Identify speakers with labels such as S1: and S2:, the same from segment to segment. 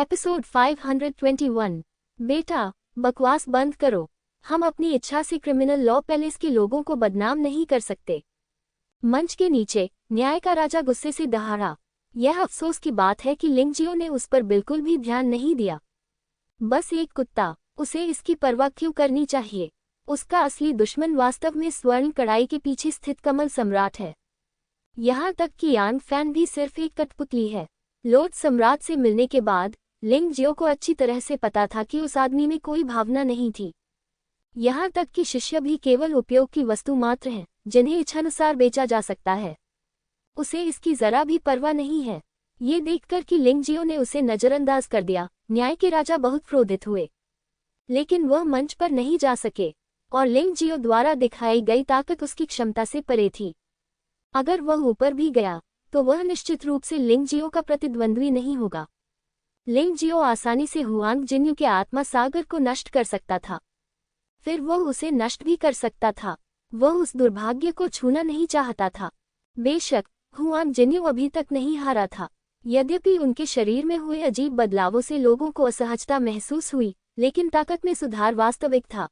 S1: Episode 521। बेटा, बकवास बंद करो। हम अपनी इच्छा से क्रिमिनल लॉ पैलेस के लोगों को बदनाम नहीं कर सकते। मंच के नीचे न्याय का राजा गुस्से से दहाड़ा। यह अफसोस की बात है कि लिंगजियो ने उस पर बिल्कुल भी ध्यान नहीं दिया। बस एक कुत्ता, उसे इसकी परवाह क्यों करनी चाहिए। उसका असली दुश्मन वास्तव में स्वर्ण कड़ाई के पीछे स्थित कमल सम्राट है। यहाँ तक कि यांग फैन भी सिर्फ एक कठपुतली है। लॉर्ड सम्राट से मिलने के बाद लिंगजियो को अच्छी तरह से पता था कि उस आदमी में कोई भावना नहीं थी। यहाँ तक कि शिष्य भी केवल उपयोग की वस्तु मात्र हैं, जिन्हें इच्छानुसार बेचा जा सकता है। उसे इसकी जरा भी परवाह नहीं है। ये देखकर कि लिंगजियो ने उसे नजरअंदाज कर दिया, न्याय के राजा बहुत क्रोधित हुए। लेकिन वह मंच पर नहीं जा सके और लिंगजियो द्वारा दिखाई गई ताकत उसकी क्षमता से परे थी। अगर वह ऊपर भी गया तो वह निश्चित रूप से लिंगजियो का प्रतिद्वंद्वी नहीं होगा। लिंगजियो आसानी से हुआंग जिन्यू के आत्मा सागर को नष्ट कर सकता था, फिर वह उसे नष्ट भी कर सकता था। वह उस दुर्भाग्य को छूना नहीं चाहता था। बेशक हुआंग जिन्यू अभी तक नहीं हारा था। यद्यपि उनके शरीर में हुए अजीब बदलावों से लोगों को असहजता महसूस हुई, लेकिन ताकत में सुधार वास्तविक था।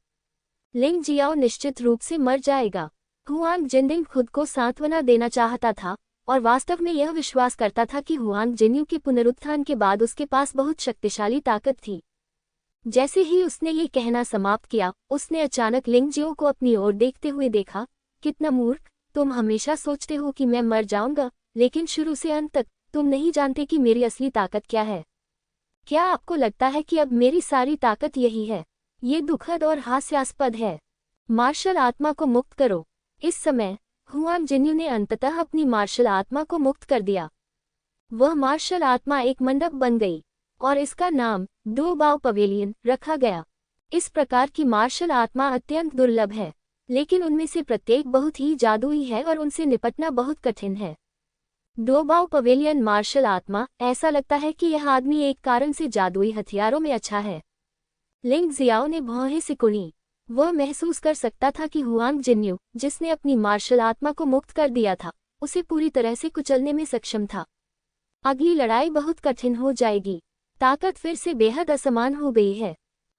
S1: लिंगजियाओ निश्चित रूप से मर जाएगा। हुआंग जिनडिंग खुद को सांत्वना देना चाहता था और वास्तव में यह विश्वास करता था कि हुआंग जिन्यू के पुनरुत्थान के बाद उसके पास बहुत शक्तिशाली ताकत थी। जैसे ही उसने ये कहना समाप्त किया, उसने अचानक लिंगजियो को अपनी ओर देखते हुए देखा। कितना मूर्ख, तुम हमेशा सोचते हो कि मैं मर जाऊंगा, लेकिन शुरू से अंत तक तुम नहीं जानते कि मेरी असली ताकत क्या है। क्या आपको लगता है कि अब मेरी सारी ताकत यही है? ये दुखद और हास्यास्पद है। मार्शल आत्मा को मुक्त करो। इस समय हुआंग जिन्यू ने अंततः अपनी मार्शल आत्मा को मुक्त कर दिया। वह मार्शल आत्मा एक मंडप बन गई और इसका नाम दो बाव पवेलियन रखा गया। इस प्रकार की मार्शल आत्मा अत्यंत दुर्लभ है, लेकिन उनमें से प्रत्येक बहुत ही जादुई है और उनसे निपटना बहुत कठिन है। दो बाव पवेलियन मार्शल आत्मा, ऐसा लगता है कि यह आदमी एक कारण से जादुई हथियारों में अच्छा है। लिंगजियाओ ने भौहें सिकुड़ी। वह महसूस कर सकता था कि हुआंग जिन्यू, जिसने अपनी मार्शल आत्मा को मुक्त कर दिया था, उसे पूरी तरह से कुचलने में सक्षम था। अगली लड़ाई बहुत कठिन हो जाएगी। ताकत फिर से बेहद असमान हो गई है।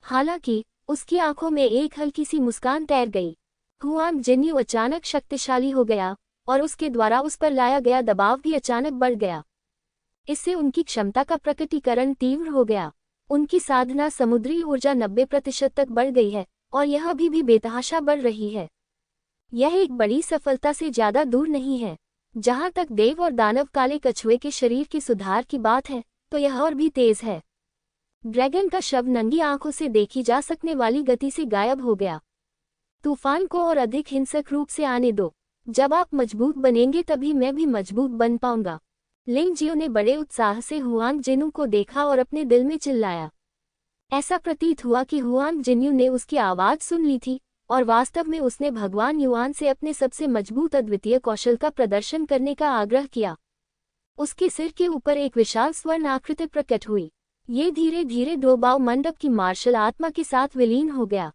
S1: हालांकि उसकी आंखों में एक हल्की सी मुस्कान तैर गई। हुआंग जिन्यू अचानक शक्तिशाली हो गया और उसके द्वारा उस पर लाया गया दबाव भी अचानक बढ़ गया। इससे उनकी क्षमता का प्रकटीकरण तीव्र हो गया। उनकी साधना समुद्री ऊर्जा 90% तक बढ़ गई है और यह अभी भी बेतहाशा बढ़ रही है। यह एक बड़ी सफलता से ज्यादा दूर नहीं है। जहां तक देव और दानव काले कछुए के शरीर के सुधार की बात है, तो यह और भी तेज है। ड्रैगन का शव नंगी आंखों से देखी जा सकने वाली गति से गायब हो गया। तूफान को और अधिक हिंसक रूप से आने दो। जब आप मजबूत बनेंगे तभी मैं भी मजबूत बन पाऊंगा। लिंगजियो ने बड़े उत्साह से हुआंग जिन्यू को देखा और अपने दिल में चिल्लाया। ऐसा प्रतीत हुआ कि हुआंग जिन्यू ने उसकी आवाज सुन ली थी और वास्तव में उसने भगवान युआन से अपने सबसे मजबूत अद्वितीय कौशल का प्रदर्शन करने का आग्रह किया। उसके सिर के ऊपर एक विशाल स्वर्ण आकृति प्रकट हुई। ये धीरे धीरे दो बाव मंडप की मार्शल आत्मा के साथ विलीन हो गया।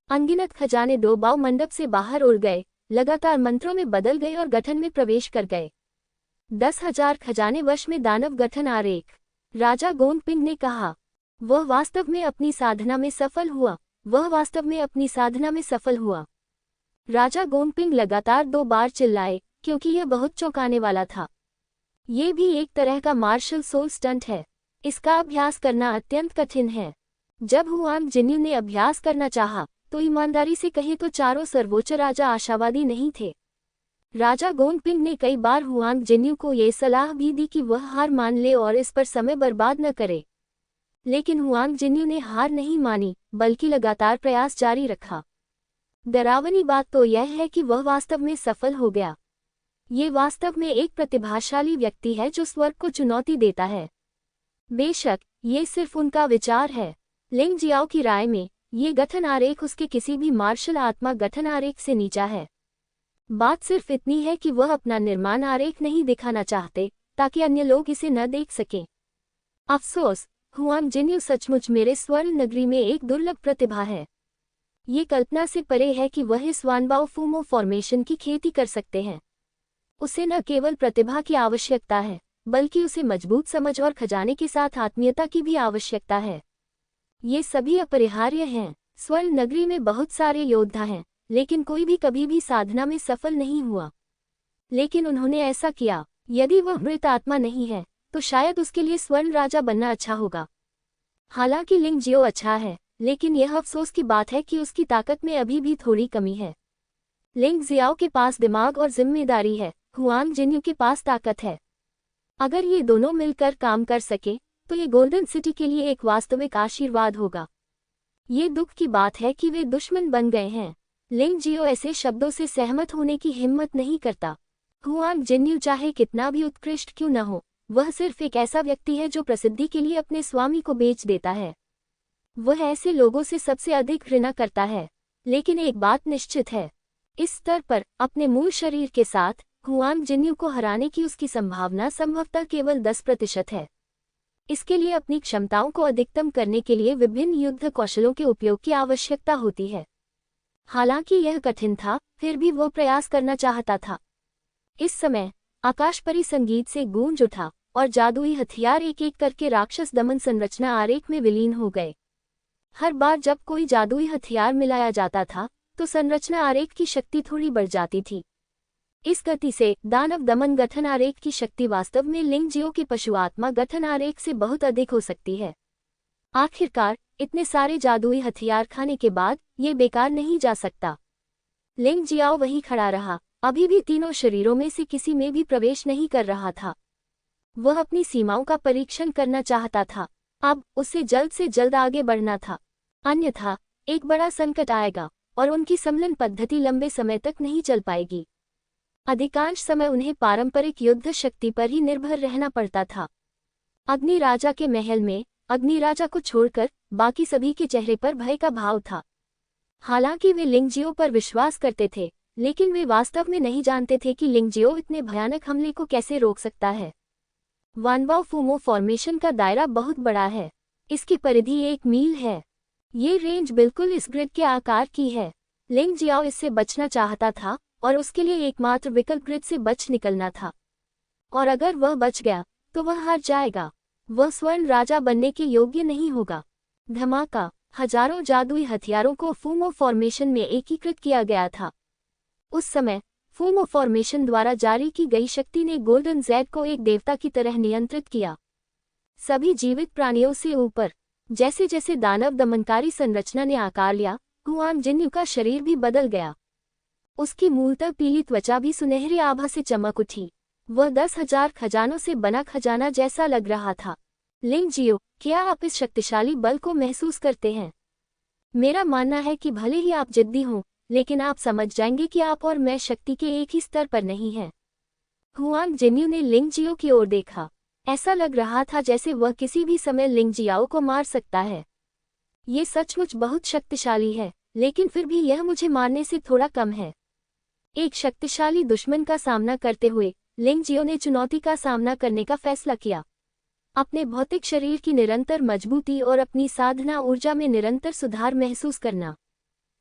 S1: अनगिनत खजाने दो बाव मंडप से बाहर उड़ गए, लगातार मंत्रों में बदल गए और गठन में प्रवेश कर गए। 10,000 खजाने वश में दानव गठन आरेख। राजा गोंगपिंग ने कहा। वह वास्तव में अपनी साधना में सफल हुआ। वह वास्तव में अपनी साधना में सफल हुआ। राजा गोंगपिंग लगातार 2 बार चिल्लाए, क्योंकि यह बहुत चौंकाने वाला था। ये भी एक तरह का मार्शल सोल स्टंट है। इसका अभ्यास करना अत्यंत कठिन है। जब हुआंग जिन्यू ने अभ्यास करना चाहा, तो ईमानदारी से कहे तो चारों सर्वोच्च राजा आशावादी नहीं थे। राजा गोंगपिंग ने कई बार हुआंग जिन्यू को ये सलाह भी दी कि वह हार मान ले और इस पर समय बर्बाद न करे। लेकिन हुआंग जिन्यू ने हार नहीं मानी, बल्कि लगातार प्रयास जारी रखा। डरावनी बात तो यह है कि वह वास्तव में सफल हो गया। ये वास्तव में एक प्रतिभाशाली व्यक्ति है जो स्वर्ग को चुनौती देता है। बेशक ये सिर्फ उनका विचार है। लिंगजियाओ की राय में ये गठन आरेख उसके किसी भी मार्शल आत्मा गठन आरेख से नीचा है। बात सिर्फ इतनी है कि वह अपना निर्माण आरेख नहीं दिखाना चाहते, ताकि अन्य लोग इसे न देख सकें। अफसोस, हुआंग जिन्यू सचमुच मेरे स्वर्ण नगरी में एक दुर्लभ प्रतिभा है। ये कल्पना से परे है कि वह इस वानबाओ फूमो फॉर्मेशन की खेती कर सकते हैं। उसे न केवल प्रतिभा की आवश्यकता है, बल्कि उसे मजबूत समझ और खजाने के साथ आत्मीयता की भी आवश्यकता है। ये सभी अपरिहार्य हैं। स्वर्ण नगरी में बहुत सारे योद्धा हैं, लेकिन कोई भी कभी भी साधना में सफल नहीं हुआ। लेकिन उन्होंने ऐसा किया। यदि वह मृत आत्मा नहीं है, तो शायद उसके लिए स्वर्ण राजा बनना अच्छा होगा। हालांकि लिंग जियो अच्छा है, लेकिन यह अफसोस की बात है कि उसकी ताकत में अभी भी थोड़ी कमी है। लिंग जियाओ के पास दिमाग और जिम्मेदारी है, हुआंग जिन्यू के पास ताकत है। अगर ये दोनों मिलकर काम कर सके, तो ये गोल्डन सिटी के लिए एक वास्तविक आशीर्वाद होगा। ये दुख की बात है कि वे दुश्मन बन गए हैं। लिंग जियो ऐसे शब्दों से सहमत होने की हिम्मत नहीं करता। हुआंग जिन्यू चाहे कितना भी उत्कृष्ट क्यों न हो, वह सिर्फ एक ऐसा व्यक्ति है जो प्रसिद्धि के लिए अपने स्वामी को बेच देता है। वह ऐसे लोगों से सबसे अधिक घृणा करता है। लेकिन एक बात निश्चित है, इस स्तर पर अपने मूल शरीर के साथ हुआंग जिन्यू को हराने की उसकी संभावना संभवतः केवल 10% है। इसके लिए अपनी क्षमताओं को अधिकतम करने के लिए विभिन्न युद्ध कौशलों के उपयोग की आवश्यकता होती है। हालांकि यह कठिन था, फिर भी वह प्रयास करना चाहता था। इस समय आकाशपरी संगीत से गूंज उठा और जादुई हथियार एक एक करके राक्षस दमन संरचना आरेख में विलीन हो गए। हर बार जब कोई जादुई हथियार मिलाया जाता था, तो संरचना आरेख की शक्ति थोड़ी बढ़ जाती थी। इस गति से दानव दमन गठन आरेख की शक्ति वास्तव में लिंग जियो के पशु आत्मा गठन आरेख से बहुत अधिक हो सकती है। आखिरकार इतने सारे जादुई हथियार खाने के बाद ये बेकार नहीं जा सकता। लिंग जियाओ वहीं खड़ा रहा, अभी भी तीनों शरीरों में से किसी में भी प्रवेश नहीं कर रहा था। वह अपनी सीमाओं का परीक्षण करना चाहता था। अब उसे जल्द से जल्द आगे बढ़ना था, अन्यथा एक बड़ा संकट आएगा और उनकी सम्मिलन पद्धति लंबे समय तक नहीं चल पाएगी। अधिकांश समय उन्हें पारंपरिक युद्ध शक्ति पर ही निर्भर रहना पड़ता था। अग्नि राजा के महल में अग्नि राजा को छोड़कर बाकी सभी के चेहरे पर भय का भाव था। हालांकि वे लिंग जियो पर विश्वास करते थे, लेकिन वे वास्तव में नहीं जानते थे कि लिंग जियो इतने भयानक हमले को कैसे रोक सकता है। वानबाओ फूमो फॉर्मेशन का दायरा बहुत बड़ा है। इसकी परिधि 1 मील है। ये रेंज बिल्कुल इस ग्रिड के आकार की है। लिंग जियाओ इससे बचना चाहता था और उसके लिए एकमात्र विकल्प ग्रिड से बच निकलना था। और अगर वह बच गया, तो वह हार जाएगा। वह स्वर्ण राजा बनने के योग्य नहीं होगा। धमाका! हजारों जादुई हथियारों को फूमो फॉर्मेशन में एकीकृत किया गया था। उस समय फूमो फॉर्मेशन द्वारा जारी की गई शक्ति ने गोल्डन ज़ेड को एक देवता की तरह नियंत्रित किया। सभी जीवित प्राणियों से ऊपर, जैसे जैसे दानव दमनकारी संरचना ने आकार लिया, हुआंग जिन्यू का शरीर भी बदल गया। उसकी मूलतः पीली त्वचा भी सुनहरी आभा से चमक उठी। वह 10,000 खजानों से बना खजाना जैसा लग रहा था। लिंग जियो, क्या आप इस शक्तिशाली बल को महसूस करते हैं? मेरा मानना है कि भले ही आप जिद्दी हों, लेकिन आप समझ जाएंगे कि आप और मैं शक्ति के एक ही स्तर पर नहीं हैं। हुआंग जिन्यू ने लिंग जियो की ओर देखा। ऐसा लग रहा था जैसे वह किसी भी समय लिंग जियाओ को मार सकता है। ये सचमुच बहुत शक्तिशाली है, लेकिन फिर भी यह मुझे मारने से थोड़ा कम है। एक शक्तिशाली दुश्मन का सामना करते हुए लिंग जियो ने चुनौती का सामना करने का फैसला किया। अपने भौतिक शरीर की निरंतर मजबूती और अपनी साधना ऊर्जा में निरंतर सुधार महसूस करना।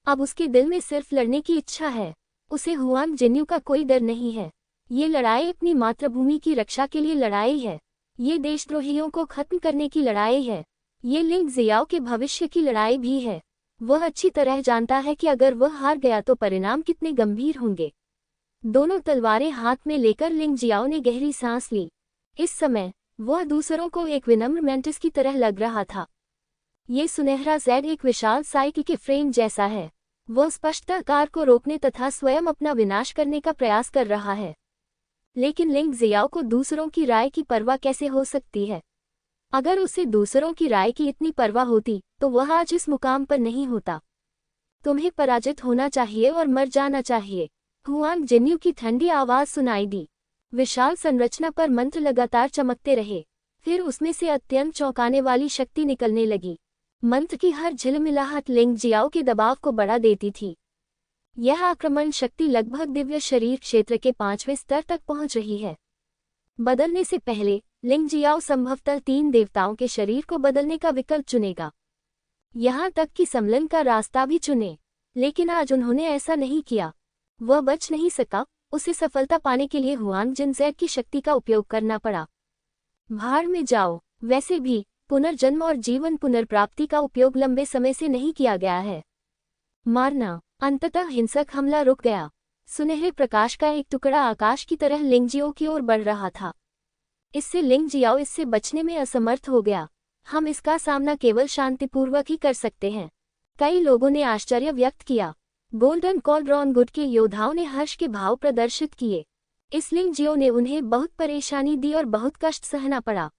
S1: अब उसके दिल में सिर्फ लड़ने की इच्छा है। उसे हुआंग जिन्यू का कोई डर नहीं है। ये लड़ाई अपनी मातृभूमि की रक्षा के लिए लड़ाई है। ये देशद्रोहियों को खत्म करने की लड़ाई है। ये लिंग जियाओ के भविष्य की लड़ाई भी है। वह अच्छी तरह जानता है कि अगर वह हार गया तो परिणाम कितने गंभीर होंगे। दोनों तलवारें हाथ में लेकर लिंग जियाओ ने गहरी सांस ली। इस समय वह दूसरों को एक विनम्र मेंटिस की तरह लग रहा था। ये सुनहरा ज़ेड एक विशाल साइकिल के फ्रेम जैसा है। वह स्पष्टतः कार को रोकने तथा स्वयं अपना विनाश करने का प्रयास कर रहा है। लेकिन लिंग जियाओ को दूसरों की राय की परवाह कैसे हो सकती है? अगर उसे दूसरों की राय की इतनी परवाह होती, तो वह आज इस मुकाम पर नहीं होता। तुम्हें पराजित होना चाहिए और मर जाना चाहिए। हुआंग जिन्यू की ठंडी आवाज सुनाई दी। विशाल संरचना पर मंत्र लगातार चमकते रहे। फिर उसमें से अत्यंत चौंकाने वाली शक्ति निकलने लगी। मंत्र की हर झिलमिलाहट लिंग जियाओ के दबाव को बढ़ा देती थी। यह आक्रमण शक्ति लगभग दिव्य शरीर क्षेत्र के 5वें स्तर तक पहुंच रही है। बदलने से पहले लिंग जियाओ संभवतः 3 देवताओं के शरीर को बदलने का विकल्प चुनेगा, यहाँ तक कि सम्मिलन का रास्ता भी चुने। लेकिन आज उन्होंने ऐसा नहीं किया। वह बच नहीं सका। उसे सफलता पाने के लिए हुआंग जिनज़ेड की शक्ति का उपयोग करना पड़ा। भाड़ में जाओ। वैसे भी पुनर्जन्म और जीवन पुनर्प्राप्ति का उपयोग लंबे समय से नहीं किया गया है। मारना। अंततः हिंसक हमला रुक गया। सुनहरे प्रकाश का एक टुकड़ा आकाश की तरह लिंगजियो की ओर बढ़ रहा था। इससे लिंगजियाओ इससे बचने में असमर्थ हो गया। हम इसका सामना केवल शांतिपूर्वक ही कर सकते हैं। कई लोगों ने आश्चर्य व्यक्त किया। गोल्डन कॉलड्रॉन गुट के योद्धाओं ने हर्ष के भाव प्रदर्शित किए। इस लिंगजियो ने उन्हें बहुत परेशानी दी और बहुत कष्ट सहना पड़ा।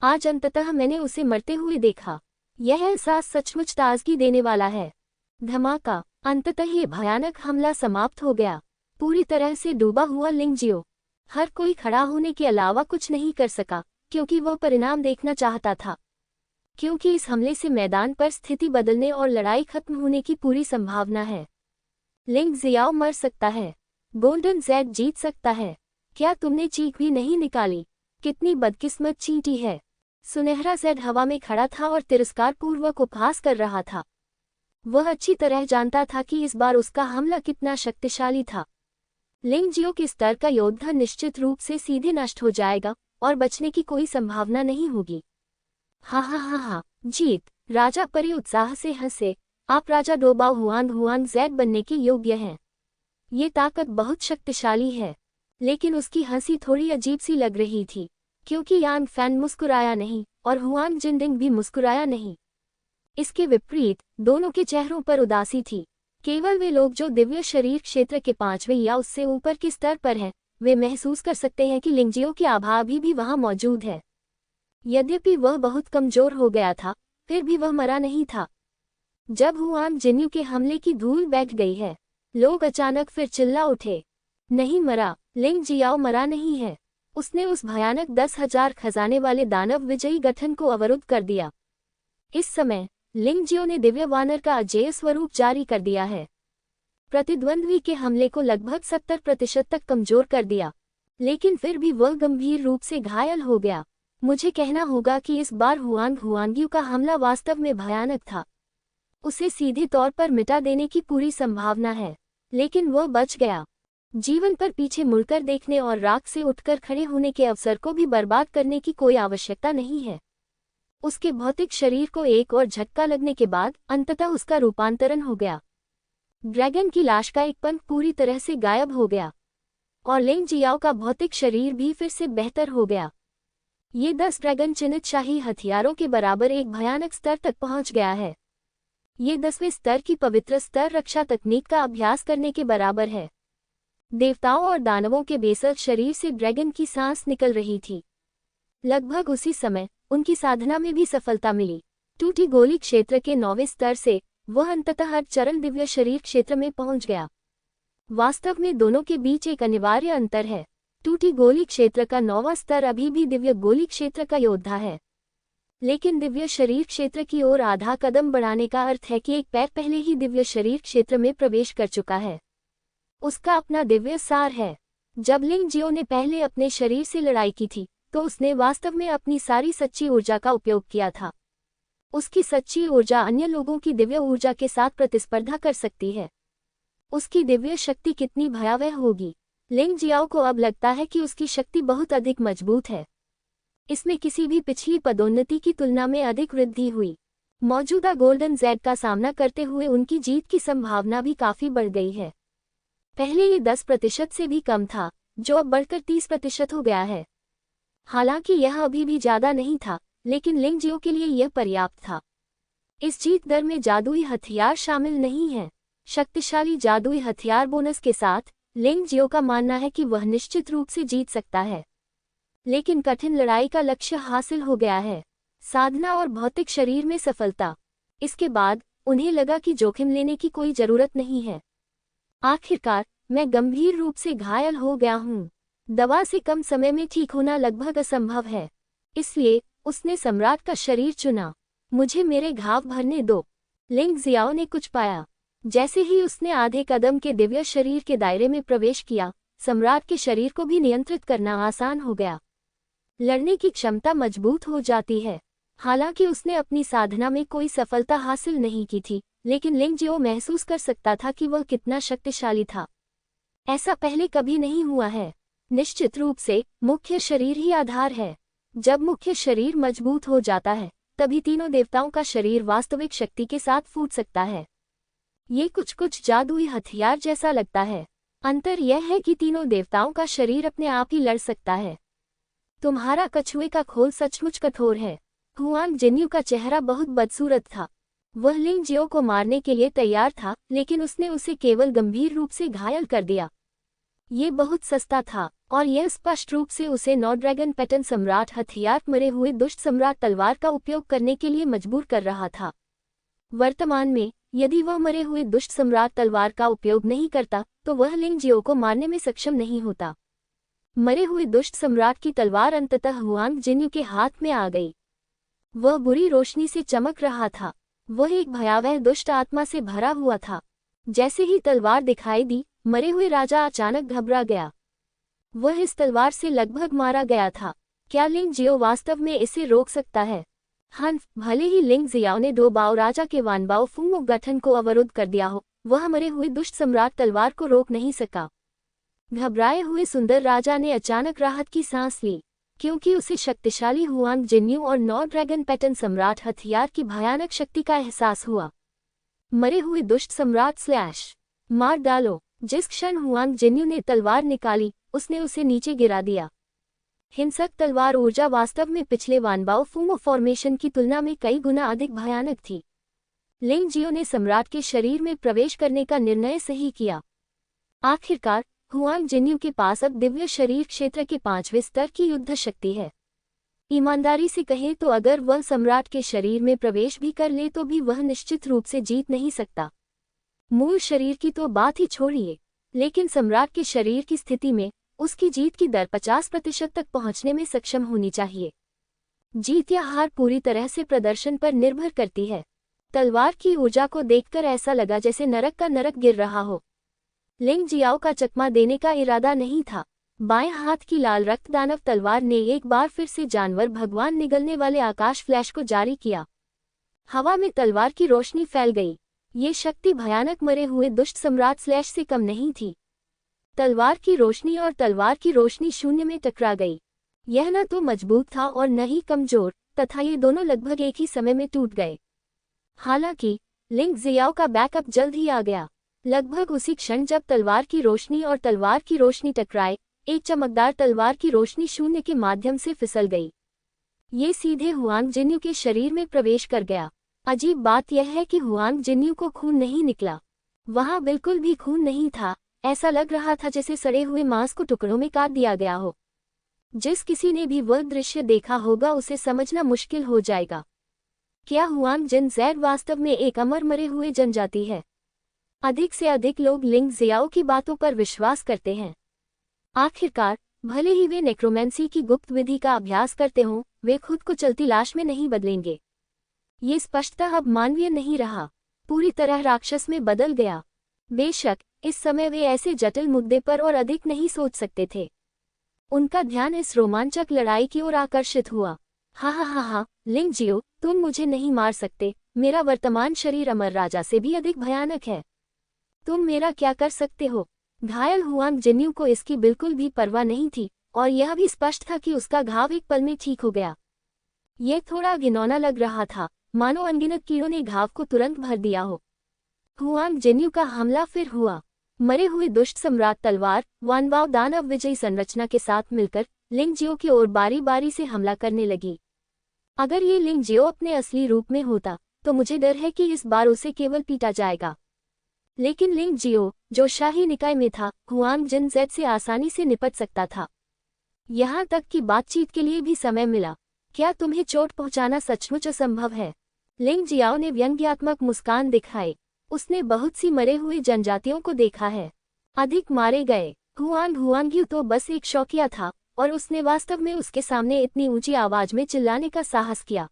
S1: आज अंततः मैंने उसे मरते हुए देखा। यह एहसास सचमुच ताजगी देने वाला है। धमाका। अंततः ये भयानक हमला समाप्त हो गया। पूरी तरह से डूबा हुआ लिंगजियो। हर कोई खड़ा होने के अलावा कुछ नहीं कर सका, क्योंकि वह परिणाम देखना चाहता था। क्योंकि इस हमले से मैदान पर स्थिति बदलने और लड़ाई खत्म होने की पूरी संभावना है। लिंगजियाओ मर सकता है। गोल्डन जेड जीत सकता है। क्या तुमने चीख भी नहीं निकाली? कितनी बदकिस्मत चींटी है। सुनहरा जेड हवा में खड़ा था और तिरस्कारपूर्वक उपहास कर रहा था। वह अच्छी तरह जानता था कि इस बार उसका हमला कितना शक्तिशाली था। लिंगजियो के स्तर का योद्धा निश्चित रूप से सीधे नष्ट हो जाएगा और बचने की कोई संभावना नहीं होगी। हा हा हा हा, जीत। राजा परी उत्साह से हंसे। आप राजा डोबाओ हुआन जेड बनने के योग्य हैं। ये ताकत बहुत शक्तिशाली है। लेकिन उसकी हंसी थोड़ी अजीब सी लग रही थी, क्योंकि यांग फैन मुस्कुराया नहीं और हुआन जिनडिंग भी मुस्कुराया नहीं। इसके विपरीत दोनों के चेहरों पर उदासी थी। केवल वे लोग जो दिव्य शरीर क्षेत्र के 5वें या उससे ऊपर के स्तर पर हैं, वे महसूस कर सकते हैं कि लिंगजियो की आभा अभी भी वहां मौजूद है। यद्यपि वह बहुत कमजोर हो गया था, फिर भी वह मरा नहीं था। जब हुआन जिन्यू के हमले की धूल बैठ गई है, लोग अचानक फिर चिल्ला उठे। नहीं मरा, लिंगजियाओ मरा नहीं है। उसने उस भयानक 10,000 खजाने वाले दानव विजयी गठन को अवरुद्ध कर दिया। इस समय लिंगजियो ने दिव्य वानर का अजेय स्वरूप जारी कर दिया है। प्रतिद्वंद्वी के हमले को लगभग 70% तक कमजोर कर दिया, लेकिन फिर भी वह गंभीर रूप से घायल हो गया। मुझे कहना होगा कि इस बार हुआंग्यू का हमला वास्तव में भयानक था। उसे सीधे तौर पर मिटा देने की पूरी संभावना है, लेकिन वह बच गया। जीवन पर पीछे मुड़कर देखने और राख से उठकर खड़े होने के अवसर को भी बर्बाद करने की कोई आवश्यकता नहीं है। उसके भौतिक शरीर को एक और झटका लगने के बाद अंततः उसका रूपांतरण हो गया। ड्रैगन की लाश का एक पंख पूरी तरह से गायब हो गया और लिंगजियाओ का भौतिक शरीर भी फिर से बेहतर हो गया। ये 10 ड्रैगन चिन्हित शाही हथियारों के बराबर एक भयानक स्तर तक पहुंच गया है। ये 10वें स्तर की पवित्र स्तर रक्षा तकनीक का अभ्यास करने के बराबर है। देवताओं और दानवों के बेसल शरीर से ड्रैगन की सांस निकल रही थी। लगभग उसी समय उनकी साधना में भी सफलता मिली। टूटी गोली क्षेत्र के 9वें स्तर से वह अंततः हर चरण दिव्य शरीर क्षेत्र में पहुंच गया। वास्तव में दोनों के बीच एक अनिवार्य अंतर है। टूटी गोली क्षेत्र का 9वां स्तर अभी भी दिव्य गोली क्षेत्र का योद्धा है, लेकिन दिव्य शरीर क्षेत्र की ओर आधा कदम बढ़ाने का अर्थ है कि एक पैर पहले ही दिव्य शरीर क्षेत्र में प्रवेश कर चुका है। उसका अपना दिव्य सार है। जब लिंगजियो ने पहले अपने शरीर से लड़ाई की थी, तो उसने वास्तव में अपनी सारी सच्ची ऊर्जा का उपयोग किया था। उसकी सच्ची ऊर्जा अन्य लोगों की दिव्य ऊर्जा के साथ प्रतिस्पर्धा कर सकती है। उसकी दिव्य शक्ति कितनी भयावह होगी। लिंगजियाओ को अब लगता है कि उसकी शक्ति बहुत अधिक मजबूत है। इसमें किसी भी पिछली पदोन्नति की तुलना में अधिक वृद्धि हुई। मौजूदा गोल्डन जेड का सामना करते हुए उनकी जीत की संभावना भी काफी बढ़ गई है। पहले ये 10% से भी कम था, जो अब बढ़कर 30% हो गया है। हालांकि यह अभी भी ज्यादा नहीं था, लेकिन लिंगजियो के लिए यह पर्याप्त था। इस जीत दर में जादुई हथियार शामिल नहीं है। शक्तिशाली जादुई हथियार बोनस के साथ लिंगजियो का मानना है कि वह निश्चित रूप से जीत सकता है। लेकिन कठिन लड़ाई का लक्ष्य हासिल हो गया है, साधना और भौतिक शरीर में सफलता। इसके बाद उन्हें लगा कि जोखिम लेने की कोई जरूरत नहीं है। आखिरकार मैं गंभीर रूप से घायल हो गया हूँ। दवा से कम समय में ठीक होना लगभग असंभव है, इसलिए उसने सम्राट का शरीर चुना। मुझे मेरे घाव भरने दो। लिंगजियाओ ने कुछ पाया। जैसे ही उसने आधे कदम के दिव्य शरीर के दायरे में प्रवेश किया, सम्राट के शरीर को भी नियंत्रित करना आसान हो गया। लड़ने की क्षमता मजबूत हो जाती है। हालांकि उसने अपनी साधना में कोई सफलता हासिल नहीं की थी, लेकिन लिंगजियो महसूस कर सकता था कि वह कितना शक्तिशाली था। ऐसा पहले कभी नहीं हुआ है। निश्चित रूप से मुख्य शरीर ही आधार है। जब मुख्य शरीर मजबूत हो जाता है तभी तीनों देवताओं का शरीर वास्तविक शक्ति के साथ फूट सकता है। ये कुछ कुछ जादुई हथियार जैसा लगता है। अंतर यह है कि तीनों देवताओं का शरीर अपने आप ही लड़ सकता है। तुम्हारा कछुए का खोल सचमुच कठोर है। हुआंग जिन्यू का चेहरा बहुत बदसूरत था। वह लिंग जियो को मारने के लिए तैयार था, लेकिन उसने उसे केवल गंभीर रूप से घायल कर दिया। ये बहुत सस्ता था और यह स्पष्ट रूप से उसे नौ ड्रैगन पैटर्न सम्राट हथियार मरे हुए दुष्ट सम्राट तलवार का उपयोग करने के लिए मजबूर कर रहा था। वर्तमान में यदि वह मरे हुए दुष्ट सम्राट तलवार का उपयोग नहीं करता तो वह लिंग जियो को मारने में सक्षम नहीं होता। मरे हुए दुष्ट सम्राट की तलवार अंततः हुआंग जिन्यू के हाथ में आ गई। वह बुरी रोशनी से चमक रहा था। वह एक भयावह दुष्ट आत्मा से भरा हुआ था। जैसे ही तलवार दिखाई दी, मरे हुए राजा अचानक घबरा गया। वह इस तलवार से लगभग मारा गया था। क्या लिंग जियो वास्तव में इसे रोक सकता है? हाँ, भले ही लिंग जियाओ ने दो बाओ राजा के वानबाओ फुंगो गठन को अवरुद्ध कर दिया हो, वह मरे हुए दुष्ट सम्राट तलवार को रोक नहीं सका। घबराए हुए सुंदर राजा ने अचानक राहत की सांस ली, क्योंकि उसे शक्तिशाली हुआंग जिन्यू और नौ ड्रैगन पैटर्न सम्राट हथियार की भयानक शक्ति का एहसास हुआ। मरे हुए दुष्ट सम्राट स्लैश मार डालो। जिस क्षण हुआंग जिन्यू ने तलवार निकाली, उसने उसे नीचे गिरा दिया। हिंसक तलवार ऊर्जा वास्तव में पिछले वानबाओ फुंगो फॉर्मेशन की तुलना में कई गुना अधिक भयानक थी। लिंग जियो ने सम्राट के शरीर में प्रवेश करने का निर्णय सही किया। आखिरकार हुआंग जिन्यू के पास अब दिव्य शरीर क्षेत्र के 5वें स्तर की युद्ध शक्ति है। ईमानदारी से कहें तो अगर वह सम्राट के शरीर में प्रवेश भी कर ले तो भी वह निश्चित रूप से जीत नहीं सकता। मूल शरीर की तो बात ही छोड़िए, लेकिन सम्राट के शरीर की स्थिति में उसकी जीत की दर 50% तक पहुंचने में सक्षम होनी चाहिए। जीत या हार पूरी तरह से प्रदर्शन पर निर्भर करती है। तलवार की ऊर्जा को देखकर ऐसा लगा जैसे नरक का नरक गिर रहा हो। लिंग जियाओ का चकमा देने का इरादा नहीं था। बाएं हाथ की लाल रक्त दानव तलवार ने एक बार फिर से जानवर भगवान निगलने वाले आकाश फ्लैश को जारी किया। हवा में तलवार की रोशनी फैल गई। ये शक्ति भयानक मरे हुए दुष्ट सम्राट स्लैश से कम नहीं थी। तलवार की रोशनी और तलवार की रोशनी शून्य में टकरा गई। यह न तो मजबूत था और न ही कमजोर, तथा ये दोनों लगभग एक ही समय में टूट गए। हालांकि लिंग जियाओ का बैकअप जल्द ही आ गया। लगभग उसी क्षण जब तलवार की रोशनी और तलवार की रोशनी टकराए, एक चमकदार तलवार की रोशनी शून्य के माध्यम से फिसल गई। ये सीधे हुआंग जिन्यू के शरीर में प्रवेश कर गया। अजीब बात यह है कि हुआंग जिन्यू को खून नहीं निकला। वहां बिल्कुल भी खून नहीं था। ऐसा लग रहा था जैसे सड़े हुए मांस को टुकड़ों में काट दिया गया हो। जिस किसी ने भी वह दृश्य देखा होगा उसे समझना मुश्किल हो जाएगा। क्या हुआंग जिन जैड वास्तव में एक अमर मरे हुए जनजाति है? अधिक से अधिक लोग लिंग जियाओ की बातों पर विश्वास करते हैं। आखिरकार भले ही वे नेक्रोमेंसी की गुप्त विधि का अभ्यास करते हों, वे खुद को चलती लाश में नहीं बदलेंगे। ये स्पष्टतः अब मानवीय नहीं रहा, पूरी तरह राक्षस में बदल गया। बेशक इस समय वे ऐसे जटिल मुद्दे पर और अधिक नहीं सोच सकते थे। उनका ध्यान इस रोमांचक लड़ाई की ओर आकर्षित हुआ। हा, लिंग जियो, तुम मुझे नहीं मार सकते। मेरा वर्तमान शरीर अमर राजा से भी अधिक भयानक है। तुम मेरा क्या कर सकते हो? घायल हुआंग जिन्यू को इसकी बिल्कुल भी परवाह नहीं थी और यह भी स्पष्ट था कि उसका घाव एक पल में ठीक हो गया। यह थोड़ा घिनौना लग रहा था, मानो अनगिनत कीड़ों ने घाव को तुरंत भर दिया हो। हुआंग जिन्यू का हमला फिर हुआ। मरे हुए दुष्ट सम्राट तलवार वानबाओ दानव विजयी संरचना के साथ मिलकर लिंग जियो की ओर बारी बारी से हमला करने लगी। अगर ये लिंग जियो अपने असली रूप में होता तो मुझे डर है कि इस बार उसे केवल पीटा जाएगा। लेकिन लिंग जियो, जो शाही निकाय में था, हुआंग जिन जैड से आसानी से निपट सकता था। यहाँ तक कि बातचीत के लिए भी समय मिला। क्या तुम्हें चोट पहुंचाना सचमुच असंभव है? लिंग जियाओ ने व्यंग्यात्मक मुस्कान दिखाई। उसने बहुत सी मरे हुए जनजातियों को देखा है, अधिक मारे गए। हुआंग तो बस एक शौकिया था और उसने वास्तव में उसके सामने इतनी ऊंची आवाज में चिल्लाने का साहस किया।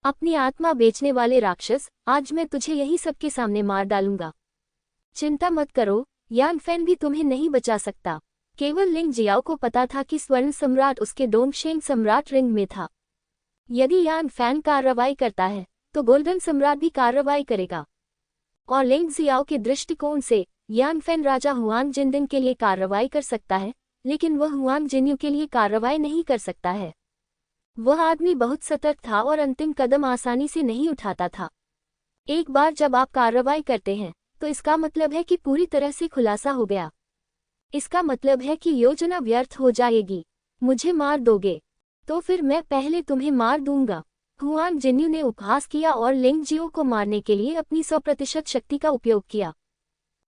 S1: अपनी आत्मा बेचने वाले राक्षस, आज मैं तुझे यही सबके सामने मार डालूंगा। चिंता मत करो, यान फैन भी तुम्हें नहीं बचा सकता। केवल लिंग जियाओ को पता था कि स्वर्ण सम्राट उसके डोंगशेंग सम्राट रिंग में था। यदि यान फैन कार्रवाई करता है तो गोल्डन सम्राट भी कार्रवाई करेगा। और लिंग जियाओ के दृष्टिकोण से यान फैन राजा हुआंग जिनदिन के लिए कार्रवाई कर सकता है, लेकिन वह हुआंग जिन्यू के लिए कार्रवाई नहीं कर सकता है। वह आदमी बहुत सतर्क था और अंतिम कदम आसानी से नहीं उठाता था। एक बार जब आप कार्रवाई करते हैं तो इसका मतलब है कि पूरी तरह से खुलासा हो गया। इसका मतलब है कि योजना व्यर्थ हो जाएगी। मुझे मार दोगे तो फिर मैं पहले तुम्हें मार दूंगा। हुआंग जिन्यू ने उपहास किया और लिंग जियो को मारने के लिए अपनी 100% शक्ति का उपयोग किया।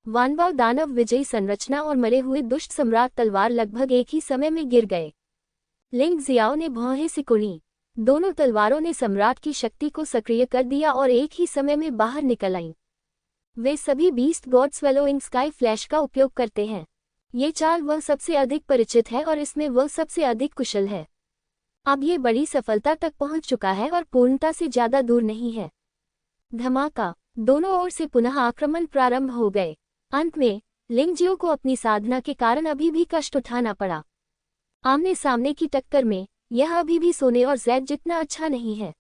S1: वानवाओ दानव विजयी संरचना और मरे हुए दुष्ट सम्राट तलवार लगभग एक ही समय में गिर गए। लिंग जियाओ ने भौहें सिकुड़ी। दोनों तलवारों ने सम्राट की शक्ति को सक्रिय कर दिया और एक ही समय में बाहर निकल आईं। वे सभी beast God swallowing sky flash का उपयोग करते हैं। ये चाल वह सबसे अधिक परिचित है और इसमें वह सबसे अधिक कुशल है। अब ये बड़ी सफलता तक पहुंच चुका है और पूर्णता से ज्यादा दूर नहीं है। धमाका, दोनों ओर से पुनः आक्रमण प्रारंभ हो गए। अंत में लिंग जियो को अपनी साधना के कारण अभी भी कष्ट उठाना पड़ा। आमने सामने की टक्कर में यह अभी भी सोने और जैद जितना अच्छा नहीं है।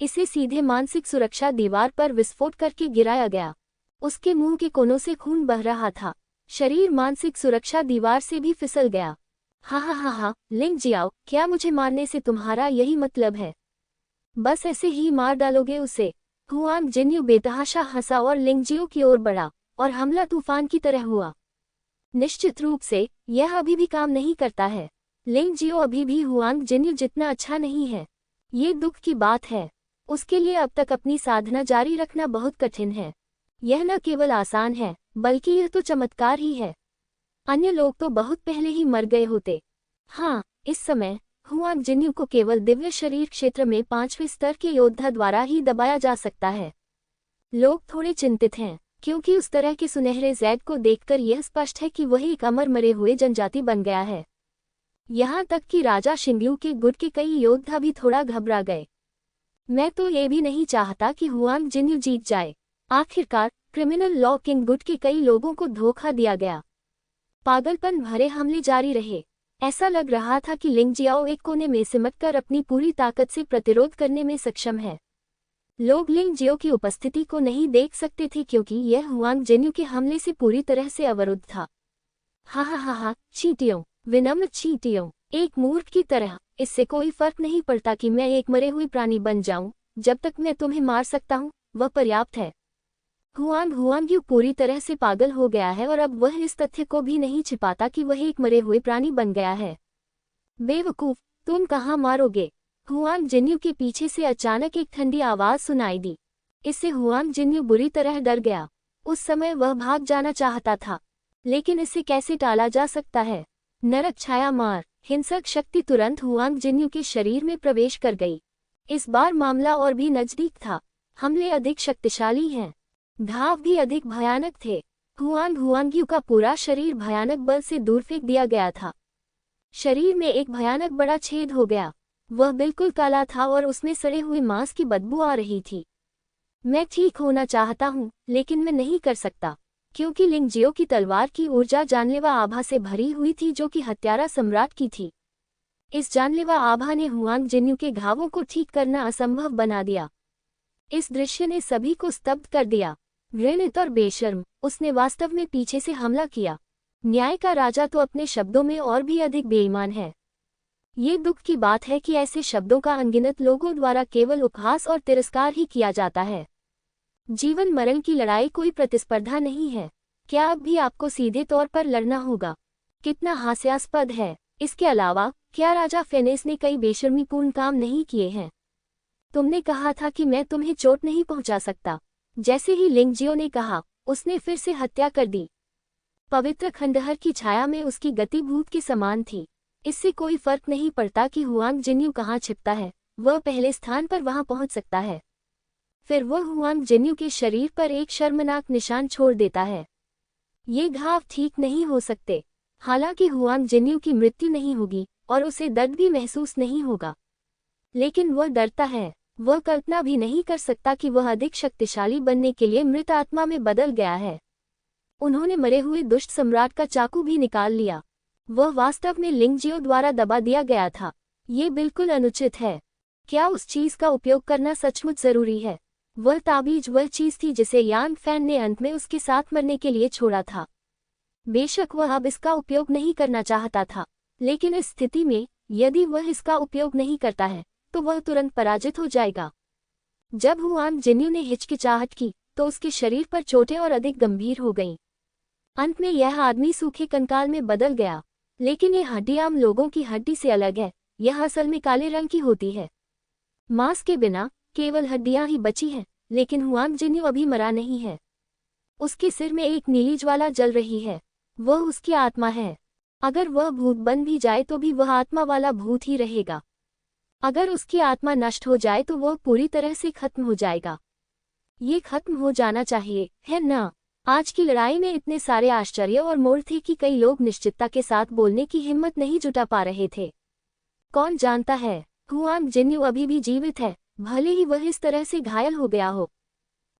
S1: इसे सीधे मानसिक सुरक्षा दीवार पर विस्फोट करके गिराया गया। उसके मुंह के कोनों से खून बह रहा था। शरीर मानसिक सुरक्षा दीवार से भी फिसल गया। हा, लिंग जियाओ, क्या मुझे मारने से तुम्हारा यही मतलब है? बस ऐसे ही मार डालोगे उसे? हुआंग जिन्यू बेतहाशा हंसा और लिंग जियो की ओर बढ़ा और हमला तूफान की तरह हुआ। निश्चित रूप से यह अभी भी काम नहीं करता है। लिंग जियो अभी भी हुआंग जिन्यू जितना अच्छा नहीं है। ये दुख की बात है। उसके लिए अब तक अपनी साधना जारी रखना बहुत कठिन है। यह न केवल आसान है बल्कि यह तो चमत्कार ही है। अन्य लोग तो बहुत पहले ही मर गए होते। हाँ, इस समय हुआंग जिन्यू को केवल दिव्य शरीर क्षेत्र में 5वें स्तर के योद्धा द्वारा ही दबाया जा सकता है। लोग थोड़े चिंतित हैं क्योंकि उस तरह के सुनहरे जैद को देखकर यह स्पष्ट है कि वह एक अमर मरे हुए जनजाति बन गया है। यहाँ तक कि राजा शिंगलू के गुट के कई योद्धा भी थोड़ा घबरा गए। मैं तो ये भी नहीं चाहता कि हुआंग जिन्यू जीत जाए। आखिरकार क्रिमिनल लॉ किंग गुट के कई लोगों को धोखा दिया गया। पागलपन भरे हमले जारी रहे। ऐसा लग रहा था कि लिंग जियाओ एक कोने में सिमटकर अपनी पूरी ताकत से प्रतिरोध करने में सक्षम है। लोग लिंग जियो की उपस्थिति को नहीं देख सकते थे क्योंकि यह हुआंग जिन्यू के हमले से पूरी तरह से अवरुद्ध था। हा, चींटियों, विनम्र चींटियों, एक मूर्ख की तरह। इससे कोई फर्क नहीं पड़ता कि मैं एक मरे हुए प्राणी बन जाऊं। जब तक मैं तुम्हें मार सकता हूं वह पर्याप्त है। हुआंग यू पूरी तरह से पागल हो गया है और अब वह इस तथ्य को भी नहीं छिपाता कि वह एक मरे हुए प्राणी बन गया है। बेवकूफ, तुम कहाँ मारोगे? हुआंग जिन्यू के पीछे से अचानक एक ठंडी आवाज सुनाई दी। इससे हुआंग जिन्यू बुरी तरह डर गया। उस समय वह भाग जाना चाहता था, लेकिन इसे कैसे टाला जा सकता है? नरक छाया मार। हिंसक शक्ति तुरंत हुआंग जिन्यू के शरीर में प्रवेश कर गई। इस बार मामला और भी नजदीक था। हमले अधिक शक्तिशाली हैं, घाव भी अधिक भयानक थे। हुआंग यू का पूरा शरीर भयानक बल से दूर फेंक दिया गया था। शरीर में एक भयानक बड़ा छेद हो गया। वह बिल्कुल काला था और उसमें सड़े हुए मांस की बदबू आ रही थी। मैं ठीक होना चाहता हूँ लेकिन मैं नहीं कर सकता क्योंकि लिंग जियो की तलवार की ऊर्जा जानलेवा आभा से भरी हुई थी जो कि हत्यारा सम्राट की थी। इस जानलेवा आभा ने हुआंग जिन्यू के घावों को ठीक करना असंभव बना दिया। इस दृश्य ने सभी को स्तब्ध कर दिया। घृणित और बेशर्म, उसने वास्तव में पीछे से हमला किया। न्याय का राजा तो अपने शब्दों में और भी अधिक बेईमान है। ये दुख की बात है कि ऐसे शब्दों का अनगिनत लोगों द्वारा केवल उपहास और तिरस्कार ही किया जाता है। जीवन मरण की लड़ाई कोई प्रतिस्पर्धा नहीं है। क्या अब भी आपको सीधे तौर पर लड़ना होगा? कितना हास्यास्पद है। इसके अलावा क्या राजा फेनेस ने कई बेशर्मीपूर्ण काम नहीं किए हैं? तुमने कहा था कि मैं तुम्हें चोट नहीं पहुंचा सकता। जैसे ही लिंग जियो ने कहा, उसने फिर से हत्या कर दी। पवित्र खंडहर की छाया में उसकी गति भूत के समान थी। इससे कोई फर्क नहीं पड़ता कि हुआंग जिन्यू कहाँ छिपता है, वह पहले स्थान पर वहां पहुंच सकता है। फिर वह हुआंग जिन्यू के शरीर पर एक शर्मनाक निशान छोड़ देता है। ये घाव ठीक नहीं हो सकते। हालांकि हुआंग जिन्यू की मृत्यु नहीं होगी और उसे दर्द भी महसूस नहीं होगा, लेकिन वह डरता है। वह कल्पना भी नहीं कर सकता कि वह अधिक शक्तिशाली बनने के लिए मृत आत्मा में बदल गया है। उन्होंने मरे हुए दुष्ट सम्राट का चाकू भी निकाल लिया। वह वास्तव में लिंग जियो द्वारा दबा दिया गया था। ये बिल्कुल अनुचित है। क्या उस चीज का उपयोग करना सचमुच जरूरी है? वह ताबीज वह चीज थी जिसे यांग फैन ने अंत में उसके साथ मरने के लिए छोड़ा था। बेशक वह अब इसका उपयोग नहीं करना चाहता था, लेकिन इस स्थिति में यदि वह इसका उपयोग नहीं करता है तो वह तुरंत पराजित हो जाएगा। जब हुआंग जिन्यू ने हिचकिचाहट की तो उसके शरीर पर चोटें और अधिक गंभीर हो गईं। अंत में यह आदमी सूखे कंकाल में बदल गया। लेकिन ये हड्डी आम लोगों की हड्डी से अलग है, यह असल में काले रंग की होती है। मांस के बिना केवल हड्डियां ही बची हैं, लेकिन हुआंग जिन्यू अभी मरा नहीं है। उसके सिर में एक नीली ज्वाला जल रही है, वह उसकी आत्मा है। अगर वह भूत बन भी जाए तो भी वह आत्मा वाला भूत ही रहेगा। अगर उसकी आत्मा नष्ट हो जाए तो वह पूरी तरह से खत्म हो जाएगा। ये खत्म हो जाना चाहिए, है ना? आज की लड़ाई में इतने सारे आश्चर्य और मोड़ थे कि कई लोग निश्चितता के साथ बोलने की हिम्मत नहीं जुटा पा रहे थे। कौन जानता है, हुआंग जिन्यू अभी भी जीवित है, भले ही वह इस तरह से घायल हो गया हो।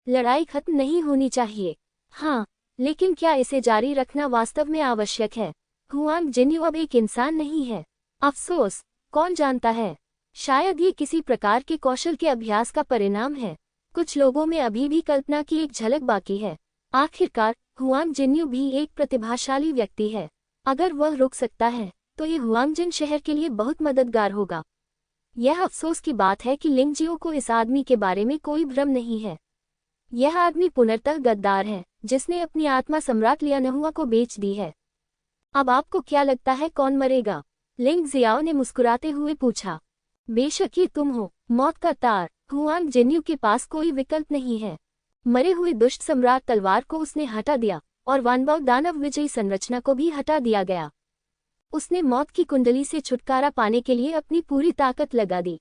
S1: लड़ाई खत्म नहीं होनी चाहिए। हाँ, लेकिन क्या इसे जारी रखना वास्तव में आवश्यक है? हुआंग जिन्यू अब एक इंसान नहीं है। अफसोस, कौन जानता है, शायद ये किसी प्रकार के कौशल के अभ्यास का परिणाम है। कुछ लोगों में अभी भी कल्पना की एक झलक बाकी है। आखिरकार हुआंग जिन्यू भी एक प्रतिभाशाली व्यक्ति है। अगर वह रुक सकता है तो ये हुआंगजिन शहर के लिए बहुत मददगार होगा। यह अफसोस की बात है कि लिंगजियो को इस आदमी के बारे में कोई भ्रम नहीं है। यह आदमी पुनर्तः गद्दार है, जिसने अपनी आत्मा सम्राट लियानहुआ को बेच दी है। अब आपको क्या लगता है कौन मरेगा? लिंग जियाओ ने मुस्कुराते हुए पूछा। बेशक ये तुम हो, मौत का तार। हुआंग जिन्यू के पास कोई विकल्प नहीं है। मरे हुए दुष्ट सम्राट तलवार को उसने हटा दिया और वानबाओ दानव विजयी संरचना को भी हटा दिया गया। उसने मौत की कुंडली से छुटकारा पाने के लिए अपनी पूरी ताकत लगा दी।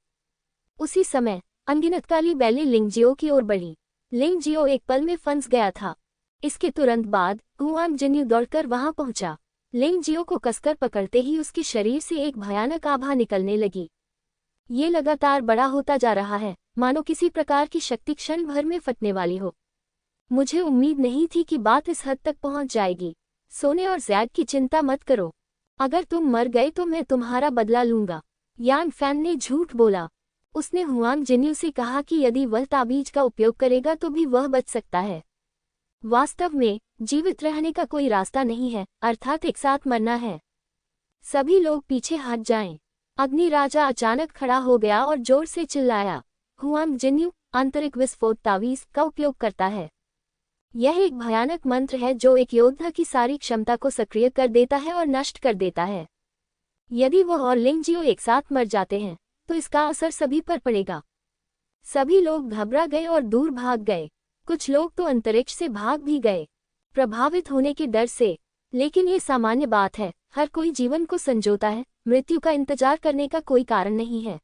S1: उसी समय अनगिनत काली बैलें लिंगजियो की ओर बढ़ी। लिंगजियो एक पल में फंस गया था। इसके तुरंत बाद हुआंग जिन्यू दौड़कर वहां पहुंचा। लिंगजियो को कसकर पकड़ते ही उसके शरीर से एक भयानक आभा निकलने लगी। ये लगातार बड़ा होता जा रहा है, मानो किसी प्रकार की शक्ति क्षण भर में फटने वाली हो। मुझे उम्मीद नहीं थी कि बात इस हद तक पहुंच जाएगी। सोने और ज़ैद की चिंता मत करो। अगर तुम मर गए तो मैं तुम्हारा बदला लूंगा। यान फैन ने झूठ बोला। उसने हुआंग जिन्यू से कहा कि यदि वह ताबीज का उपयोग करेगा तो भी वह बच सकता है। वास्तव में जीवित रहने का कोई रास्ता नहीं है, अर्थात एक साथ मरना है। सभी लोग पीछे हट जाएं। अग्नि राजा अचानक खड़ा हो गया और जोर से चिल्लाया, हुआंग जिन्यू आंतरिक विस्फोट तावीज का उपयोग करता है। यह एक भयानक मंत्र है जो एक योद्धा की सारी क्षमता को सक्रिय कर देता है और नष्ट कर देता है। यदि वह और लिंगजियो एक साथ मर जाते हैं तो इसका असर सभी पर पड़ेगा। सभी लोग घबरा गए और दूर भाग गए। कुछ लोग तो अंतरिक्ष से भाग भी गए, प्रभावित होने के डर से। लेकिन ये सामान्य बात है, हर कोई जीवन को संजोता है, मृत्यु का इंतजार करने का कोई कारण नहीं है।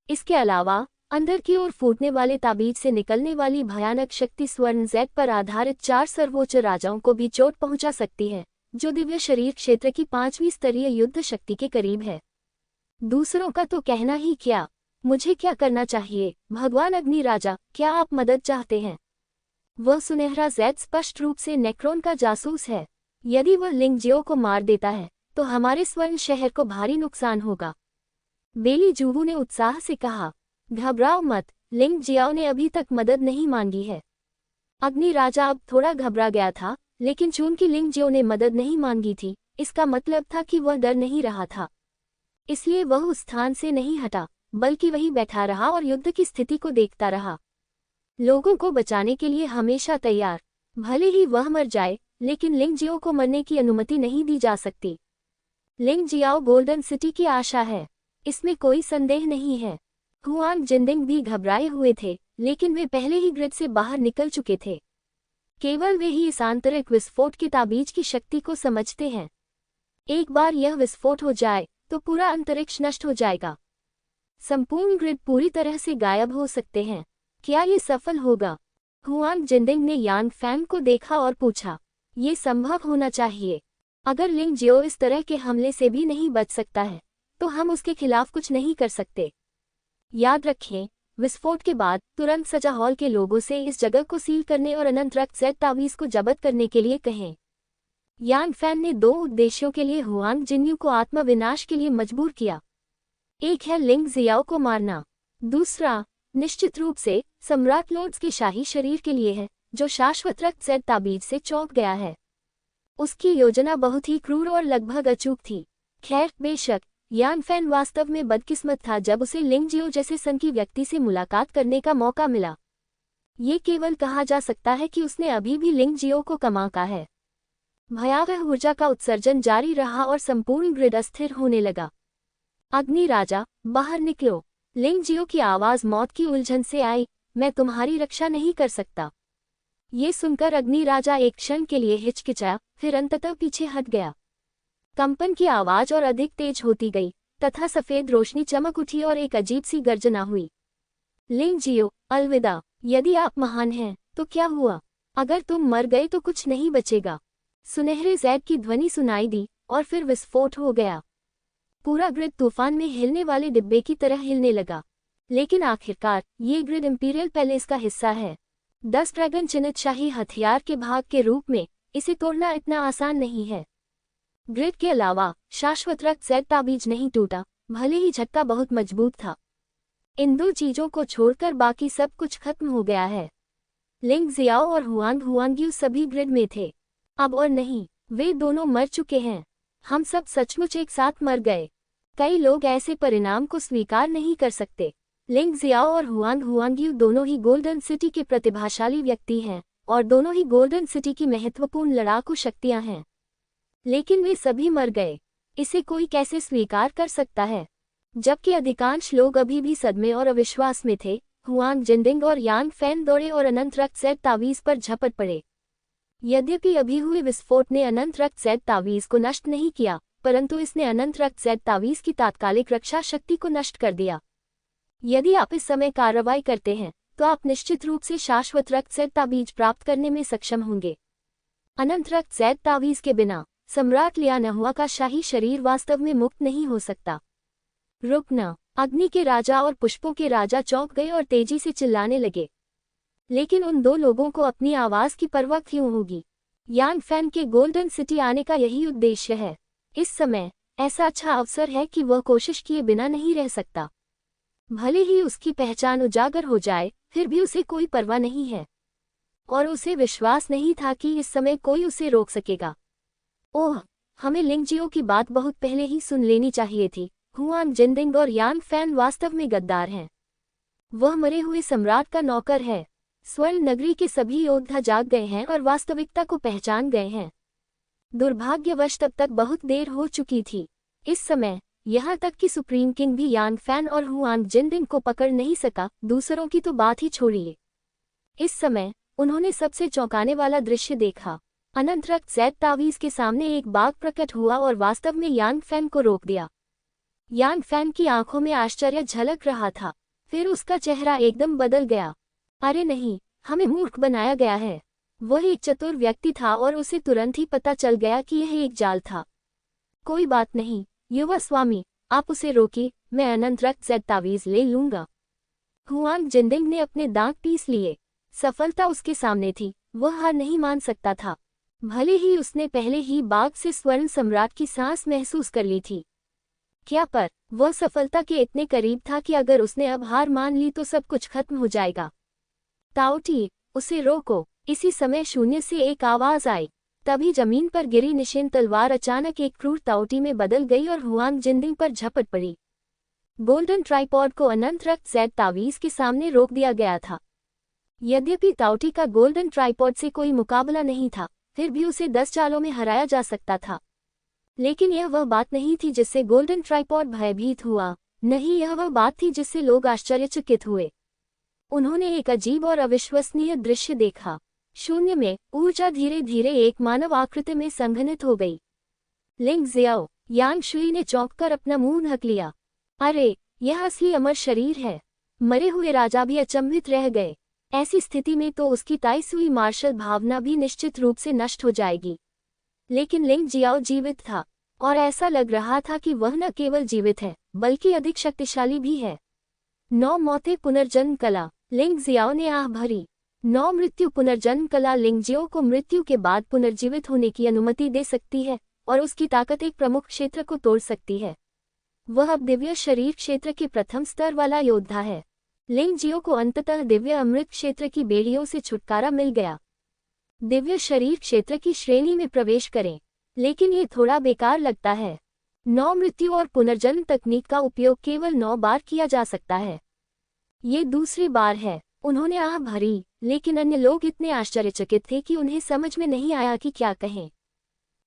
S1: इसके अलावा अंदर की ओर फूटने वाले ताबीज से निकलने वाली भयानक शक्ति स्वर्ण ज़ैद पर आधारित 4 सर्वोच्च राजाओं को भी चोट पहुंचा सकती है, जो दिव्य शरीर क्षेत्र की 5वीं स्तरीय युद्ध शक्ति के करीब है। दूसरों का तो कहना ही क्या, मुझे क्या करना चाहिए? भगवान अग्नि राजा, क्या आप मदद चाहते हैं? वह सुनहरा ज़ैद स्पष्ट रूप से नेक्रोन का जासूस है। यदि वह लिंगजियो को मार देता है तो हमारे स्वर्ण शहर को भारी नुकसान होगा। बेली जूवू ने उत्साह से कहा। घबराओ मत, लिंगजियो ने अभी तक मदद नहीं मांगी है। अग्नि राजा अब थोड़ा घबरा गया था, लेकिन चूंकि लिंगजियो ने मदद नहीं मांगी थी, इसका मतलब था कि वह डर नहीं रहा था। इसलिए वह उस स्थान से नहीं हटा, बल्कि वहीं बैठा रहा और युद्ध की स्थिति को देखता रहा, लोगों को बचाने के लिए हमेशा तैयार। भले ही वह मर जाए, लेकिन लिंगजियो को मरने की अनुमति नहीं दी जा सकती। लिंगजियाओ गोल्डन सिटी की आशा है, इसमें कोई संदेह नहीं है। हुआंग जिंदिंग भी घबराए हुए थे, लेकिन वे पहले ही ग्रिड से बाहर निकल चुके थे। केवल वे ही इस आंतरिक विस्फोट की ताबीज की शक्ति को समझते हैं। एक बार यह विस्फोट हो जाए तो पूरा अंतरिक्ष नष्ट हो जाएगा। संपूर्ण ग्रिड पूरी तरह से गायब हो सकते हैं। क्या ये सफल होगा? हुआंग जिंदिंग ने यांग फैंग को देखा और पूछा। ये संभव होना चाहिए। अगर लिंगजियो इस तरह के हमले से भी नहीं बच सकता है तो हम उसके खिलाफ कुछ नहीं कर सकते। याद रखें, विस्फोट के बाद तुरंत सजा हॉल के लोगों से इस जगह को सील करने और अनंत रक्त ज़ैद तावीज को जब्त करने के लिए कहें। यांग फैन ने 2 उद्देश्यों के लिए हुआंग जिन्यू को आत्म विनाश के लिए मजबूर किया। एक है लिंगजियाओ को मारना, दूसरा निश्चित रूप से सम्राट लॉर्ड्स के शाही शरीर के लिए है, जो शाश्वत रक्त ज़ैद ताबीज से चौंक गया है। उसकी योजना बहुत ही क्रूर और लगभग अचूक थी। खैर, बेशक यान फैन वास्तव में बदकिस्मत था जब उसे लिंग जियो जैसे सनकी व्यक्ति से मुलाकात करने का मौका मिला। ये केवल कहा जा सकता है कि उसने अभी भी लिंग जियो को कमाका है। भयावह ऊर्जा का उत्सर्जन जारी रहा और संपूर्ण ग्रिड अस्थिर होने लगा। अग्नि राजा, बाहर निकलो। लिंग जियो की आवाज मौत की उलझन से आई, मैं तुम्हारी रक्षा नहीं कर सकता। ये सुनकर अग्नि राजा एक क्षण के लिए हिचकिचाया, फिर अंततः पीछे हट गया। कंपन की आवाज और अधिक तेज होती गई तथा सफेद रोशनी चमक उठी और एक अजीब सी गर्जना हुई। लिंग जियो, अलविदा। यदि आप महान हैं तो क्या हुआ? अगर तुम मर गए तो कुछ नहीं बचेगा। सुनहरे जैद की ध्वनि सुनाई दी और फिर विस्फोट हो गया। पूरा ग्रिड तूफान में हिलने वाले डिब्बे की तरह हिलने लगा। लेकिन आखिरकार ये ग्रिड इंपीरियल पैलेस का हिस्सा है। 10 ड्रैगन चिन्हित शाही हथियार के भाग के रूप में इसे तोड़ना इतना आसान नहीं है। ग्रिड के अलावा शाश्वत रक्त जैद ताबीज नहीं टूटा, भले ही झटका बहुत मजबूत था। इन दो चीजों को छोड़कर बाकी सब कुछ खत्म हो गया है। लिंग जियाओ और हुआंग हुआंग्यू सभी ग्रिड में थे। अब और नहीं, वे दोनों मर चुके हैं। हम सब सचमुच एक साथ मर गए। कई लोग ऐसे परिणाम को स्वीकार नहीं कर सकते। लिंग जियाओ और हुआंग हुआंग्यू दोनों ही गोल्डन सिटी के प्रतिभाशाली व्यक्ति हैं और दोनों ही गोल्डन सिटी की महत्वपूर्ण लड़ाकू शक्तियां हैं। लेकिन वे सभी मर गए। इसे कोई कैसे स्वीकार कर सकता है? जबकि अधिकांश लोग अभी भी सदमे और अविश्वास में थे, हुआंग जिंडिंग और यांग फैन दौड़े और अनंत रक्त जैद तावीज पर झपट पड़े। यद्यपि अभी हुए विस्फोट ने अनंत रक्त जैद तावीज को नष्ट नहीं किया, परंतु इसने अनंत रक्त जैद तावीज की तात्कालिक रक्षा शक्ति को नष्ट कर दिया। यदि आप इस समय कार्रवाई करते हैं तो आप निश्चित रूप से शाश्वत रक्त जैद तावीज प्राप्त करने में सक्षम होंगे। अनंत रक्त जैद तावीज के बिना सम्राट लियानहुआ का शाही शरीर वास्तव में मुक्त नहीं हो सकता। रुकना! अग्नि के राजा और पुष्पों के राजा चौंक गए और तेजी से चिल्लाने लगे। लेकिन उन दो लोगों को अपनी आवाज की परवाह क्यों होगी? यांग फैन के गोल्डन सिटी आने का यही उद्देश्य है। इस समय ऐसा अच्छा अवसर है कि वह कोशिश किए बिना नहीं रह सकता। भले ही उसकी पहचान उजागर हो जाए, फिर भी उसे कोई परवाह नहीं है और उसे विश्वास नहीं था कि इस समय कोई उसे रोक सकेगा। ओह, हमें लिंग जियो की बात बहुत पहले ही सुन लेनी चाहिए थी। हुआंग जिंडिंग और यांग फैन वास्तव में गद्दार हैं। वह मरे हुए सम्राट का नौकर है। स्वर्ण नगरी के सभी योद्धा जाग गए हैं और वास्तविकता को पहचान गए हैं। दुर्भाग्यवश तब तक बहुत देर हो चुकी थी। इस समय यहाँ तक कि सुप्रीम किंग भी यांग फैन और हुआंग जिंडिंग को पकड़ नहीं सका, दूसरों की तो बात ही छोड़िए। इस समय उन्होंने सबसे चौंकाने वाला दृश्य देखा। अनंत रक्त जैद तावीज के सामने एक बाघ प्रकट हुआ और वास्तव में यांग फैन को रोक दिया। यांग फैन की आंखों में आश्चर्य झलक रहा था, फिर उसका चेहरा एकदम बदल गया। अरे नहीं, हमें मूर्ख बनाया गया है। वह एक चतुर व्यक्ति था और उसे तुरंत ही पता चल गया कि यह एक जाल था। कोई बात नहीं, युवा स्वामी, आप उसे रोकिए, मैं अनंत रक्त जैद तावीज ले लूंगा। हुआंग जिंडिंग ने अपने दांत पीस लिए। सफलता उसके सामने थी, वह हार नहीं मान सकता था। भले ही उसने पहले ही बाघ से स्वर्ण सम्राट की सांस महसूस कर ली थी। क्या पर वह सफलता के इतने करीब था कि अगर उसने अब हार मान ली तो सब कुछ खत्म हो जाएगा। ताओटी, उसे रोको! इसी समय शून्य से एक आवाज आई। तभी जमीन पर गिरी निशान तलवार अचानक एक क्रूर ताओटी में बदल गई और हुआंग जिंडिंग पर झपट पड़ी। गोल्डन ट्राइपॉड को अनंत रक्त जैद तावीज के सामने रोक दिया गया था। यद्यपि ताओटी का गोल्डन ट्राइपॉड से कोई मुकाबला नहीं था, फिर भी उसे 10 चालों में हराया जा सकता था। लेकिन यह वह बात नहीं थी जिससे गोल्डन ट्राइपॉड भयभीत हुआ। नहीं, यह वह बात थी जिससे लोग आश्चर्यचकित हुए। उन्होंने एक अजीब और अविश्वसनीय दृश्य देखा। शून्य में ऊर्जा धीरे धीरे एक मानव आकृति में संघनित हो गई। लिंग जियाओ, यांग शुई ने चौंककर अपना मुंह ढक लिया। अरे, यह असली अमर शरीर है। मरे हुए राजा भी अचंभित रह गए। ऐसी स्थिति में तो उसकी ताईसुई मार्शल भावना भी निश्चित रूप से नष्ट हो जाएगी। लेकिन लिंग जियाओ जीवित था और ऐसा लग रहा था कि वह न केवल जीवित है बल्कि अधिक शक्तिशाली भी है। 9 मौतें पुनर्जन्म कला। लिंग जियाओ ने आह भरी। 9 मृत्यु पुनर्जन्म कला लिंग जियाओ को मृत्यु के बाद पुनर्जीवित होने की अनुमति दे सकती है और उसकी ताकत एक प्रमुख क्षेत्र को तोड़ सकती है। वह अब दिव्य शरीर क्षेत्र के प्रथम स्तर वाला योद्धा है। लिंग जियाओ को अंततः दिव्य अमृत क्षेत्र की बेड़ियों से छुटकारा मिल गया। दिव्य शरीर क्षेत्र की श्रेणी में प्रवेश करें। लेकिन ये थोड़ा बेकार लगता है। नौ मृत्यु और पुनर्जन्म तकनीक का उपयोग केवल 9 बार किया जा सकता है। ये दूसरी बार है। उन्होंने आह भरी, लेकिन अन्य लोग इतने आश्चर्यचकित थे कि उन्हें समझ में नहीं आया कि क्या कहें।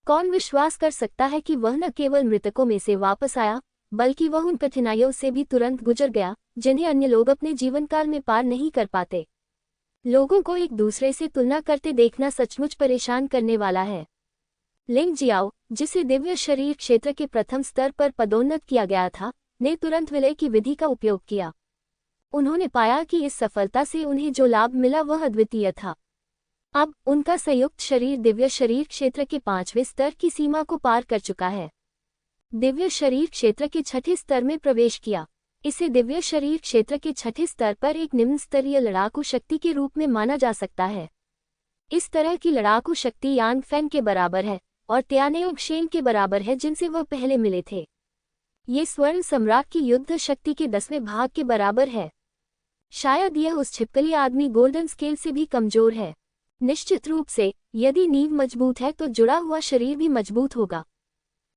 S1: कौन विश्वास कर सकता है कि वह न केवल मृतकों में से वापस आया, बल्कि वह उन कठिनाइयों से भी तुरंत गुजर गया जिन्हें अन्य लोग अपने जीवनकाल में पार नहीं कर पाते। लोगों को एक दूसरे से तुलना करते देखना सचमुच परेशान करने वाला है। लिंग जियाओ, जिसे दिव्य शरीर क्षेत्र के प्रथम स्तर पर पदोन्नत किया गया था, ने तुरंत विलय की विधि का उपयोग किया। उन्होंने पाया कि इस सफलता से उन्हें जो लाभ मिला वह अद्वितीय था। अब उनका संयुक्त शरीर दिव्य शरीर क्षेत्र के 5वें स्तर की सीमा को पार कर चुका है। दिव्य शरीर क्षेत्र के 6ठे स्तर में प्रवेश किया। इसे दिव्य शरीर क्षेत्र के 6ठे स्तर पर एक निम्न स्तरीय लड़ाकू शक्ति के रूप में माना जा सकता है। इस तरह की लड़ाकू शक्ति यांग फैन के बराबर है और त्यानेओग शेन के बराबर है, जिनसे वह पहले मिले थे। ये स्वर्ण सम्राट की युद्ध शक्ति के 10वें भाग के बराबर है। शायद यह उस छिपकली आदमी गोल्डन स्केल से भी कमजोर है। निश्चित रूप से, यदि नींव मजबूत है तो जुड़ा हुआ शरीर भी मजबूत होगा।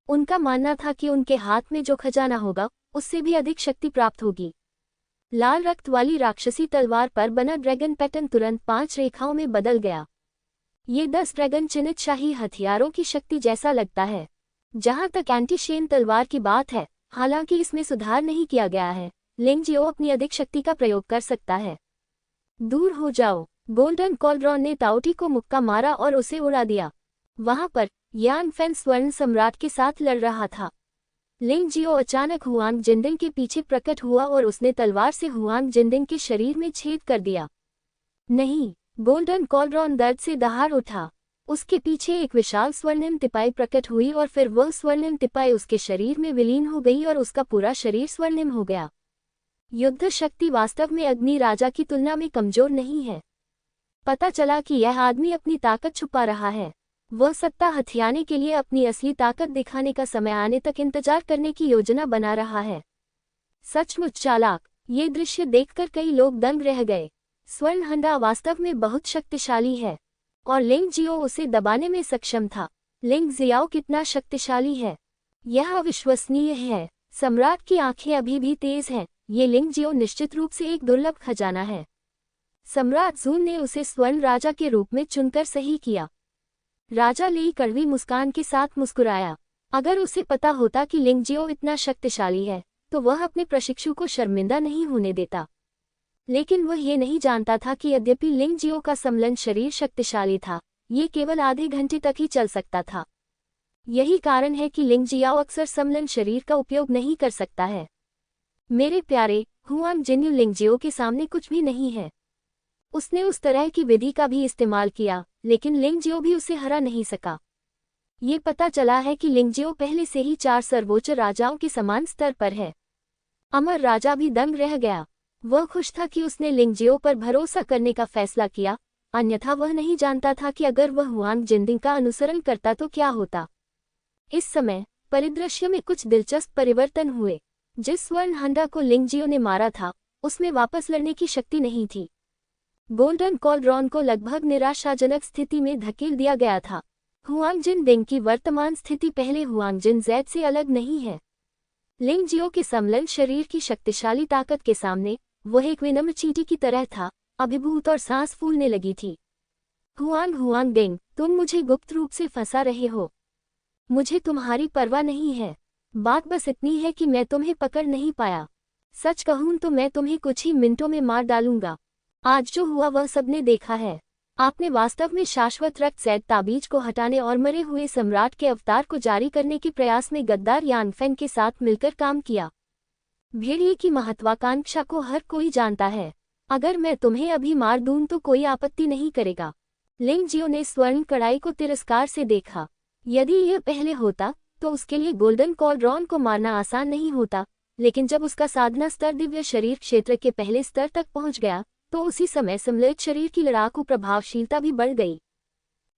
S1: उनका मानना था कि उनके हाथ में जो खजाना होगा उससे भी अधिक शक्ति प्राप्त होगी। लाल रक्त वाली राक्षसी तलवार पर बना ड्रैगन पैटर्न तुरंत 5 रेखाओं में बदल गया। ये 10 ड्रैगन चिन्हित शाही हथियारों की शक्ति जैसा लगता है। जहां तक एंटी शेन तलवार की बात है, हालांकि इसमें सुधार नहीं किया गया है, लिंग जियो अपनी अधिक शक्ति का प्रयोग कर सकता है। दूर हो जाओ। गोल्डन कॉलड्रॉन ने ताओटी को मुक्का मारा और उसे उड़ा दिया। वहां पर यांग फैन स्वर्ण सम्राट के साथ लड़ रहा था। लिंग जियो अचानक हुआंग जिंडिंग के पीछे प्रकट हुआ और उसने तलवार से हुआंग जिंडिंग के शरीर में छेद कर दिया। नहीं, गोल्डन कॉलड्रॉन दर्द से दहाड़ उठा। उसके पीछे एक विशाल स्वर्णिम तिपाई प्रकट हुई और फिर वह स्वर्णिम तिपाई उसके शरीर में विलीन हो गई और उसका पूरा शरीर स्वर्णिम हो गया। युद्ध शक्ति वास्तव में अग्नि राजा की तुलना में कमजोर नहीं है। पता चला कि यह आदमी अपनी ताकत छुपा रहा है। वह सत्ता हथियाने के लिए अपनी असली ताकत दिखाने का समय आने तक इंतजार करने की योजना बना रहा है। सचमुच चालाक। ये दृश्य देखकर कई लोग दंग रह गए। स्वर्ण हंडा वास्तव में बहुत शक्तिशाली है और लिंग जियो उसे दबाने में सक्षम था। लिंग जियाओ कितना शक्तिशाली है, यह अविश्वसनीय है। सम्राट की आंखें अभी भी तेज हैं। ये लिंग जियो निश्चित रूप से एक दुर्लभ खजाना है। सम्राट जून ने उसे स्वर्ण राजा के रूप में चुनकर सही किया। राजा ली कड़वी मुस्कान के साथ मुस्कुराया। अगर उसे पता होता कि लिंग जियो इतना शक्तिशाली है तो वह अपने प्रशिक्षु को शर्मिंदा नहीं होने देता। लेकिन वह ये नहीं जानता था कि यद्यपि लिंग जियो का समलन शरीर शक्तिशाली था, ये केवल आधे घंटे तक ही चल सकता था। यही कारण है कि लिंग जियाओ अक्सर समलन शरीर का उपयोग नहीं कर सकता है। मेरे प्यारे, हुआंग जिन्यू लिंग जियो के सामने कुछ भी नहीं है। उसने उस तरह की विधि का भी इस्तेमाल किया, लेकिन लिंग जियो भी उसे हरा नहीं सका। ये पता चला है कि लिंग जियो पहले से ही 4 सर्वोच्च राजाओं के समान स्तर पर है। अमर राजा भी दंग रह गया। वह खुश था कि उसने लिंग जियो पर भरोसा करने का फैसला किया, अन्यथा वह नहीं जानता था कि अगर वह हुआंग जिंडिंग का अनुसरण करता तो क्या होता। इस समय परिदृश्य में कुछ दिलचस्प परिवर्तन हुए। जिस स्वर्ण हंडा को लिंग जियो ने मारा था, उसमें वापस लड़ने की शक्ति नहीं थी। गोल्डन कॉलड्रॉन को लगभग निराशाजनक स्थिति में धकेल दिया गया था। हुआंग जिनडिंग की वर्तमान स्थिति पहले हुआंग जिन जैद से अलग नहीं है। लिंग जियो के समलन शरीर की शक्तिशाली ताकत के सामने वह एक विनम्र चींटी की तरह था, अभिभूत और सांस फूलने लगी थी। हुआंग डिंग, तुम मुझे गुप्त रूप से फंसा रहे हो। मुझे तुम्हारी परवाह नहीं है। बात बस इतनी है कि मैं तुम्हें पकड़ नहीं पाया। सच कहूं तो मैं तुम्हें कुछ ही मिनटों में मार डालूंगा। आज जो हुआ वह सबने देखा है। आपने वास्तव में शाश्वत रक्त सैद ताबीज को हटाने और मरे हुए सम्राट के अवतार को जारी करने के प्रयास में गद्दार यानफेन के साथ मिलकर काम किया। भेड़िए की महत्वाकांक्षा को हर कोई जानता है। अगर मैं तुम्हें अभी मार दूं तो कोई आपत्ति नहीं करेगा। लिंग जियो ने स्वर्ण कड़ाई को तिरस्कार से देखा। यदि यह पहले होता तो उसके लिए गोल्डन कॉलड्रॉन को मारना आसान नहीं होता, लेकिन जब उसका साधना स्तर दिव्य शरीर क्षेत्र के पहले स्तर तक पहुंच गया तो उसी समय सम्मिलित शरीर की लड़ाकू प्रभावशीलता भी बढ़ गई।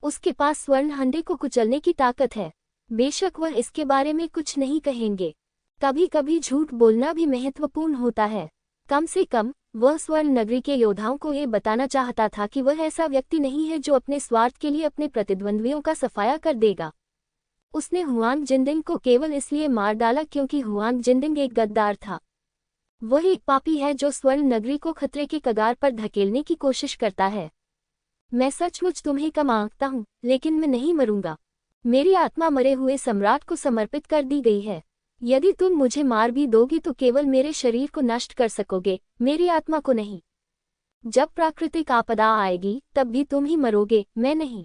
S1: उसके पास स्वर्ण हंडे को कुचलने की ताकत है। बेशक वह इसके बारे में कुछ नहीं कहेंगे। कभी कभी झूठ बोलना भी महत्वपूर्ण होता है। कम से कम वह स्वर्ण नगरी के योद्धाओं को ये बताना चाहता था कि वह ऐसा व्यक्ति नहीं है जो अपने स्वार्थ के लिए अपने प्रतिद्वंद्वियों का सफाया कर देगा। उसने हुआंग जिंदिंग को केवल इसलिए मार डाला क्योंकि हुआंग जिंदिंग एक गद्दार था। वह एक पापी है जो स्वर्ण नगरी को खतरे के कगार पर धकेलने की कोशिश करता है। मैं सचमुच तुम्हें कम आंकता हूँ, लेकिन मैं नहीं मरूंगा। मेरी आत्मा मरे हुए सम्राट को समर्पित कर दी गई है। यदि तुम मुझे मार भी दोगी तो केवल मेरे शरीर को नष्ट कर सकोगे, मेरी आत्मा को नहीं। जब प्राकृतिक आपदा आएगी तब भी तुम ही मरोगे, मैं नहीं।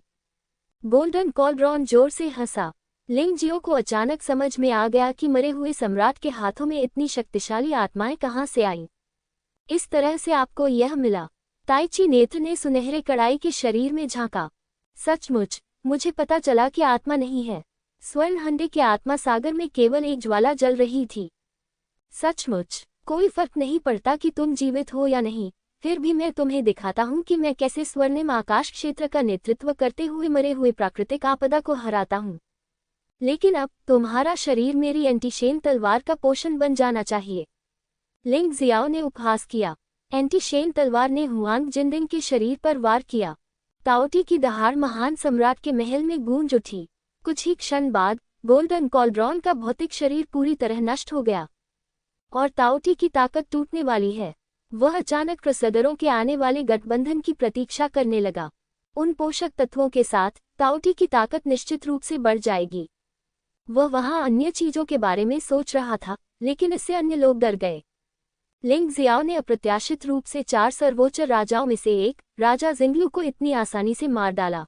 S1: गोल्डन कॉलड्रॉन जोर से हंसा। लिंग जियो को अचानक समझ में आ गया कि मरे हुए सम्राट के हाथों में इतनी शक्तिशाली आत्माएं कहाँ से आईं। इस तरह से आपको यह मिला। ताइची नेत्र ने सुनहरे कड़ाई के शरीर में झांका। सचमुच, मुझे पता चला कि आत्मा नहीं है। स्वर्ण हंडे के आत्मा सागर में केवल एक ज्वाला जल रही थी। सचमुच, कोई फर्क नहीं पड़ता कि तुम जीवित हो या नहीं, फिर भी मैं तुम्हें दिखाता हूँ कि मैं कैसे स्वर्णिम आकाश क्षेत्र का नेतृत्व करते हुए मरे हुए प्राकृतिक आपदा को हराता हूँ। लेकिन अब तुम्हारा शरीर मेरी एंटीशेन तलवार का पोषण बन जाना चाहिए। लिंग जियाओ ने उपहास किया। एंटीशेन तलवार ने हुआंग जिंदिंग के शरीर पर वार किया। ताओटी की दहाड़ महान सम्राट के महल में गूंज उठी। कुछ ही क्षण बाद गोल्डन कॉलड्रॉन का भौतिक शरीर पूरी तरह नष्ट हो गया और ताओटी की ताकत टूटने वाली है। वह अचानक क्रसदरों के आने वाले गठबंधन की प्रतीक्षा करने लगा। उन पोषक तत्वों के साथ ताओटी की ताकत निश्चित रूप से बढ़ जाएगी। वह वहां अन्य चीजों के बारे में सोच रहा था, लेकिन इससे अन्य लोग डर गए। लिंग जियाओ ने अप्रत्याशित रूप से 4 सर्वोच्च राजाओं में से एक राजा जिंगलू को इतनी आसानी से मार डाला।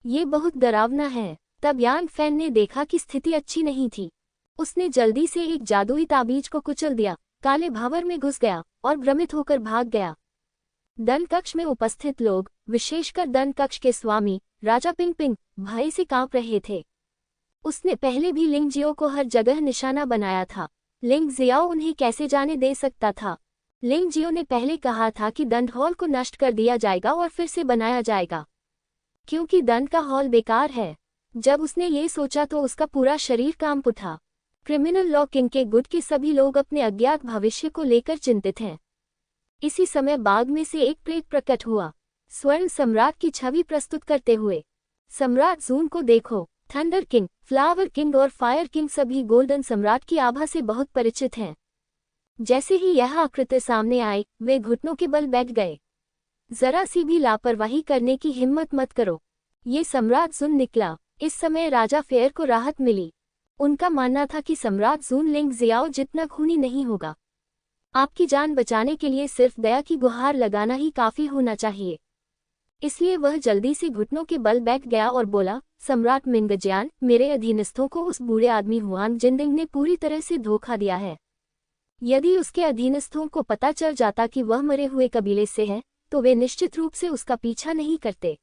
S1: ये बहुत डरावना है। तब यांग फैन ने देखा कि स्थिति अच्छी नहीं थी। उसने जल्दी से एक जादुई ताबीज को कुचल दिया, काले भावर में घुस गया और भ्रमित होकर भाग गया। दंड कक्ष में उपस्थित लोग, विशेषकर दंड कक्ष के स्वामी राजा पिंग पिंग, भय से कांप रहे थे। उसने पहले भी लिंग जियो को हर जगह निशाना बनाया था। लिंग जियाओ उन्हें कैसे जाने दे सकता था। लिंग जियो ने पहले कहा था कि दंड हॉल को नष्ट कर दिया जाएगा और फिर से बनाया जाएगा, क्योंकि दंड का हॉल बेकार है। जब उसने ये सोचा तो उसका पूरा शरीर कांप उठा। क्रिमिनल लॉ किंग के गुट के सभी लोग अपने अज्ञात भविष्य को लेकर चिंतित हैं। इसी समय बाग में से एक प्रेत प्रकट हुआ, स्वर्ण सम्राट की छवि प्रस्तुत करते हुए। सम्राट जून को देखो। थंडर किंग, फ्लावर किंग और फायर किंग सभी गोल्डन सम्राट की आभा से बहुत परिचित हैं। जैसे ही यह आकृति सामने आई, वे घुटनों के बल बैठ गए। जरा सी भी लापरवाही करने की हिम्मत मत करो। ये सम्राट जून निकला। इस समय राजा फेयर को राहत मिली। उनका मानना था कि सम्राट जून लिंग जियाओ जितना खूनी नहीं होगा। आपकी जान बचाने के लिए सिर्फ दया की गुहार लगाना ही काफी होना चाहिए। इसलिए वह जल्दी से घुटनों के बल बैठ गया और बोला, सम्राट मिंगजियान, मेरे अधीनस्थों को उस बूढ़े आदमी हुआंग जिंदिंग ने पूरी तरह से धोखा दिया है। यदि उसके अधीनस्थों को पता चल जाता कि वह मरे हुए कबीले से है, तो वे निश्चित रूप से उसका पीछा नहीं करते।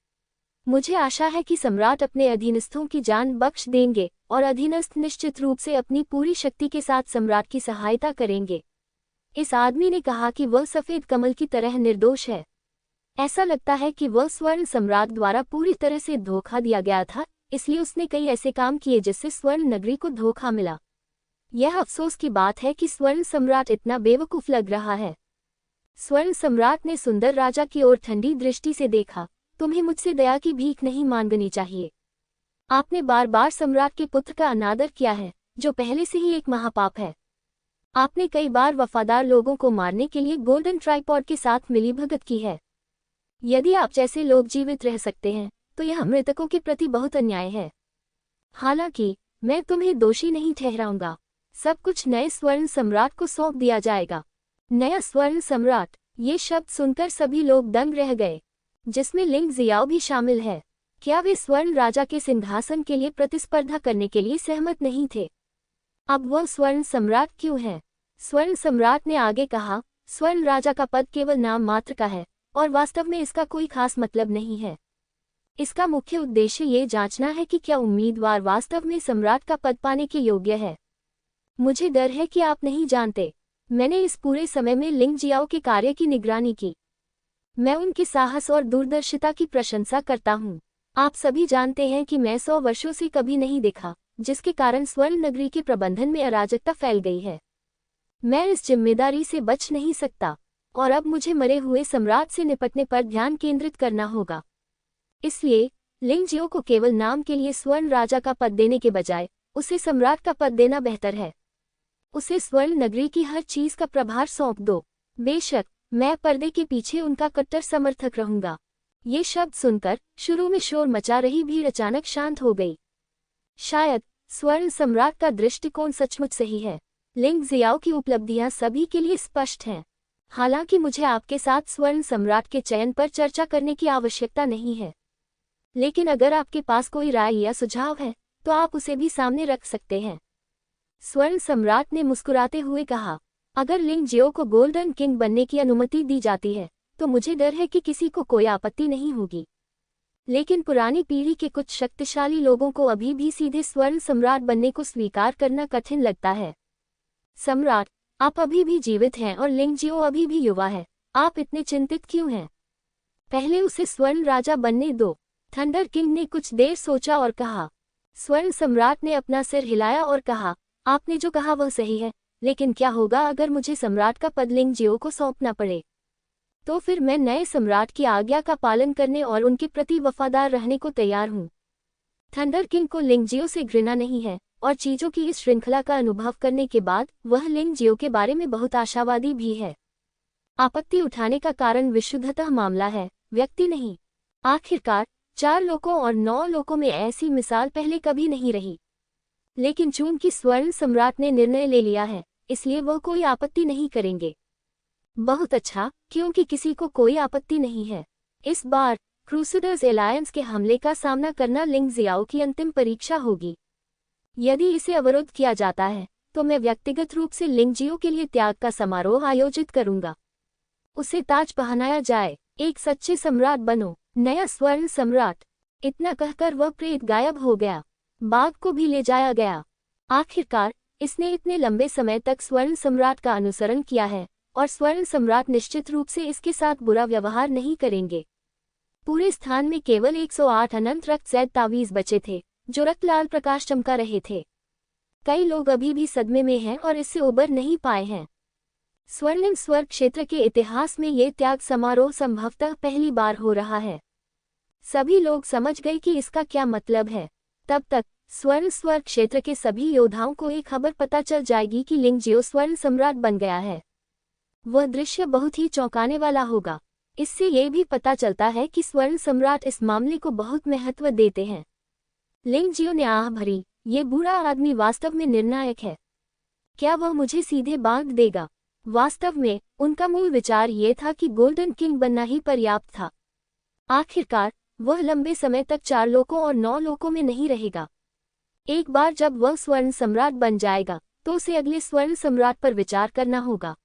S1: मुझे आशा है कि सम्राट अपने अधीनस्थों की जान बख्श देंगे और अधीनस्थ निश्चित रूप से अपनी पूरी शक्ति के साथ सम्राट की सहायता करेंगे। इस आदमी ने कहा कि वह सफेद कमल की तरह निर्दोष है। ऐसा लगता है कि वह स्वर्ण सम्राट द्वारा पूरी तरह से धोखा दिया गया था, इसलिए उसने कई ऐसे काम किए जिससे स्वर्ण नगरी को धोखा मिला। यह अफसोस की बात है कि स्वर्ण सम्राट इतना बेवकूफ लग रहा है। स्वर्ण सम्राट ने सुंदर राजा की ओर ठंडी दृष्टि से देखा। तुम्हें मुझसे दया की भीख नहीं मांगनी चाहिए। आपने बार बार सम्राट के पुत्र का अनादर किया है, जो पहले से ही एक महापाप है। आपने कई बार वफादार लोगों को मारने के लिए गोल्डन ट्राइपॉड के साथ मिलीभगत की है। यदि आप जैसे लोग जीवित रह सकते हैं, तो यह मृतकों के प्रति बहुत अन्याय है। हालांकि मैं तुम्हें दोषी नहीं ठहराऊंगा। सब कुछ नए स्वर्ण सम्राट को सौंप दिया जाएगा। नया स्वर्ण सम्राट, ये शब्द सुनकर सभी लोग दंग रह गए, जिसमें लिंग जियाओ भी शामिल है। क्या वे स्वर्ण राजा के सिंहासन के लिए प्रतिस्पर्धा करने के लिए सहमत नहीं थे? अब वह स्वर्ण सम्राट क्यों है? स्वर्ण सम्राट ने आगे कहा, स्वर्ण राजा का पद केवल नाम मात्र का है और वास्तव में इसका कोई खास मतलब नहीं है। इसका मुख्य उद्देश्य ये जांचना है कि क्या उम्मीदवार वास्तव में सम्राट का पद पाने के योग्य है। मुझे डर है कि आप नहीं जानते, मैंने इस पूरे समय में लिंग जियाओ के कार्य की निगरानी की। मैं उनके साहस और दूरदर्शिता की प्रशंसा करता हूँ। आप सभी जानते हैं कि मैं 100 वर्षों से कभी नहीं देखा, जिसके कारण स्वर्ण नगरी के प्रबंधन में अराजकता फैल गई है। मैं इस जिम्मेदारी से बच नहीं सकता और अब मुझे मरे हुए सम्राट से निपटने पर ध्यान केंद्रित करना होगा। इसलिए लिंग जियो को केवल नाम के लिए स्वर्ण राजा का पद देने के बजाय उसे सम्राट का पद देना बेहतर है। उसे स्वर्ण नगरी की हर चीज का प्रभार सौंप दो। बेशक मैं पर्दे के पीछे उनका कट्टर समर्थक रहूंगा। ये शब्द सुनकर शुरू में शोर मचा रही भीड़ अचानक शांत हो गई। शायद स्वर्ण सम्राट का दृष्टिकोण सचमुच सही है। लिंग जियाओ की उपलब्धियां सभी के लिए स्पष्ट हैं। हालांकि मुझे आपके साथ स्वर्ण सम्राट के चयन पर चर्चा करने की आवश्यकता नहीं है, लेकिन अगर आपके पास कोई राय या सुझाव है तो आप उसे भी सामने रख सकते हैं। स्वर्ण सम्राट ने मुस्कुराते हुए कहा, अगर लिंग जियो को गोल्डन किंग बनने की अनुमति दी जाती है तो मुझे डर है कि किसी को कोई आपत्ति नहीं होगी। लेकिन पुरानी पीढ़ी के कुछ शक्तिशाली लोगों को अभी भी सीधे स्वर्ण सम्राट बनने को स्वीकार करना कठिन लगता है। सम्राट, आप अभी भी जीवित हैं और लिंग जियो अभी भी युवा है। आप इतने चिंतित क्यों हैं? पहले उसे स्वर्ण राजा बनने दो। थंडर किंग ने कुछ देर सोचा और कहा। स्वर्ण सम्राट ने अपना सिर हिलाया और कहा, आपने जो कहा वह सही है, लेकिन क्या होगा अगर मुझे सम्राट का पद लिंग जियो को सौंपना पड़े? तो फिर मैं नए सम्राट की आज्ञा का पालन करने और उनके प्रति वफादार रहने को तैयार हूँ। थंडर किंग को लिंग जियो से घृणा नहीं है और चीजों की इस श्रृंखला का अनुभव करने के बाद वह लिंग जियो के बारे में बहुत आशावादी भी है। आपत्ति उठाने का कारण विशुद्धतः मामला है, व्यक्ति नहीं। आखिरकार 4 लोकों और 9 लोकों में ऐसी मिसाल पहले कभी नहीं रही। लेकिन चूंकि स्वर्ण सम्राट ने निर्णय ले लिया है, इसलिए वह कोई आपत्ति नहीं करेंगे। बहुत अच्छा, क्योंकि किसी को कोई आपत्ति नहीं है। इस बार क्रूसेडर्स एलायंस के हमले का सामना करना लिंग जियाओ की अंतिम परीक्षा होगी। यदि इसे अवरुद्ध किया जाता है तो मैं व्यक्तिगत रूप से लिंग जियो के लिए त्याग का समारोह आयोजित करूंगा। उसे ताज पहनाया जाए। एक सच्चे सम्राट बनो, नया स्वर्ण सम्राट। इतना कहकर वह प्रेत गायब हो गया। बाघ को भी ले जाया गया। आखिरकार इसने इतने लंबे समय तक स्वर्ण सम्राट का अनुसरण किया है और स्वर्ण सम्राट निश्चित रूप से इसके साथ बुरा व्यवहार नहीं करेंगे। पूरे स्थान में केवल 108 अनंत रक्त जैद तावीज बचे थे जो रक्त लाल प्रकाश चमका रहे थे। कई लोग अभी भी सदमे में हैं और इससे उबर नहीं पाए हैं। स्वर्णिम स्वर्ग क्षेत्र के इतिहास में ये त्याग समारोह संभवतः पहली बार हो रहा है। सभी लोग समझ गए कि इसका क्या मतलब है। तब तक स्वर्ण स्वर्ग क्षेत्र के सभी योद्धाओं को एक खबर पता चल जाएगी कि लिंग जियो स्वर्ण सम्राट बन गया है। वह दृश्य बहुत ही चौंकाने वाला होगा। इससे ये भी पता चलता है कि स्वर्ण सम्राट इस मामले को बहुत महत्व देते हैं। लिंग जियो ने आह भरी, ये बुरा आदमी वास्तव में निर्णायक है। क्या वह मुझे सीधे बांध देगा? वास्तव में उनका मूल विचार ये था कि गोल्डन किंग बनना ही पर्याप्त था। आखिरकार वह लंबे समय तक 4 लोकों और 9 लोकों में नहीं रहेगा। एक बार जब वह स्वर्ण सम्राट बन जाएगा तो उसे अगले स्वर्ण सम्राट पर विचार करना होगा।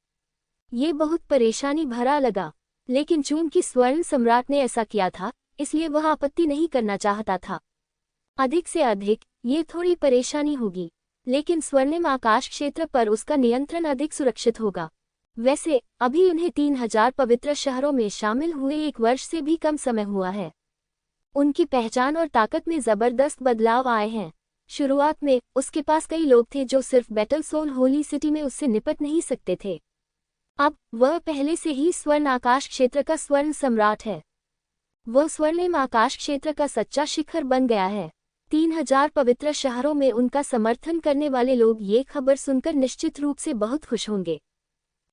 S1: ये बहुत परेशानी भरा लगा, लेकिन चूंकि स्वर्ण सम्राट ने ऐसा किया था इसलिए वह आपत्ति नहीं करना चाहता था। अधिक से अधिक ये थोड़ी परेशानी होगी, लेकिन स्वर्णिम आकाश क्षेत्र पर उसका नियंत्रण अधिक सुरक्षित होगा। वैसे अभी उन्हें 3000 पवित्र शहरों में शामिल हुए 1 वर्ष से भी कम समय हुआ है। उनकी पहचान और ताकत में जबरदस्त बदलाव आए हैं। शुरुआत में उसके पास कई लोग थे जो सिर्फ बैटल सोल होली सिटी में उससे निपट नहीं सकते थे। अब वह पहले से ही स्वर्ण आकाश क्षेत्र का स्वर्ण सम्राट है। वह स्वर्णिम आकाश क्षेत्र का सच्चा शिखर बन गया है। 3000 पवित्र शहरों में उनका समर्थन करने वाले लोग ये खबर सुनकर निश्चित रूप से बहुत खुश होंगे।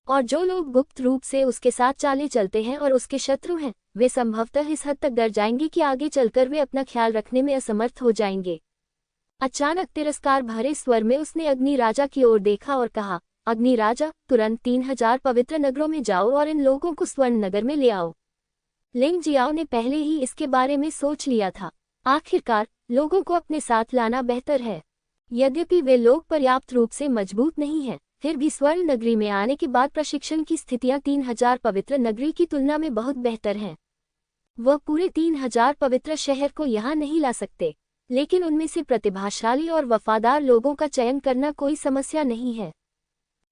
S1: और जो लोग गुप्त रूप से उसके साथ चाले चलते हैं और उसके शत्रु हैं, वे संभवतः इस हद तक डर जाएंगे कि आगे चलकर वे अपना ख्याल रखने में असमर्थ हो जाएंगे। अचानक तिरस्कार भरे स्वर में उसने अग्नि राजा की ओर देखा और कहा, अग्नि राजा, तुरंत 3000 पवित्र नगरों में जाओ और इन लोगों को स्वर्ण नगर में ले आओ। लिंग जियाओ ने पहले ही इसके बारे में सोच लिया था। आखिरकार लोगों को अपने साथ लाना बेहतर है। यद्यपि वे लोग पर्याप्त रूप से मजबूत नहीं हैं, फिर भी स्वर्ण नगरी में आने के बाद प्रशिक्षण की स्थितियां 3000 पवित्र नगरी की तुलना में बहुत बेहतर हैं। वह पूरे 3000 पवित्र शहर को यहाँ नहीं ला सकते, लेकिन उनमें से प्रतिभाशाली और वफादार लोगों का चयन करना कोई समस्या नहीं है।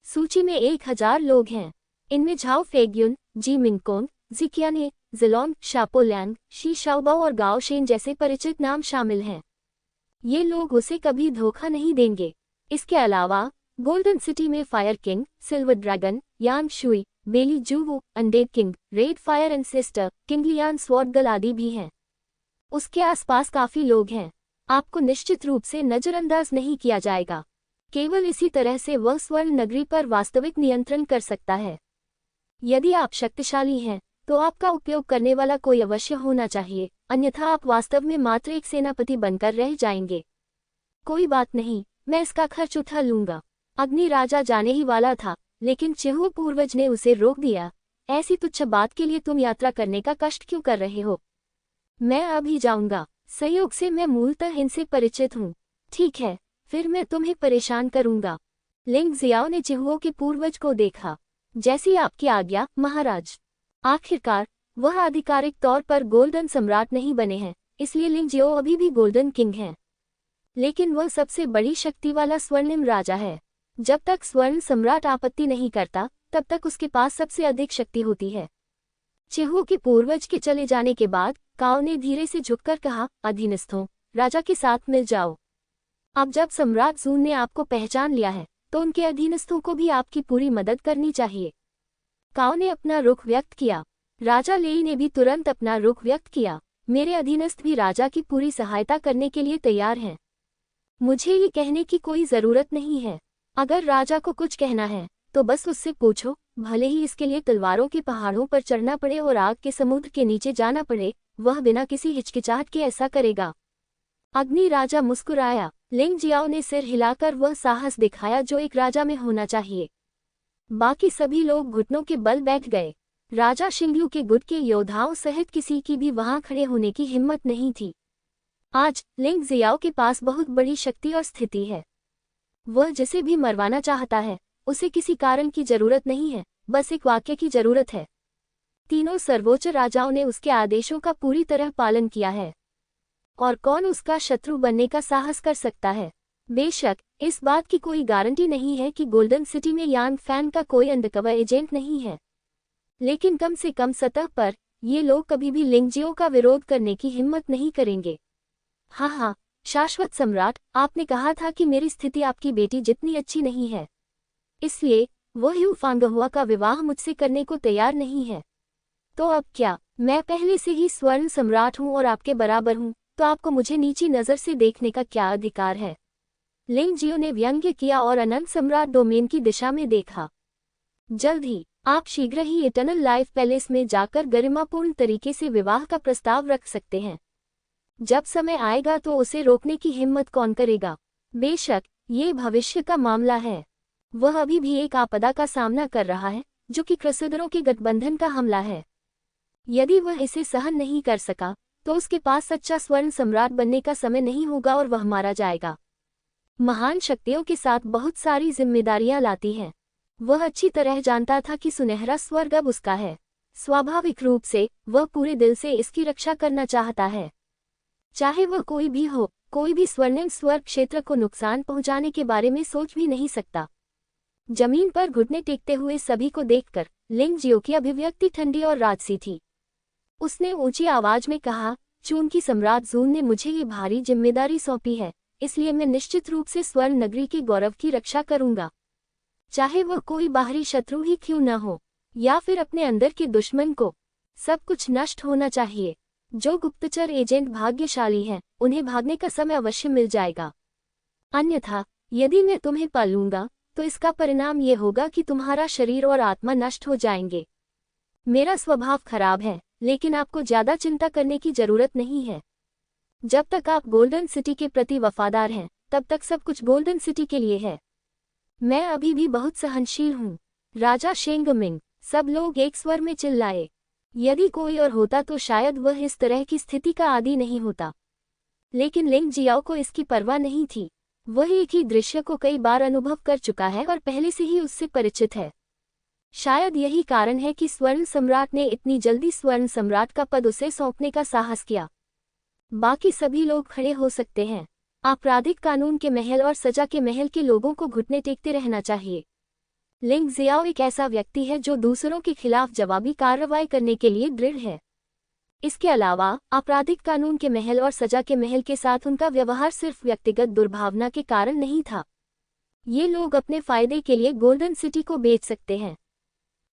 S1: सूची में 1000 लोग हैं। इनमें झाओ फेग्युन, जी मिंगकोंग, जिकियाने, जिलोंग, शापोलैंग, शी शाओबाओ और गाओ शेन जैसे परिचित नाम शामिल हैं। ये लोग उसे कभी धोखा नहीं देंगे। इसके अलावा गोल्डन सिटी में fire king, silver dragon, Yang Shui, बेली जूवू, undead king, red fire and sister, king Lian sword girl आदि भी हैं। उसके आसपास काफी लोग हैं। आपको निश्चित रूप से नजरअंदाज नहीं किया जाएगा। केवल इसी तरह से वह स्वर्ण नगरी पर वास्तविक नियंत्रण कर सकता है। यदि आप शक्तिशाली हैं, तो आपका उपयोग करने वाला कोई अवश्य होना चाहिए, अन्यथा आप वास्तव में मात्र एक सेनापति बनकर रह जाएंगे। कोई बात नहीं, मैं इसका खर्च उठा लूंगा। अग्नि राजा जाने ही वाला था, लेकिन चिहु पूर्वज ने उसे रोक दिया। ऐसी तुच्छ बात के लिए तुम यात्रा करने का कष्ट क्यों कर रहे हो? मैं अभी जाऊंगा। संयोग से मैं मूलतः इनसे परिचित हूँ। ठीक है, फिर मैं तुम्हें परेशान करूंगा। लिंग जियाओ ने चिहुओं के पूर्वज को देखा। जैसी आपकी आज्ञा, महाराज। आखिरकार वह आधिकारिक तौर पर गोल्डन सम्राट नहीं बने हैं, इसलिए लिंग जियो अभी भी गोल्डन किंग हैं। लेकिन वह सबसे बड़ी शक्ति वाला स्वर्णिम राजा है। जब तक स्वर्ण सम्राट आपत्ति नहीं करता, तब तक उसके पास सबसे अधिक शक्ति होती है। चिहु के पूर्वज के चले जाने के बाद काओ ने धीरे से झुककर कहा, अधीनस्थों, राजा के साथ मिल जाओ। अब जब सम्राट जून ने आपको पहचान लिया है, तो उनके अधीनस्थों को भी आपकी पूरी मदद करनी चाहिए। काओ ने अपना रुख व्यक्त किया। राजा लेई ने भी तुरंत अपना रुख व्यक्त किया। मेरे अधीनस्थ भी राजा की पूरी सहायता करने के लिए तैयार हैं। मुझे ये कहने की कोई जरूरत नहीं है। अगर राजा को कुछ कहना है, तो बस उससे पूछो, भले ही इसके लिए तलवारों के पहाड़ों पर चढ़ना पड़े और आग के समुद्र के नीचे जाना पड़े, वह बिना किसी हिचकिचाहट के ऐसा करेगा। अग्नि राजा मुस्कुराया। लिंग जियाओ ने सिर हिलाकर वह साहस दिखाया जो एक राजा में होना चाहिए। बाकी सभी लोग घुटनों के बल बैठ गए। राजा शिंगलू के गुट के योद्धाओं सहित किसी की भी वहां खड़े होने की हिम्मत नहीं थी। आज लिंग जियाओ के पास बहुत बड़ी शक्ति और स्थिति है। वह जिसे भी मरवाना चाहता है, उसे किसी कारण की जरूरत नहीं है, बस एक वाक्य की जरूरत है। तीनों सर्वोच्च राजाओं ने उसके आदेशों का पूरी तरह पालन किया है। और कौन उसका शत्रु बनने का साहस कर सकता है? बेशक इस बात की कोई गारंटी नहीं है कि गोल्डन सिटी में यांग फैन का कोई अंडरकवर एजेंट नहीं है, लेकिन कम से कम सतह पर ये लोग कभी भी लिंगजियो का विरोध करने की हिम्मत नहीं करेंगे। हाँ, शाश्वत सम्राट, आपने कहा था कि मेरी स्थिति आपकी बेटी जितनी अच्छी नहीं है, इसलिए वह ह्यू फांगहुआ का विवाह मुझसे करने को तैयार नहीं है। तो अब क्या? मैं पहले से ही स्वर्ण सम्राट हूँ और आपके बराबर हूँ, तो आपको मुझे नीची नज़र से देखने का क्या अधिकार है? लिंग जियो ने व्यंग्य किया और अनंत सम्राट डोमेन की दिशा में देखा। जल्द ही आप शीघ्र ही इटर्नल लाइफ पैलेस में जाकर गरिमापूर्ण तरीके से विवाह का प्रस्ताव रख सकते हैं। जब समय आएगा तो उसे रोकने की हिम्मत कौन करेगा? बेशक ये भविष्य का मामला है। वह अभी भी एक आपदा का सामना कर रहा है, जो कि क्रसेडरों के गठबंधन का हमला है। यदि वह इसे सहन नहीं कर सका, तो उसके पास सच्चा स्वर्ण सम्राट बनने का समय नहीं होगा और वह मारा जाएगा। महान शक्तियों के साथ बहुत सारी जिम्मेदारियां लाती हैं। वह अच्छी तरह जानता था कि सुनहरा स्वर्ग अब उसका है। स्वाभाविक रूप से वह पूरे दिल से इसकी रक्षा करना चाहता है। चाहे वह कोई भी हो, कोई भी स्वर्णिम स्वर्ग क्षेत्र को नुकसान पहुंचाने के बारे में सोच भी नहीं सकता। जमीन पर घुटने टेकते हुए सभी को देखकर लिंग जियो की अभिव्यक्ति ठंडी और राजसी थी। उसने ऊंची आवाज में कहा, चूंकि सम्राट जून ने मुझे ये भारी जिम्मेदारी सौंपी है, इसलिए मैं निश्चित रूप से स्वर्ण नगरी के गौरव की रक्षा करूंगा। चाहे वह कोई बाहरी शत्रु ही क्यों न हो, या फिर अपने अंदर के दुश्मन को, सब कुछ नष्ट होना चाहिए। जो गुप्तचर एजेंट भाग्यशाली हैं, उन्हें भागने का समय अवश्य मिल जाएगा। अन्यथा यदि मैं तुम्हें पालूंगा, तो इसका परिणाम ये होगा कि तुम्हारा शरीर और आत्मा नष्ट हो जाएंगे। मेरा स्वभाव खराब है, लेकिन आपको ज्यादा चिंता करने की जरूरत नहीं है। जब तक आप गोल्डन सिटी के प्रति वफादार हैं, तब तक सब कुछ गोल्डन सिटी के लिए है। मैं अभी भी बहुत सहनशील हूँ। राजा शेंगमिंग, सब लोग एक स्वर में चिल्लाए। यदि कोई और होता तो शायद वह इस तरह की स्थिति का आदी नहीं होता, लेकिन लिंग जियाओ को इसकी परवाह नहीं थी। वह एक ही दृश्य को कई बार अनुभव कर चुका है और पहले से ही उससे परिचित है। शायद यही कारण है कि स्वर्ण सम्राट ने इतनी जल्दी स्वर्ण सम्राट का पद उसे सौंपने का साहस किया। बाकी सभी लोग खड़े हो सकते हैं। आपराधिक कानून के महल और सजा के महल के लोगों को घुटने टेकते रहना चाहिए। लिंग जियाओ एक ऐसा व्यक्ति है जो दूसरों के खिलाफ जवाबी कार्रवाई करने के लिए दृढ़ है। इसके अलावा आपराधिक कानून के महल और सजा के महल के साथ उनका व्यवहार सिर्फ व्यक्तिगत दुर्भावना के कारण नहीं था। ये लोग अपने फायदे के लिए गोल्डन सिटी को बेच सकते हैं।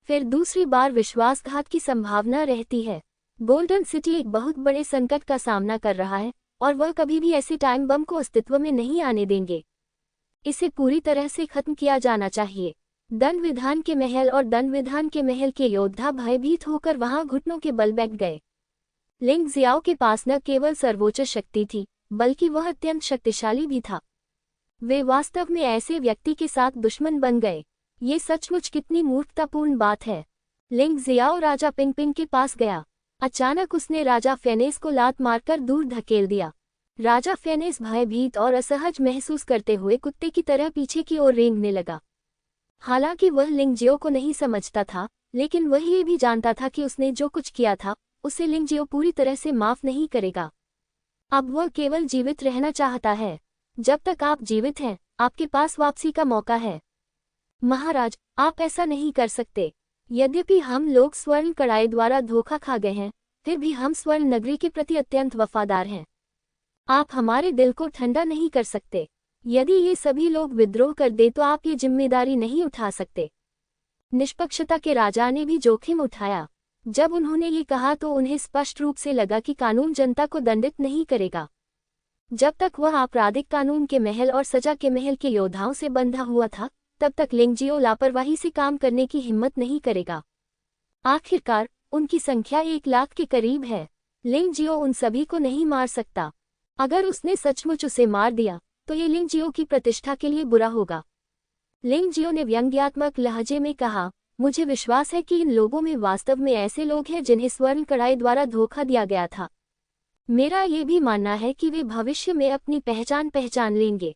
S1: फिर दूसरी बार विश्वासघात की संभावना रहती है। गोल्डन सिटी एक बहुत बड़े संकट का सामना कर रहा है और वह कभी भी ऐसे टाइम बम को अस्तित्व में नहीं आने देंगे। इसे पूरी तरह से खत्म किया जाना चाहिए। दंड विधान के महल और दंड विधान के महल के योद्धा भयभीत होकर वहां घुटनों के बल बैठ गए। लिंग जियाओ के पास न केवल सर्वोच्च शक्ति थी, बल्कि वह अत्यंत शक्तिशाली भी था। वे वास्तव में ऐसे व्यक्ति के साथ दुश्मन बन गए। ये सचमुच कितनी मूर्खतापूर्ण बात है। लिंग जियाओ राजा पिंगपिंग के पास गया। अचानक उसने राजा फेनेस को लात मारकर दूर धकेल दिया। राजा फेनेस भयभीत और असहज महसूस करते हुए कुत्ते की तरह पीछे की ओर रेंगने लगा। हालांकि वह लिंगजियो को नहीं समझता था, लेकिन वह ये भी जानता था कि उसने जो कुछ किया था उसे लिंगजियो पूरी तरह से माफ नहीं करेगा। अब वह केवल जीवित रहना चाहता है। जब तक आप जीवित हैं, आपके पास वापसी का मौका है। महाराज, आप ऐसा नहीं कर सकते। यद्यपि हम लोग स्वर्ण कड़ाई द्वारा धोखा खा गए हैं, फिर भी हम स्वर्ण नगरी के प्रति अत्यंत वफादार हैं। आप हमारे दिल को ठंडा नहीं कर सकते। यदि ये सभी लोग विद्रोह कर दे तो आप ये जिम्मेदारी नहीं उठा सकते। निष्पक्षता के राजा ने भी जोखिम उठाया। जब उन्होंने ये कहा तो उन्हें स्पष्ट रूप से लगा कि कानून जनता को दंडित नहीं करेगा। जब तक वह आपराधिक कानून के महल और सजा के महल के योद्धाओं से बंधा हुआ था, तब तक लिंगजियो लापरवाही से काम करने की हिम्मत नहीं करेगा। आखिरकार उनकी संख्या 1 लाख के करीब है। लिंगजियो उन सभी को नहीं मार सकता। अगर उसने सचमुच उसे मार दिया तो ये लिंगजियो की प्रतिष्ठा के लिए बुरा होगा। लिंगजियो ने व्यंग्यात्मक लहजे में कहा, मुझे विश्वास है कि इन लोगों में वास्तव में ऐसे लोग हैं जिन्हें स्वर्ण कड़ाई द्वारा धोखा दिया गया था। मेरा ये भी मानना है कि वे भविष्य में अपनी पहचान लेंगे,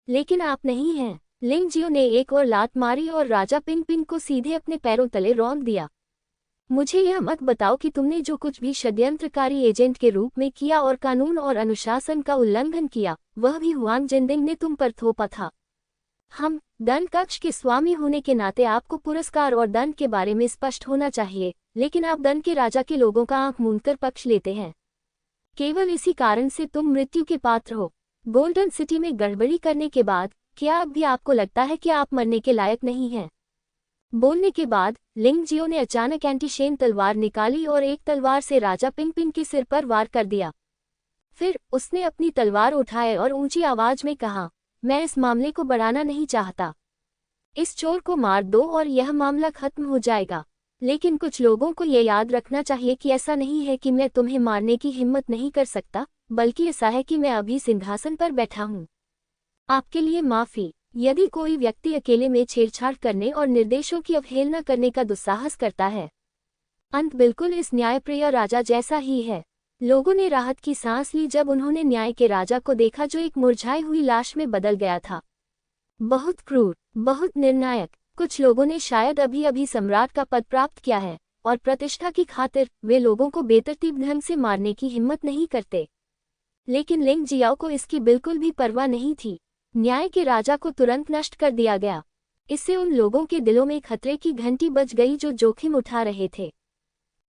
S1: लेकिन आप नहीं हैं। लिंगजियो ने एक और लात मारी और राजा पिंगपिंग को सीधे अपने पैरों तले रौंद दिया। मुझे यह मत बताओ कि तुमने जो कुछ भी षड्यंत्रकारी एजेंट के रूप में किया और कानून और अनुशासन का उल्लंघन किया, वह भी हुआंग जिनदिंग ने तुम पर थोपा था। हम दंड कक्ष के स्वामी होने के नाते आपको पुरस्कार और दंड के बारे में स्पष्ट होना चाहिए, लेकिन आप दंड के राजा के लोगों का आंख मूंदकर पक्ष लेते हैं। केवल इसी कारण से तुम मृत्यु के पात्र हो। गोल्डन सिटी में गड़बड़ी करने के बाद क्या अब भी आपको लगता है कि आप मरने के लायक नहीं हैं? बोलने के बाद लिंगजियो ने अचानक एंटीशेन तलवार निकाली और एक तलवार से राजा पिंगपिंग के सिर पर वार कर दिया। फिर उसने अपनी तलवार उठाए और ऊंची आवाज में कहा, मैं इस मामले को बढ़ाना नहीं चाहता। इस चोर को मार दो और यह मामला खत्म हो जाएगा। लेकिन कुछ लोगों को यह याद रखना चाहिए कि ऐसा नहीं है कि मैं तुम्हें मारने की हिम्मत नहीं कर सकता, बल्कि ऐसा है कि मैं अभी सिंहासन पर बैठा हूँ। आपके लिए माफी। यदि कोई व्यक्ति अकेले में छेड़छाड़ करने और निर्देशों की अवहेलना करने का दुस्साहस करता है, अंत बिल्कुल इस न्यायप्रिय राजा जैसा ही है। लोगों ने राहत की सांस ली जब उन्होंने न्याय के राजा को देखा जो एक मुरझाई हुई लाश में बदल गया था। बहुत क्रूर, बहुत निर्णायक। कुछ लोगों ने शायद अभी अभी सम्राट का पद प्राप्त किया है और प्रतिष्ठा की खातिर वे लोगों को बेतरतीब ढंग से मारने की हिम्मत नहीं करते। लेकिन लिंग जियाओ को इसकी बिल्कुल भी परवाह नहीं थी। न्याय के राजा को तुरंत नष्ट कर दिया गया। इससे उन लोगों के दिलों में खतरे की घंटी बज गई जो जोखिम उठा रहे थे।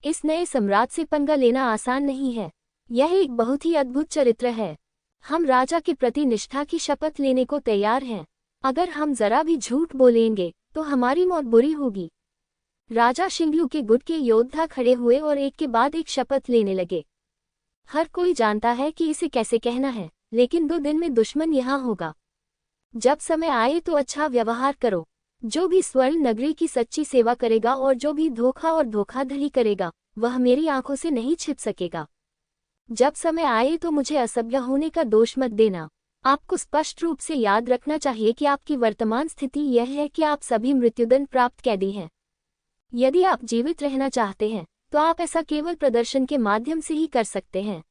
S1: इस नए सम्राट से पंगा लेना आसान नहीं है। यह एक बहुत ही अद्भुत चरित्र है। हम राजा के प्रति निष्ठा की शपथ लेने को तैयार हैं। अगर हम जरा भी झूठ बोलेंगे तो हमारी मौत बुरी होगी। राजा शिंगलू के गुट के योद्धा खड़े हुए और एक के बाद एक शपथ लेने लगे। हर कोई जानता है कि इसे कैसे कहना है, लेकिन 2 दिन में दुश्मन यहाँ होगा। जब समय आए तो अच्छा व्यवहार करो। जो भी स्वर्ण नगरी की सच्ची सेवा करेगा और जो भी धोखा और धोखाधड़ी करेगा, वह मेरी आंखों से नहीं छिप सकेगा। जब समय आए तो मुझे असभ्य होने का दोष मत देना। आपको स्पष्ट रूप से याद रखना चाहिए कि आपकी वर्तमान स्थिति यह है कि आप सभी मृत्युदंड प्राप्त कैदी हैं। यदि आप जीवित रहना चाहते हैं तो आप ऐसा केवल प्रदर्शन के माध्यम से ही कर सकते हैं।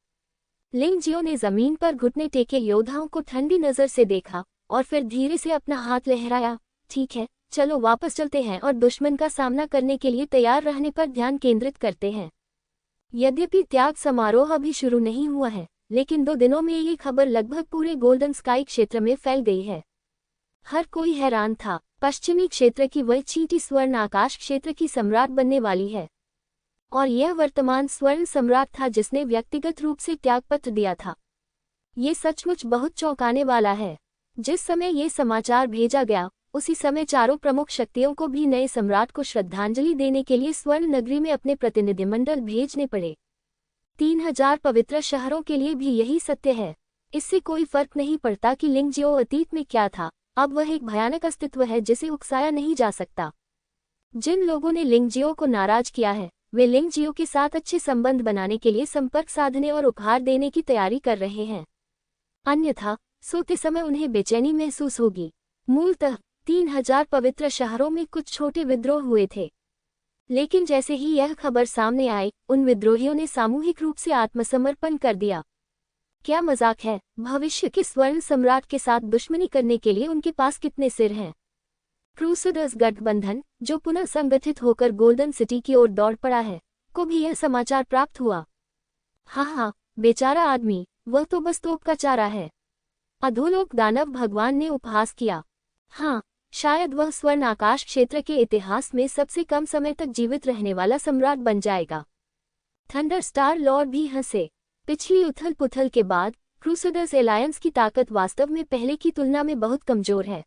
S1: लिंगजियो ने जमीन पर घुटने टेके योद्धाओं को ठंडी नजर से देखा और फिर धीरे से अपना हाथ लहराया। ठीक है, चलो वापस चलते हैं और दुश्मन का सामना करने के लिए तैयार रहने पर ध्यान केंद्रित करते हैं। यद्यपि त्याग समारोह अभी शुरू नहीं हुआ है, लेकिन 2 दिनों में ये खबर लगभग पूरे गोल्डन स्काई क्षेत्र में फैल गई है। हर कोई हैरान था। पश्चिमी क्षेत्र की वह चींटी स्वर्ण आकाश क्षेत्र की सम्राट बनने वाली है, और यह वर्तमान स्वर्ण सम्राट था जिसने व्यक्तिगत रूप से त्यागपत्र दिया था। ये सचमुच बहुत चौंकाने वाला है। जिस समय ये समाचार भेजा गया उसी समय चारों प्रमुख शक्तियों को भी नए सम्राट को श्रद्धांजलि देने के लिए स्वर्ण नगरी में अपने प्रतिनिधिमंडल भेजने पड़े। 3000 पवित्र शहरों के लिए भी यही सत्य है। इससे कोई फर्क नहीं पड़ता कि लिंगजियो अतीत में क्या था, अब वह एक भयानक अस्तित्व है जिसे उकसाया नहीं जा सकता। जिन लोगों ने लिंगजियो को नाराज किया है, वे लिंगजियो के साथ अच्छे संबंध बनाने के लिए संपर्क साधने और उपहार देने की तैयारी कर रहे हैं। अन्यथा सोते समय उन्हें बेचैनी महसूस होगी। मूलतः 3000 पवित्र शहरों में कुछ छोटे विद्रोह हुए थे, लेकिन जैसे ही यह खबर सामने आई, उन विद्रोहियों ने सामूहिक रूप से आत्मसमर्पण कर दिया। क्या मजाक है, भविष्य के स्वर्ण सम्राट के साथ दुश्मनी करने के लिए उनके पास कितने सिर हैं। क्रूसेडर्स गठबंधन, जो पुनः संगठित होकर गोल्डन सिटी की ओर दौड़ पड़ा है, को भी यह समाचार प्राप्त हुआ। हाँ, बेचारा आदमी, वह तो बस तोप का चारा है। अधोलोक दानव भगवान ने उपहास किया। हाँ, शायद वह स्वर्ण आकाश क्षेत्र के इतिहास में सबसे कम समय तक जीवित रहने वाला सम्राट बन जाएगा। थंडर स्टार लॉर्ड भी हंसे। पिछली उथल पुथल के बाद क्रूसेडर्स एलायंस की ताकत वास्तव में पहले की तुलना में बहुत कमजोर है।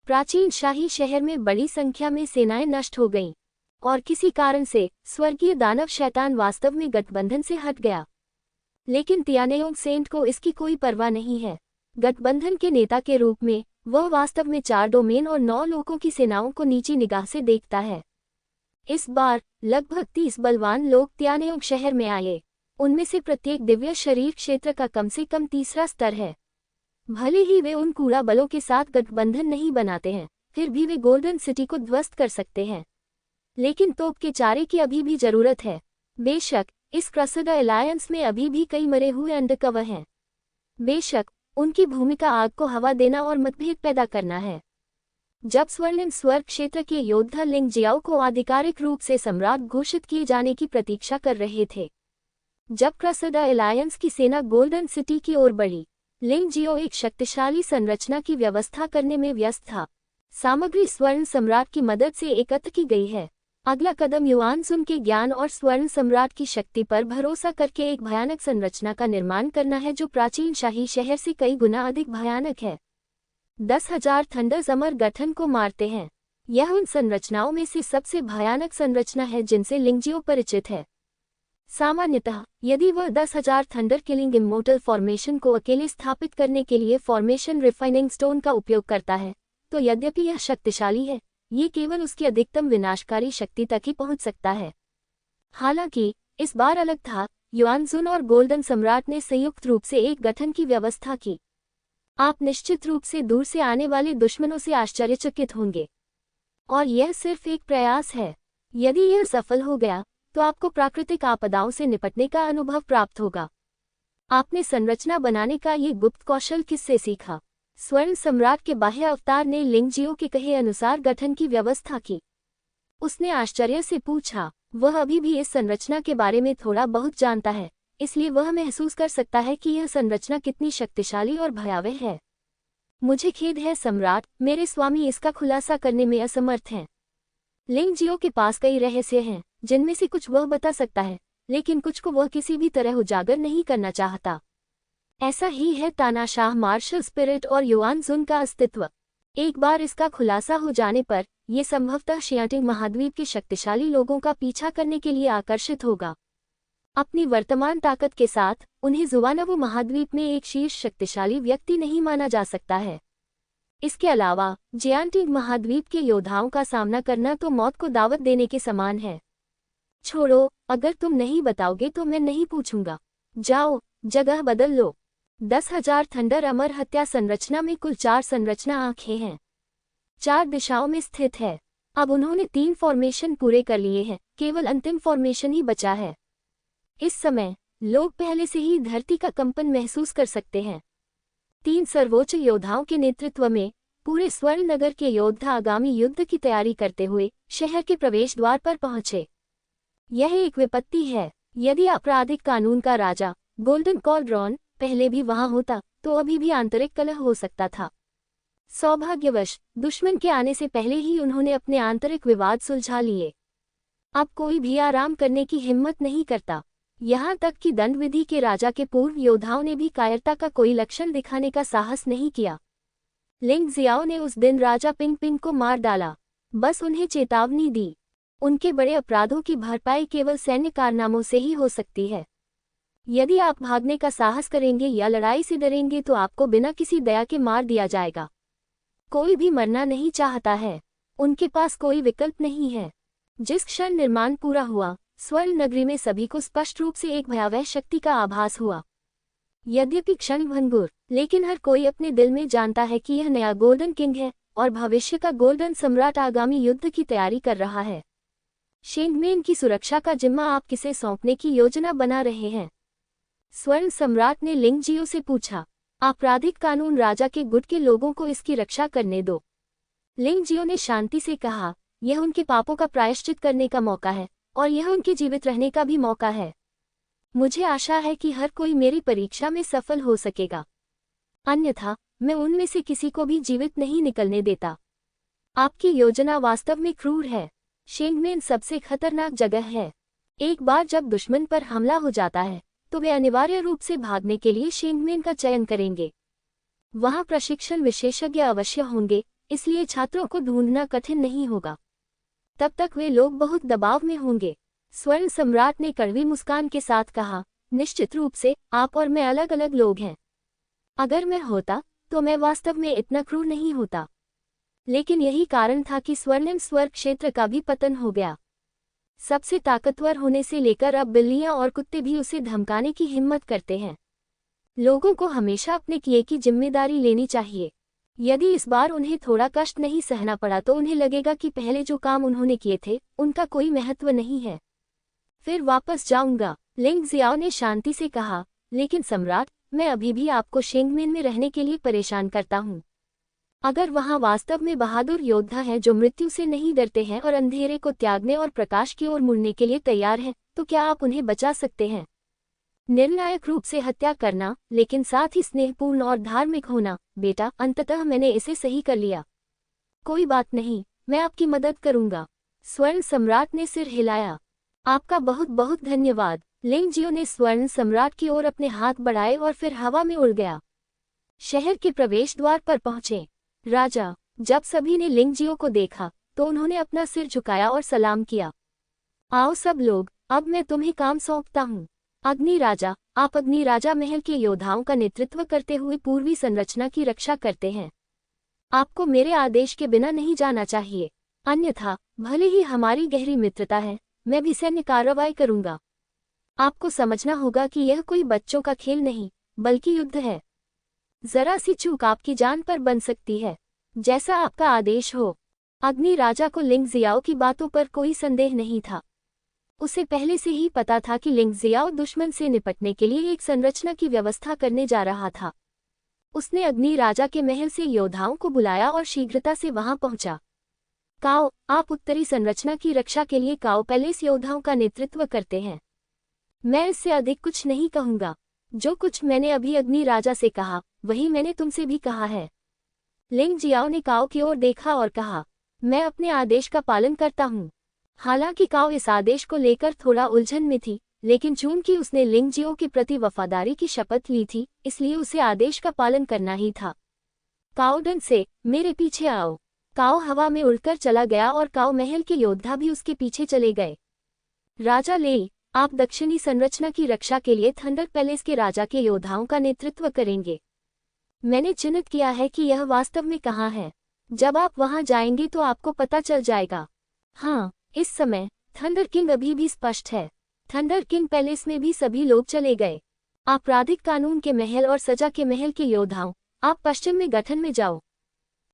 S1: प्राचीन शाही शहर में बड़ी संख्या में सेनाएं नष्ट हो गईं, और किसी कारण से स्वर्गीय दानव शैतान वास्तव में गठबंधन से हट गया। लेकिन तियानेयोंग सेंट को इसकी कोई परवाह नहीं है। गठबंधन के नेता के रूप में वह वास्तव में 4 डोमेन और 9 लोगों की सेनाओं को नीची निगाह से देखता है। इस बार लगभग 30 बलवान लोग तियानेयोंग शहर में आए। उनमें से प्रत्येक दिव्य शरीर क्षेत्र का कम से कम तीसरा स्तर है। भले ही वे उन कूड़ा बलों के साथ गठबंधन नहीं बनाते हैं, फिर भी वे गोल्डन सिटी को ध्वस्त कर सकते हैं। लेकिन तोप के चारे की अभी भी जरूरत है। बेशक इस क्रूसेडर एलायंस में अभी भी कई मरे हुए अंडरकवर हैं। बेशक उनकी भूमिका आग को हवा देना और मतभेद पैदा करना है। जब स्वर्णिम स्वर्ग क्षेत्र के योद्धा लिंगजियाओ को आधिकारिक रूप से सम्राट घोषित किए जाने की प्रतीक्षा कर रहे थे, जब क्रूसेडर एलायंस की सेना गोल्डन सिटी की ओर बढ़ी, लिंगजियो एक शक्तिशाली संरचना की व्यवस्था करने में व्यस्त था। सामग्री स्वर्ण सम्राट की मदद से एकत्र की गई है। अगला कदम युआनसुन के ज्ञान और स्वर्ण सम्राट की शक्ति पर भरोसा करके एक भयानक संरचना का निर्माण करना है, जो प्राचीन शाही शहर से कई गुना अधिक भयानक है। 10,000 थंडर्स अमर गठन को मारते हैं। यह उन संरचनाओं में से सबसे भयानक संरचना है जिनसे लिंगजियो परिचित है। सामान्यतः यदि वह 10,000 थंडर किलिंग इमोर्टल फॉर्मेशन को अकेले स्थापित करने के लिए फॉर्मेशन रिफाइनिंग स्टोन का उपयोग करता है, तो यद्यपि यह शक्तिशाली है, ये केवल उसकी अधिकतम विनाशकारी शक्ति तक ही पहुंच सकता है। हालांकि इस बार अलग था। युआनसुन और गोल्डन सम्राट ने संयुक्त रूप से एक गठन की व्यवस्था की। आप निश्चित रूप से दूर से आने वाले दुश्मनों से आश्चर्यचकित होंगे, और यह सिर्फ एक प्रयास है। यदि यह सफल हो गया तो आपको प्राकृतिक आपदाओं से निपटने का अनुभव प्राप्त होगा। आपने संरचना बनाने का ये गुप्त कौशल किससे सीखा? स्वर्ण सम्राट के बाह्य अवतार ने लिंगजियो के कहे अनुसार गठन की व्यवस्था की। उसने आश्चर्य से पूछा। वह अभी भी इस संरचना के बारे में थोड़ा बहुत जानता है, इसलिए वह महसूस कर सकता है कि यह संरचना कितनी शक्तिशाली और भयावह है। मुझे खेद है सम्राट, मेरे स्वामी इसका खुलासा करने में असमर्थ हैं। लिंगजियो के पास कई रहस्य हैं, जिनमें से कुछ वह बता सकता है, लेकिन कुछ को वह किसी भी तरह उजागर नहीं करना चाहता। ऐसा ही है तानाशाह मार्शल स्पिरिट और युआनसुन का अस्तित्व। एक बार इसका खुलासा हो जाने पर यह संभवतः शियाटिंग महाद्वीप के शक्तिशाली लोगों का पीछा करने के लिए आकर्षित होगा। अपनी वर्तमान ताकत के साथ उन्हें जुवानवो महाद्वीप में एक शीर्ष शक्तिशाली व्यक्ति नहीं माना जा सकता है। इसके अलावा जियांटिंग महाद्वीप के योद्धाओं का सामना करना तो मौत को दावत देने के समान है। छोड़ो, अगर तुम नहीं बताओगे तो मैं नहीं पूछूंगा। जाओ, जगह बदल लो। 10,000 थंडर अमर हत्या संरचना में कुल 4 संरचना आंखें हैं, 4 दिशाओं में स्थित है। अब उन्होंने 3 फॉर्मेशन पूरे कर लिए हैं, केवल अंतिम फॉर्मेशन ही बचा है। इस समय लोग पहले से ही धरती का कंपन महसूस कर सकते हैं। 3 सर्वोच्च योद्धाओं के नेतृत्व में पूरे स्वर्ण नगर के योद्धा आगामी युद्ध की तैयारी करते हुए शहर के प्रवेश द्वार पर पहुंचे। यह एक विपत्ति है। यदि आपराधिक कानून का राजा गोल्डन कॉलड्रॉन पहले भी वहां होता तो अभी भी आंतरिक कलह हो सकता था। सौभाग्यवश दुश्मन के आने से पहले ही उन्होंने अपने आंतरिक विवाद सुलझा लिए। अब कोई भी आराम करने की हिम्मत नहीं करता। यहाँ तक कि दंड विधि के राजा के पूर्व योद्धाओं ने भी कायरता का कोई लक्षण दिखाने का साहस नहीं किया। लिंग जियाओ ने उस दिन राजा पिंग पिंग को मार डाला, बस उन्हें चेतावनी दी। उनके बड़े अपराधों की भरपाई केवल सैन्य कारनामों से ही हो सकती है। यदि आप भागने का साहस करेंगे या लड़ाई से डरेंगे तो आपको बिना किसी दया के मार दिया जाएगा। कोई भी मरना नहीं चाहता है, उनके पास कोई विकल्प नहीं है। जिस क्षण निर्माण पूरा हुआ, स्वर्ण नगरी में सभी को स्पष्ट रूप से एक भयावह शक्ति का आभास हुआ। यद्यपि क्षणभंगुर, लेकिन हर कोई अपने दिल में जानता है कि यह नया गोल्डन किंग है और भविष्य का गोल्डन सम्राट आगामी युद्ध की तैयारी कर रहा है। शेंगमेन की सुरक्षा का जिम्मा आप किसे सौंपने की योजना बना रहे हैं? स्वर्ण सम्राट ने लिंग जियो से पूछा। आपराधिक कानून राजा के गुट के लोगों को इसकी रक्षा करने दो। लिंग जियो ने शांति से कहा, यह उनके पापों का प्रायश्चित करने का मौका है और यह उनके जीवित रहने का भी मौका है। मुझे आशा है कि हर कोई मेरी परीक्षा में सफल हो सकेगा, अन्यथा मैं उनमें से किसी को भी जीवित नहीं निकलने देता। आपकी योजना वास्तव में क्रूर है। शेंगमेन सबसे खतरनाक जगह है। एक बार जब दुश्मन पर हमला हो जाता है तो वे अनिवार्य रूप से भागने के लिए शेंगमेन का चयन करेंगे। वहां प्रशिक्षण विशेषज्ञ अवश्य होंगे, इसलिए छात्रों को ढूंढना कठिन नहीं होगा। तब तक वे लोग बहुत दबाव में होंगे। स्वर्ण सम्राट ने कड़वी मुस्कान के साथ कहा, निश्चित रूप से आप और मैं अलग अलग लोग हैं। अगर मैं होता तो मैं वास्तव में इतना क्रूर नहीं होता। लेकिन यही कारण था कि स्वर्णिम स्वर्ग क्षेत्र का भी पतन हो गया। सबसे ताकतवर होने से लेकर अब बिल्लियां और कुत्ते भी उसे धमकाने की हिम्मत करते हैं। लोगों को हमेशा अपने किए की जिम्मेदारी लेनी चाहिए। यदि इस बार उन्हें थोड़ा कष्ट नहीं सहना पड़ा तो उन्हें लगेगा कि पहले जो काम उन्होंने किए थे उनका कोई महत्व नहीं है। फिर वापस जाऊंगा, लिंग जियाओ ने शांति से कहा। लेकिन सम्राट, मैं अभी भी आपको शेंगमेन में रहने के लिए परेशान करता हूँ। अगर वहाँ वास्तव में बहादुर योद्धा हैं जो मृत्यु से नहीं डरते हैं और अंधेरे को त्यागने और प्रकाश की ओर मुड़ने के लिए तैयार हैं, तो क्या आप उन्हें बचा सकते हैं? निर्णायक रूप से हत्या करना, लेकिन साथ ही स्नेहपूर्ण और धार्मिक होना। बेटा, अंततः मैंने इसे सही कर लिया। कोई बात नहीं, मैं आपकी मदद करूंगा। स्वर्ण सम्राट ने सिर हिलाया। आपका बहुत बहुत धन्यवाद। लिंग जियो ने स्वर्ण सम्राट की ओर अपने हाथ बढ़ाए और फिर हवा में उड़ गया। शहर के प्रवेश द्वार पर पहुंचे राजा। जब सभी ने लिंग जियो को देखा तो उन्होंने अपना सिर झुकाया और सलाम किया। आओ सब लोग, अब मैं तुम्हें काम सौंपता हूँ। अग्नि राजा, आप अग्नि राजा महल के योद्धाओं का नेतृत्व करते हुए पूर्वी संरचना की रक्षा करते हैं। आपको मेरे आदेश के बिना नहीं जाना चाहिए, अन्यथा भले ही हमारी गहरी मित्रता है, मैं भी सैन्य कार्रवाई करूंगा। आपको समझना होगा कि यह कोई बच्चों का खेल नहीं, बल्कि युद्ध है। जरा सी चूक आपकी जान पर बन सकती है। जैसा आपका आदेश हो। अग्नि राजा को लिंग जियाओ की बातों पर कोई संदेह नहीं था। उसे पहले से ही पता था कि लिंग जियाओ दुश्मन से निपटने के लिए एक संरचना की व्यवस्था करने जा रहा था। उसने अग्नि राजा के महल से योद्धाओं को बुलाया और शीघ्रता से वहां पहुंचा। काओ, आप उत्तरी संरचना की रक्षा के लिए काओ पैलेस योद्धाओं का नेतृत्व करते हैं। मैं इससे अधिक कुछ नहीं कहूंगा। जो कुछ मैंने अभी अग्नि राजा से कहा वही मैंने तुमसे भी कहा है। लिंग जियाओ ने काओ की ओर देखा और कहा, मैं अपने आदेश का पालन करता हूँ। हालांकि काओ इस आदेश को लेकर थोड़ा उलझन में थी, लेकिन चूंकि उसने लिंग जियो के प्रति वफादारी की शपथ ली थी, इसलिए उसे आदेश का पालन करना ही था। काओ डन से, मेरे पीछे आओ। काओ हवा में उड़कर चला गया और काओ महल के योद्धा भी उसके पीछे चले गए। राजा लेई, आप दक्षिणी संरचना की रक्षा के लिए थंडर पैलेस के राजा के योद्धाओं का नेतृत्व करेंगे। मैंने चिन्हित किया है कि यह वास्तव में कहाँ है। जब आप वहां जाएंगे तो आपको पता चल जाएगा। हाँ, इस समय थंडर किंग अभी भी स्पष्ट है। थंडर किंग पैलेस में भी सभी लोग चले गए। आपराधिक कानून के महल और सजा के महल के योद्धाओं, आप पश्चिम में गठन में जाओ।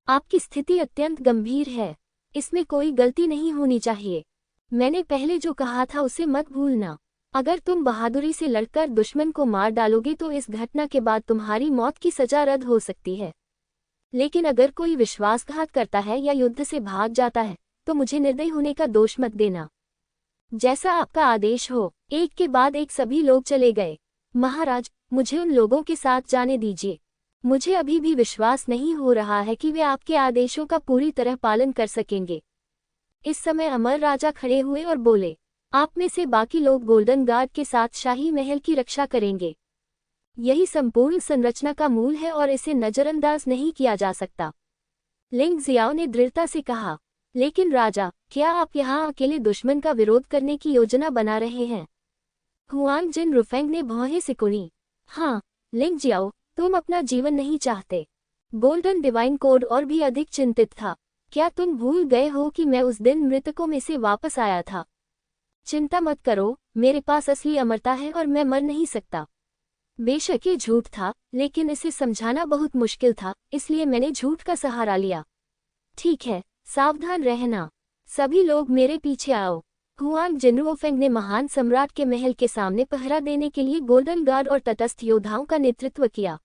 S1: आपकी स्थिति अत्यंत गंभीर है, इसमें कोई गलती नहीं होनी चाहिए। मैंने पहले जो कहा था उसे मत भूलना। अगर तुम बहादुरी से लड़कर दुश्मन को मार डालोगे तो इस घटना के बाद तुम्हारी मौत की सजा रद्द हो सकती है। लेकिन अगर कोई विश्वासघात करता है या युद्ध से भाग जाता है तो मुझे निर्दयी होने का दोष मत देना। जैसा आपका आदेश हो। एक के बाद एक सभी लोग चले गए। महाराज, मुझे उन लोगों के साथ जाने दीजिए। मुझे अभी भी विश्वास नहीं हो रहा है कि वे आपके आदेशों का पूरी तरह पालन कर सकेंगे। इस समय अमर राजा खड़े हुए और बोले, आप में से बाकी लोग गोल्डन गार्ड के साथ शाही महल की रक्षा करेंगे। यही संपूर्ण संरचना का मूल है और इसे नजरअंदाज नहीं किया जा सकता। लिंग जियाओ ने दृढ़ता से कहा। लेकिन राजा, क्या आप यहाँ अकेले दुश्मन का विरोध करने की योजना बना रहे हैं? हुआंग जिन रुफेंग ने भौहें सिकुड़ी। हाँ, लिंग जियाओ, तुम अपना जीवन नहीं चाहते। गोल्डन डिवाइन कोड और भी अधिक चिंतित था। क्या तुम भूल गए हो कि मैं उस दिन मृतकों में से वापस आया था? चिंता मत करो, मेरे पास असली अमरता है और मैं मर नहीं सकता। बेशक ये झूठ था, लेकिन इसे समझाना बहुत मुश्किल था, इसलिए मैंने झूठ का सहारा लिया। ठीक है, सावधान रहना। सभी लोग मेरे पीछे आओ। हुआंग जिनरुओफेंग ने महान सम्राट के महल के सामने पहरा देने के लिए गोल्डन गार्ड और तटस्थ योद्धाओं का नेतृत्व किया।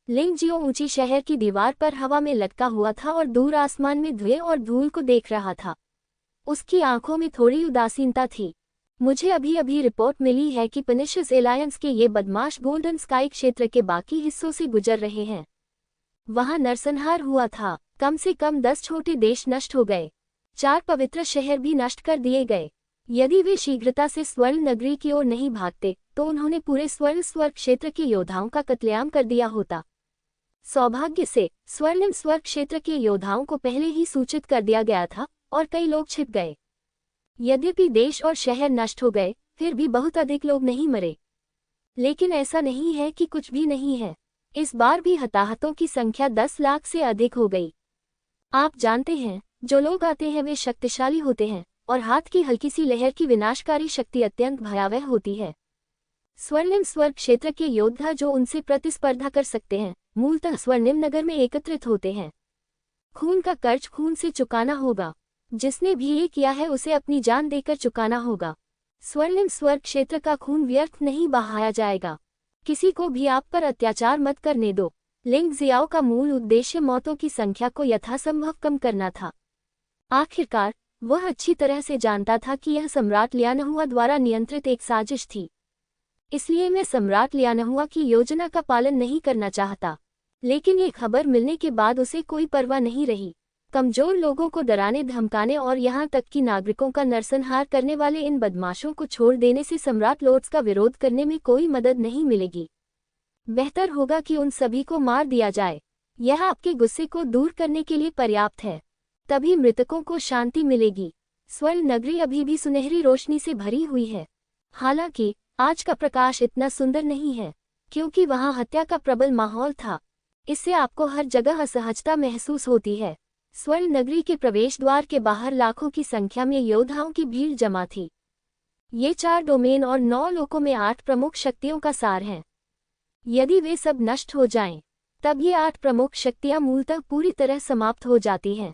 S1: लिंग जियो ऊंची शहर की दीवार पर हवा में लटका हुआ था और दूर आसमान में धुएं और धूल को देख रहा था। उसकी आंखों में थोड़ी उदासीनता थी। मुझे अभी अभी रिपोर्ट मिली है कि पनिशस एलायंस के ये बदमाश गोल्डन स्काई क्षेत्र के बाकी हिस्सों से गुजर रहे हैं। वहां नरसंहार हुआ था। कम से कम 10 छोटे देश नष्ट हो गए। 4 पवित्र शहर भी नष्ट कर दिए गए। यदि वे शीघ्रता से स्वर्ण नगरी की ओर नहीं भागते तो उन्होंने पूरे स्वर्ण स्वर्ग क्षेत्र के योद्धाओं का कत्लेआम कर दिया होता। सौभाग्य से स्वर्णिम स्वर्ग क्षेत्र के योद्धाओं को पहले ही सूचित कर दिया गया था और कई लोग छिप गए। यद्यपि देश और शहर नष्ट हो गए, फिर भी बहुत अधिक लोग नहीं मरे। लेकिन ऐसा नहीं है कि कुछ भी नहीं है। इस बार भी हताहतों की संख्या 10 लाख से अधिक हो गई। आप जानते हैं, जो लोग आते हैं वे शक्तिशाली होते हैं और हाथ की हल्की सी लहर की विनाशकारी शक्ति अत्यंत भयावह होती है। स्वर्णिम स्वर्ग क्षेत्र के योद्धा जो उनसे प्रतिस्पर्धा कर सकते हैं, मूलतः स्वर्णिम नगर में एकत्रित होते हैं। खून का कर्ज खून से चुकाना होगा। जिसने भी ये किया है उसे अपनी जान देकर चुकाना होगा। स्वर्णिम स्वर्ग क्षेत्र का खून व्यर्थ नहीं बहाया जाएगा। किसी को भी आप पर अत्याचार मत करने दो। लिंग जियाओ का मूल उद्देश्य मौतों की संख्या को यथासंभव कम करना था। आखिरकार वह अच्छी तरह से जानता था कि यह सम्राट लियानहुआ द्वारा नियंत्रित एक साजिश थी। इसलिए मैं सम्राट लियानहुआ की योजना का पालन नहीं करना चाहता। लेकिन ये खबर मिलने के बाद उसे कोई परवाह नहीं रही। कमजोर लोगों को डराने धमकाने और यहाँ तक कि नागरिकों का नरसंहार करने वाले इन बदमाशों को छोड़ देने से सम्राट लॉर्ड्स का विरोध करने में कोई मदद नहीं मिलेगी। बेहतर होगा कि उन सभी को मार दिया जाए। यह आपके गुस्से को दूर करने के लिए पर्याप्त है। तभी मृतकों को शांति मिलेगी। स्वर्ण नगरी अभी भी सुनहरी रोशनी से भरी हुई है। हालांकि आज का प्रकाश इतना सुंदर नहीं है, क्योंकि वहां हत्या का प्रबल माहौल था। इससे आपको हर जगह असहजता महसूस होती है। स्वर्ण नगरी के प्रवेश द्वार के बाहर लाखों की संख्या में योद्धाओं की भीड़ जमा थी। ये 4 डोमेन और 9 लोकों में 8 प्रमुख शक्तियों का सार है। यदि वे सब नष्ट हो जाएं, तब ये 8 प्रमुख शक्तियां मूलतः पूरी तरह समाप्त हो जाती हैं।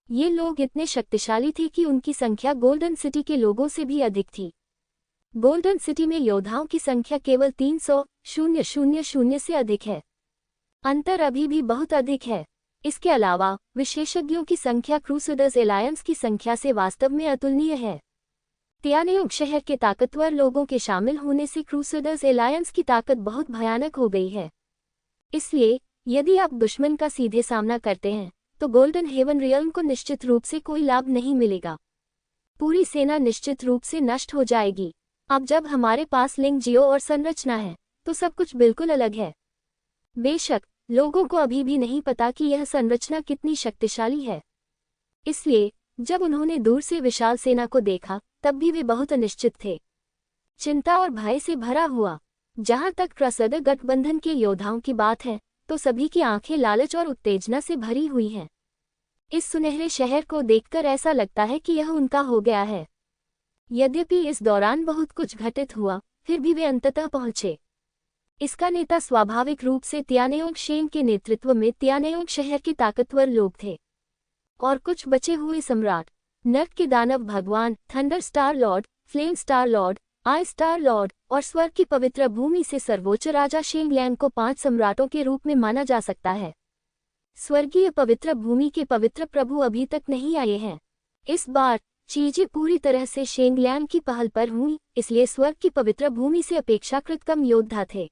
S1: ये लोग इतने शक्तिशाली थे कि उनकी संख्या गोल्डन सिटी के लोगों से भी अधिक थी। गोल्डन सिटी में योद्धाओं की संख्या केवल 300,000 से अधिक है। अंतर अभी भी बहुत अधिक है। इसके अलावा विशेषज्ञों की संख्या क्रूसेडर्स एलायंस की संख्या से वास्तव में अतुलनीय है। तियानेयुग शहर के ताकतवर लोगों के शामिल होने से क्रूसेडर्स एलायंस की ताकत बहुत भयानक हो गई है। इसलिए यदि आप दुश्मन का सीधे सामना करते हैं तो गोल्डन हेवन रियल्म को निश्चित रूप से कोई लाभ नहीं मिलेगा। पूरी सेना निश्चित रूप से नष्ट हो जाएगी। अब जब हमारे पास लिंग जियो और संरचना है तो सब कुछ बिल्कुल अलग है। बेशक लोगों को अभी भी नहीं पता कि यह संरचना कितनी शक्तिशाली है। इसलिए जब उन्होंने दूर से विशाल सेना को देखा तब भी वे बहुत अनिश्चित थे। चिंता और भय से भरा हुआ। जहां तक क्रसद गठबंधन के योद्धाओं की बात है तो सभी की आंखें लालच और उत्तेजना से भरी हुई हैं। इस सुनहरे शहर को देखकर ऐसा लगता है कि यह उनका हो गया है। यद्यपि इस दौरान बहुत कुछ घटित हुआ, फिर भी वे अंततः पहुंचे। इसका नेता स्वाभाविक रूप से तियानेयोंग शेंग के नेतृत्व में तियानेयोंग शहर के ताकतवर लोग थे और कुछ बचे हुए सम्राट, नर्क के दानव भगवान, thunder star lord, flame star lord, eye star lord और स्वर्ग की पवित्र भूमि से सर्वोच्च राजा शेंग लैंग को 5 सम्राटों के रूप में माना जा सकता है। स्वर्गीय पवित्र भूमि के पवित्र प्रभु अभी तक नहीं आए हैं। इस बार चीजें पूरी तरह से शेंग लैंग की पहल पर हुई, इसलिए स्वर्ग की पवित्र भूमि से अपेक्षाकृत कम योद्धा थे।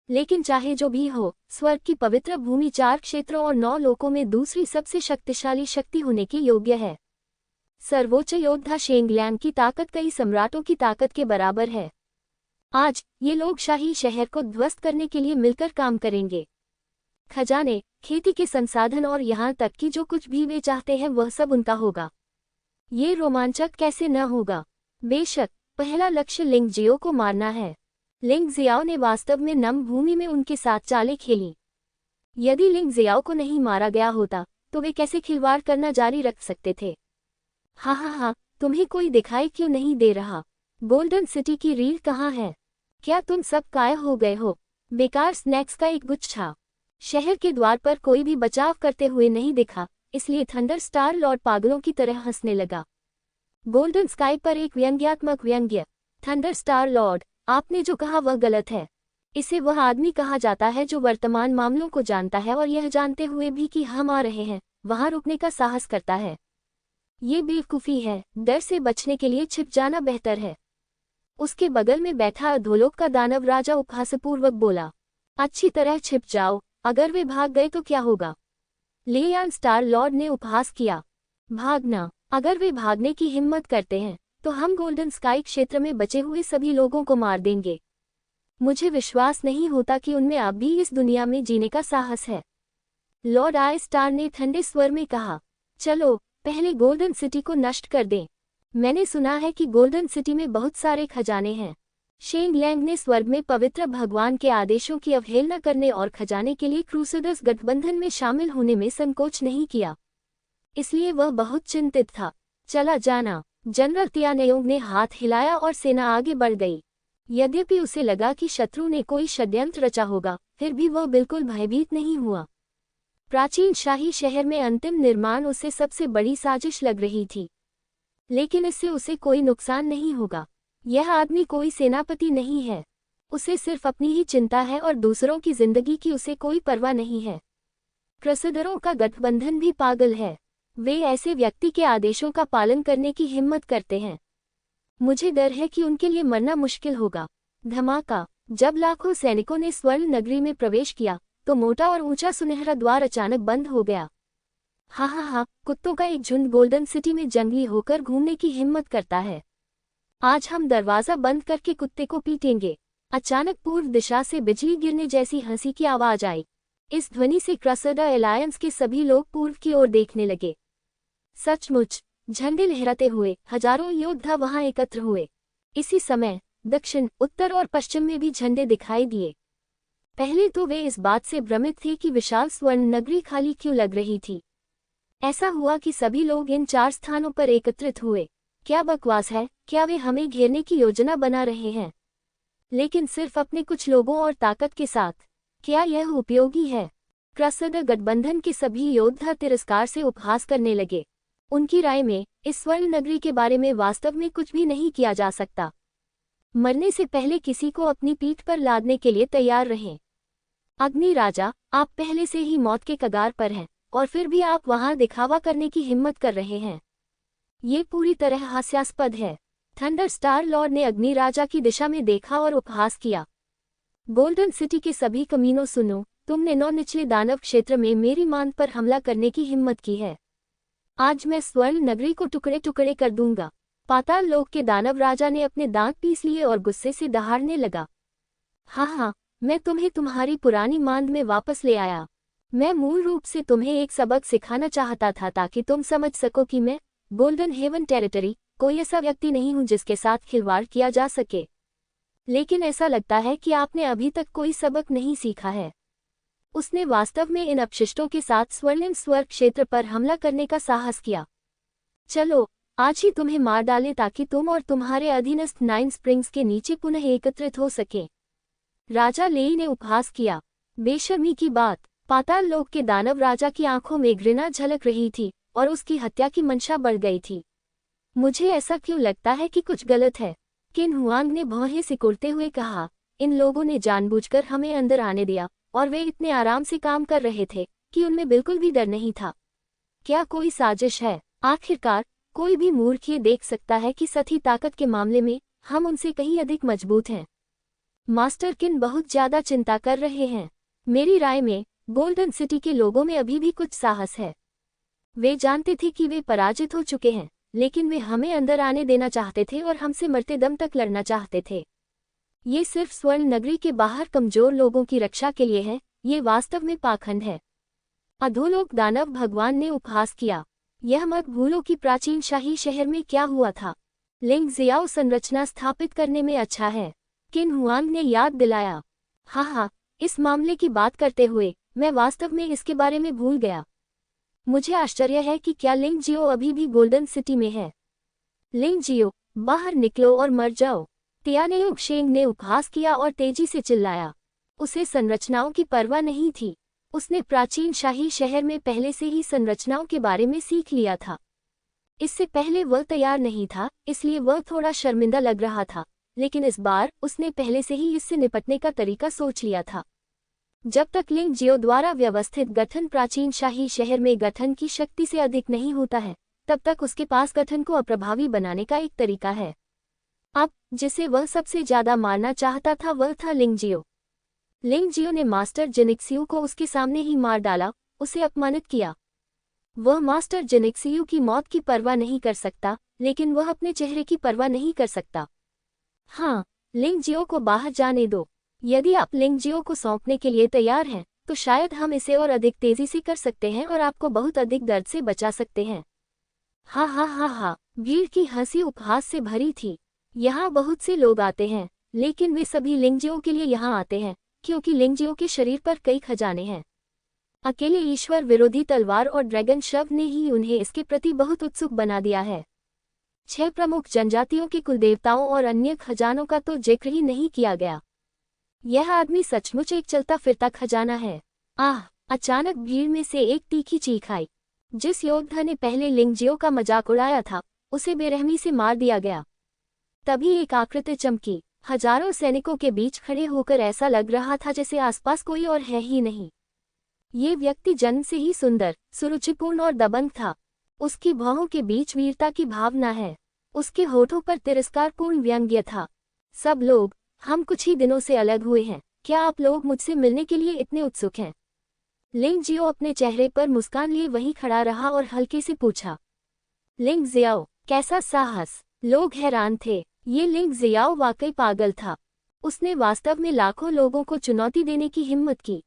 S1: लेकिन चाहे जो भी हो, स्वर्ग की पवित्र भूमि 4 क्षेत्रों और 9 लोकों में दूसरी सबसे शक्तिशाली शक्ति होने की योग्य है। सर्वोच्च योद्धा शेंग लैंग की ताकत कई सम्राटों की ताकत के बराबर है। आज ये लोग शाही शहर को ध्वस्त करने के लिए मिलकर काम करेंगे। खजाने, खेती के संसाधन और यहाँ तक कि जो कुछ भी वे चाहते हैं वह सब उनका होगा। ये रोमांचक कैसे न होगा। बेशक, पहला लक्ष्य लिंग जियो को मारना है। लिंग जियाओ ने वास्तव में नम भूमि में उनके साथ चालें खेली। यदि लिंग जियाओ को नहीं मारा गया होता तो वे कैसे खिलवाड़ करना जारी रख सकते थे। हाँ, तुम्हें कोई दिखाई क्यों नहीं दे रहा? गोल्डन सिटी की रीढ़ कहाँ है? क्या तुम सब कायल हो गए हो? बेकार स्नैक्स का एक गुच्छा। शहर के द्वार पर कोई भी बचाव करते हुए नहीं दिखा, इसलिए थंडर स्टार लॉर्ड पागलों की तरह हंसने लगा। गोल्डन स्काई पर एक व्यंग्यात्मक व्यंग्य। थंडर स्टार लॉर्ड, आपने जो कहा वह गलत है। इसे वह आदमी कहा जाता है जो वर्तमान मामलों को जानता है और यह जानते हुए भी कि हम आ रहे हैं, वहां रुकने का साहस करता है। ये बेवकूफ़ी है। डर से बचने के लिए छिप जाना बेहतर है। उसके बगल में बैठा अधोलोक का दानव राजा उपहासपूर्वक बोला। अच्छी तरह छिप जाओ, अगर वे भाग गए तो क्या होगा? लियान स्टार लॉर्ड ने उपहास किया। भागना? अगर वे भागने की हिम्मत करते हैं तो हम गोल्डन स्काई क्षेत्र में बचे हुए सभी लोगों को मार देंगे। मुझे विश्वास नहीं होता कि उनमें अब भी इस दुनिया में जीने का साहस है। लॉर्ड आई स्टार ने ठंडे स्वर में कहा। चलो पहले गोल्डन सिटी को नष्ट कर दें। मैंने सुना है कि गोल्डन सिटी में बहुत सारे खजाने हैं। शेंग लैंग ने स्वर्ग में पवित्र भगवान के आदेशों की अवहेलना करने और खजाने के लिए क्रूसेडर्स गठबंधन में शामिल होने में संकोच नहीं किया, इसलिए वह बहुत चिंतित था। चला जाना। जनरल तियानयोंग ने हाथ हिलाया और सेना आगे बढ़ गई। यद्यपि उसे लगा कि शत्रु ने कोई षड्यंत्र रचा होगा, फिर भी वह बिल्कुल भयभीत नहीं हुआ। प्राचीन शाही शहर में अंतिम निर्माण उसे सबसे बड़ी साजिश लग रही थी, लेकिन इससे उसे कोई नुकसान नहीं होगा। यह आदमी कोई सेनापति नहीं है। उसे सिर्फ अपनी ही चिंता है और दूसरों की जिंदगी की उसे कोई परवाह नहीं है। क्रूसेडरों का गठबंधन भी पागल है। वे ऐसे व्यक्ति के आदेशों का पालन करने की हिम्मत करते हैं। मुझे डर है कि उनके लिए मरना मुश्किल होगा। धमाका। जब लाखों सैनिकों ने स्वर्ण नगरी में प्रवेश किया तो मोटा और ऊंचा सुनहरा द्वार अचानक बंद हो गया। हाँ, कुत्तों का एक झुंड गोल्डन सिटी में जंगली होकर घूमने की हिम्मत करता है। आज हम दरवाजा बंद करके कुत्ते को पीटेंगे। अचानक पूर्व दिशा से बिजली गिरने जैसी हंसी की आवाज आई। इस ध्वनि से क्रूसेडर अलायंस के सभी लोग पूर्व की ओर देखने लगे। सचमुच, झंडे लहराते हुए हजारों योद्धा वहां एकत्र हुए। इसी समय दक्षिण, उत्तर और पश्चिम में भी झंडे दिखाई दिए। पहले तो वे इस बात से भ्रमित थे कि विशाल स्वर्ण नगरी खाली क्यों लग रही थी। ऐसा हुआ कि सभी लोग इन 4 स्थानों पर एकत्रित हुए। क्या बकवास है, क्या वे हमें घेरने की योजना बना रहे हैं? लेकिन सिर्फ अपने कुछ लोगों और ताकत के साथ। क्या यह उपयोगी है? क्रूसेडर गठबंधन के सभी योद्धा तिरस्कार से उपहास करने लगे। उनकी राय में इस स्वर्ण नगरी के बारे में वास्तव में कुछ भी नहीं किया जा सकता। मरने से पहले किसी को अपनी पीठ पर लादने के लिए तैयार रहें। अग्नि राजा, आप पहले से ही मौत के कगार पर हैं और फिर भी आप वहां दिखावा करने की हिम्मत कर रहे हैं। ये पूरी तरह हास्यास्पद है। थंडर स्टार लॉर्ड ने अग्नि राजा की दिशा में देखा और उपहास किया। गोल्डन सिटी के सभी कमीनों, सुनो, तुमने 9 निचले दानव क्षेत्र में मेरी मान पर हमला करने की हिम्मत की है। आज मैं स्वर्ण नगरी को टुकड़े टुकड़े कर दूंगा। पाताल लोक के दानव राजा ने अपने दांत पीस लिए और गुस्से से दहाड़ने लगा। हाँ, मैं तुम्हें तुम्हारी पुरानी मांद में वापस ले आया। मैं मूल रूप से तुम्हें एक सबक सिखाना चाहता था ताकि तुम समझ सको कि मैं गोल्डन हेवन टेरिटरी कोई ऐसा व्यक्ति नहीं हूं जिसके साथ खिलवाड़ किया जा सके। लेकिन ऐसा लगता है कि आपने अभी तक कोई सबक नहीं सीखा है। उसने वास्तव में इन अपशिष्टों के साथ स्वर्णिम स्वर्ग क्षेत्र पर हमला करने का साहस किया। चलो आज ही तुम्हें मार डालें ताकि तुम और तुम्हारे अधीनस्थ 9 स्प्रिंग्स के नीचे पुनः एकत्रित हो सके। राजा लेई ने उपहास किया। बेशर्मी की बात। पाताल लोक के दानव राजा की आंखों में घृणा झलक रही थी और उसकी हत्या की मंशा बढ़ गई थी। मुझे ऐसा क्यों लगता है कि कुछ गलत है? किन हुआंग ने भौहें सिकुड़ते हुए कहा। इन लोगों ने जानबूझकर हमें अंदर आने दिया और वे इतने आराम से काम कर रहे थे कि उनमें बिल्कुल भी डर नहीं था। क्या कोई साजिश है? आखिरकार कोई भी मूर्ख ये देख सकता है कि सती ताकत के मामले में हम उनसे कहीं अधिक मजबूत हैं। मास्टर किन बहुत ज्यादा चिंता कर रहे हैं। मेरी राय में गोल्डन सिटी के लोगों में अभी भी कुछ साहस है। वे जानते थे कि वे पराजित हो चुके हैं, लेकिन वे हमें अंदर आने देना चाहते थे और हमसे मरते दम तक लड़ना चाहते थे। ये सिर्फ स्वर्ण नगरी के बाहर कमजोर लोगों की रक्षा के लिए है, ये वास्तव में पाखंड है। अधोलोक दानव भगवान ने उपहास किया। यह मत भूलो कि प्राचीन शाही शहर में क्या हुआ था। लिंग जियाओ संरचना स्थापित करने में अच्छा है, किन हुआंग ने याद दिलाया। हाँ, इस मामले की बात करते हुए मैं वास्तव में इसके बारे में भूल गया। मुझे आश्चर्य है कि क्या लिंग जियो अभी भी गोल्डन सिटी में है। लिंग जियो, बाहर निकलो और मर जाओ। तियानेयुग शेंग ने उपहास किया और तेजी से चिल्लाया। उसे संरचनाओं की परवाह नहीं थी। उसने प्राचीन शाही शहर में पहले से ही संरचनाओं के बारे में सीख लिया था। इससे पहले वह तैयार नहीं था, इसलिए वह थोड़ा शर्मिंदा लग रहा था, लेकिन इस बार उसने पहले से ही इससे निपटने का तरीका सोच लिया था। जब तक लिंग जियो द्वारा व्यवस्थित गठन प्राचीन शाही शहर में गठन की शक्ति से अधिक नहीं होता है, तब तक उसके पास गठन को अप्रभावी बनाने का एक तरीका है। अब जिसे वह सबसे ज्यादा मारना चाहता था वह था लिंग जियो। लिंग जियो ने मास्टर जिनिक्सियू को उसके सामने ही मार डाला, उसे अपमानित किया। वह मास्टर जिनिक्सियू की मौत की परवाह नहीं कर सकता, लेकिन वह अपने चेहरे की परवाह नहीं कर सकता। हाँ, लिंग जियो को बाहर जाने दो। यदि आप लिंग जियो को सौंपने के लिए तैयार हैं, तो शायद हम इसे और अधिक तेजी से कर सकते हैं और आपको बहुत अधिक दर्द से बचा सकते हैं। हा, भीड़ की हंसी उपहास से भरी थी। यहाँ बहुत से लोग आते हैं, लेकिन वे सभी लिंग जियो के लिए यहाँ आते हैं, क्योंकि लिंग जियो के शरीर पर कई खजाने हैं। अकेले ईश्वर विरोधी तलवार और ड्रैगन शव ने ही उन्हें इसके प्रति बहुत उत्सुक बना दिया है। 6 प्रमुख जनजातियों के कुलदेवताओं और अन्य खजानों का तो जिक्र ही नहीं किया गया। यह आदमी सचमुच एक चलता फिरता खजाना है। अचानक भीड़ में से एक तीखी चीख आई। जिस योद्धा ने पहले लिंग जियो का मजाक उड़ाया था, उसे बेरहमी से मार दिया गया। तभी एक आकृति चमकी। हजारों सैनिकों के बीच खड़े होकर ऐसा लग रहा था जैसे आसपास कोई और है ही नहीं। ये व्यक्ति जन्म से ही सुंदर, सुरुचिपूर्ण और दबंग था। उसकी भौहों के बीच वीरता की भावना है। उसके होठों पर तिरस्कारपूर्ण व्यंग्य था। सब लोग, हम कुछ ही दिनों से अलग हुए हैं, क्या आप लोग मुझसे मिलने के लिए इतने उत्सुक हैं? लिंग जियो अपने चेहरे पर मुस्कान लिए वहीं खड़ा रहा और हल्के से पूछा। लिंग जियाओ, कैसा साहस! लोग हैरान थे। ये लिंग जियाओ वाकई पागल था। उसने वास्तव में लाखों लोगों को चुनौती देने की हिम्मत की।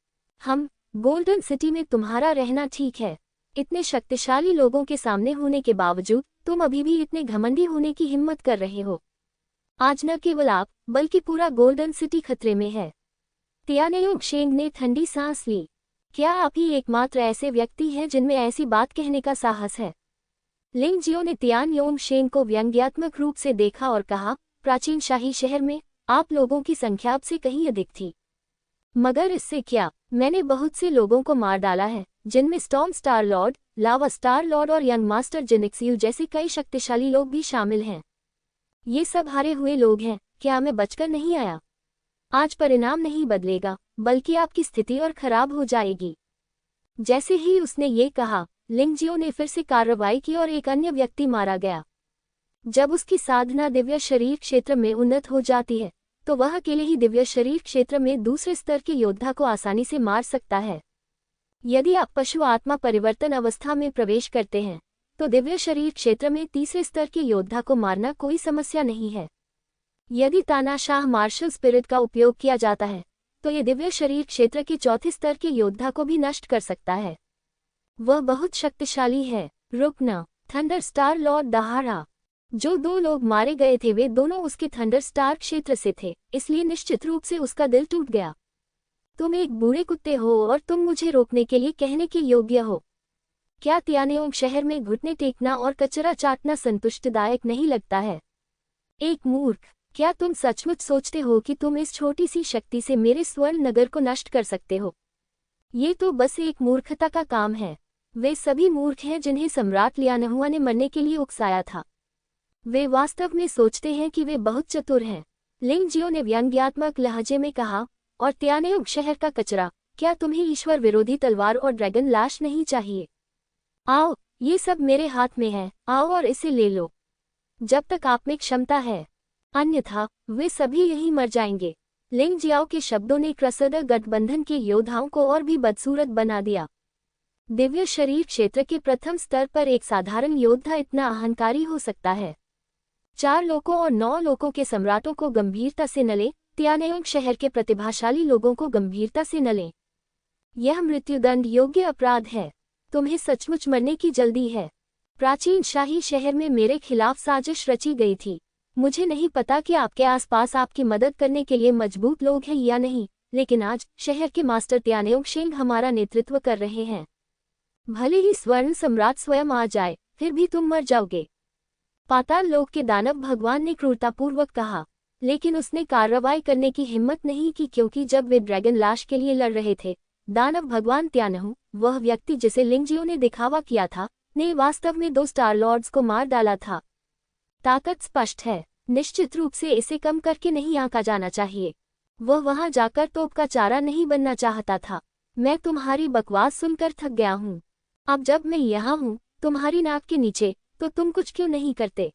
S1: गोल्डन सिटी में तुम्हारा रहना ठीक है। इतने शक्तिशाली लोगों के सामने होने के बावजूद तुम अभी भी इतने घमंडी होने की हिम्मत कर रहे हो। आज न केवल आप, बल्कि पूरा गोल्डन सिटी खतरे में है। तियानेयुग शेंग ने ठंडी सांस ली। क्या आप ही एकमात्र ऐसे व्यक्ति हैं जिनमें ऐसी बात कहने का साहस है? लिंग जियो ने तियानयोंग शेंग को व्यंग्यात्मक रूप से देखा और कहा, प्राचीन शाही शहर में आप लोगों की संख्या अब से कहीं अधिक थी। मगर इससे क्या, मैंने बहुत से लोगों को मार डाला है, जिनमें स्टॉर्म स्टार लॉर्ड, लावा स्टार लॉर्ड और यंग मास्टर जिनिक्सियू जैसे कई शक्तिशाली लोग भी शामिल हैं। ये सब हारे हुए लोग हैं, क्या मैं बचकर नहीं आया? आज परिणाम नहीं बदलेगा, बल्कि आपकी स्थिति और खराब हो जाएगी। जैसे ही उसने ये कहा, लिंग जियो ने फिर से कार्रवाई की और एक अन्य व्यक्ति मारा गया। जब उसकी साधना दिव्य शरीर क्षेत्र में उन्नत हो जाती है, तो वह अकेले ही दिव्य शरीर क्षेत्र में दूसरे स्तर के योद्धा को आसानी से मार सकता है। यदि आप पशु आत्मा परिवर्तन अवस्था में प्रवेश करते हैं, तो दिव्य शरीर क्षेत्र में तीसरे स्तर के योद्धा को मारना कोई समस्या नहीं है। यदि तानाशाह मार्शल स्पिरिट का उपयोग किया जाता है, तो ये दिव्य शरीर क्षेत्र के चौथे स्तर के योद्धा को भी नष्ट कर सकता है। वह बहुत शक्तिशाली है। रुकना, थंडर स्टार लॉर्ड दहाड़ा। जो 2 लोग मारे गए थे वे दोनों उसके थंडर स्टार क्षेत्र से थे, इसलिए निश्चित रूप से उसका दिल टूट गया। तुम एक बूढ़े कुत्ते हो और तुम मुझे रोकने के लिए कहने के योग्य हो। क्या तियानेयोंग शहर में घुटने टेकना और कचरा चाटना संतुष्टिदायक नहीं लगता है? एक मूर्ख, क्या तुम सचमुच सोचते हो कि तुम इस छोटी सी शक्ति से मेरे स्वर्ण नगर को नष्ट कर सकते हो? ये तो बस एक मूर्खता का काम है। वे सभी मूर्ख हैं जिन्हें सम्राट लियानहुआ ने मरने के लिए उकसाया था। वे वास्तव में सोचते हैं कि वे बहुत चतुर हैं। लिंग जियो ने व्यंग्यात्मक लहजे में कहा, और तियानेयुग शहर का कचरा, क्या तुम्हें ईश्वर विरोधी तलवार और ड्रैगन लाश नहीं चाहिए? आओ, ये सब मेरे हाथ में है, आओ और इसे ले लो, जब तक आप में क्षमता है, अन्यथा वे सभी यहीं मर जाएंगे। लिंग जियाओ के शब्दों ने क्रसडर गठबंधन के योद्धाओं को और भी बदसूरत बना दिया। दिव्य शरीर क्षेत्र के प्रथम स्तर पर एक साधारण योद्धा इतना अहंकारी हो सकता है? 4 लोकों और 9 लोकों के सम्राटों को गंभीरता से न ले, त्यानेओंग शहर के प्रतिभाशाली लोगों को गंभीरता से न लें। यह मृत्युदंड योग्य अपराध है। तुम्हें सचमुच मरने की जल्दी है। प्राचीन शाही शहर में मेरे खिलाफ साजिश रची गई थी। मुझे नहीं पता कि आपके आसपास आपकी मदद करने के लिए मजबूत लोग हैं या नहीं, लेकिन आज शहर के मास्टर त्यानेओंग शेंग हमारा नेतृत्व कर रहे हैं। भले ही स्वर्ण सम्राट स्वयं आ जाए, फिर भी तुम मर जाओगे। पाताल लोक के दानव भगवान ने क्रूरतापूर्वक कहा, लेकिन उसने कार्रवाई करने की हिम्मत नहीं की, क्योंकि जब वे ड्रैगन लाश के लिए लड़ रहे थे, दानव भगवान त्यानहु, वह व्यक्ति जिसे लिंगजियो ने दिखावा किया था, ने वास्तव में 2 स्टार लॉर्ड्स को मार डाला था। ताकत स्पष्ट है। निश्चित रूप से इसे कम करके नहीं आंका जाना चाहिए। वह वहां जाकर तोप का चारा नहीं बनना चाहता था। मैं तुम्हारी बकवास सुनकर थक गया हूँ। अब जब मैं यहाँ हूँ, तुम्हारी नाक के नीचे, तो तुम कुछ क्यों नहीं करते?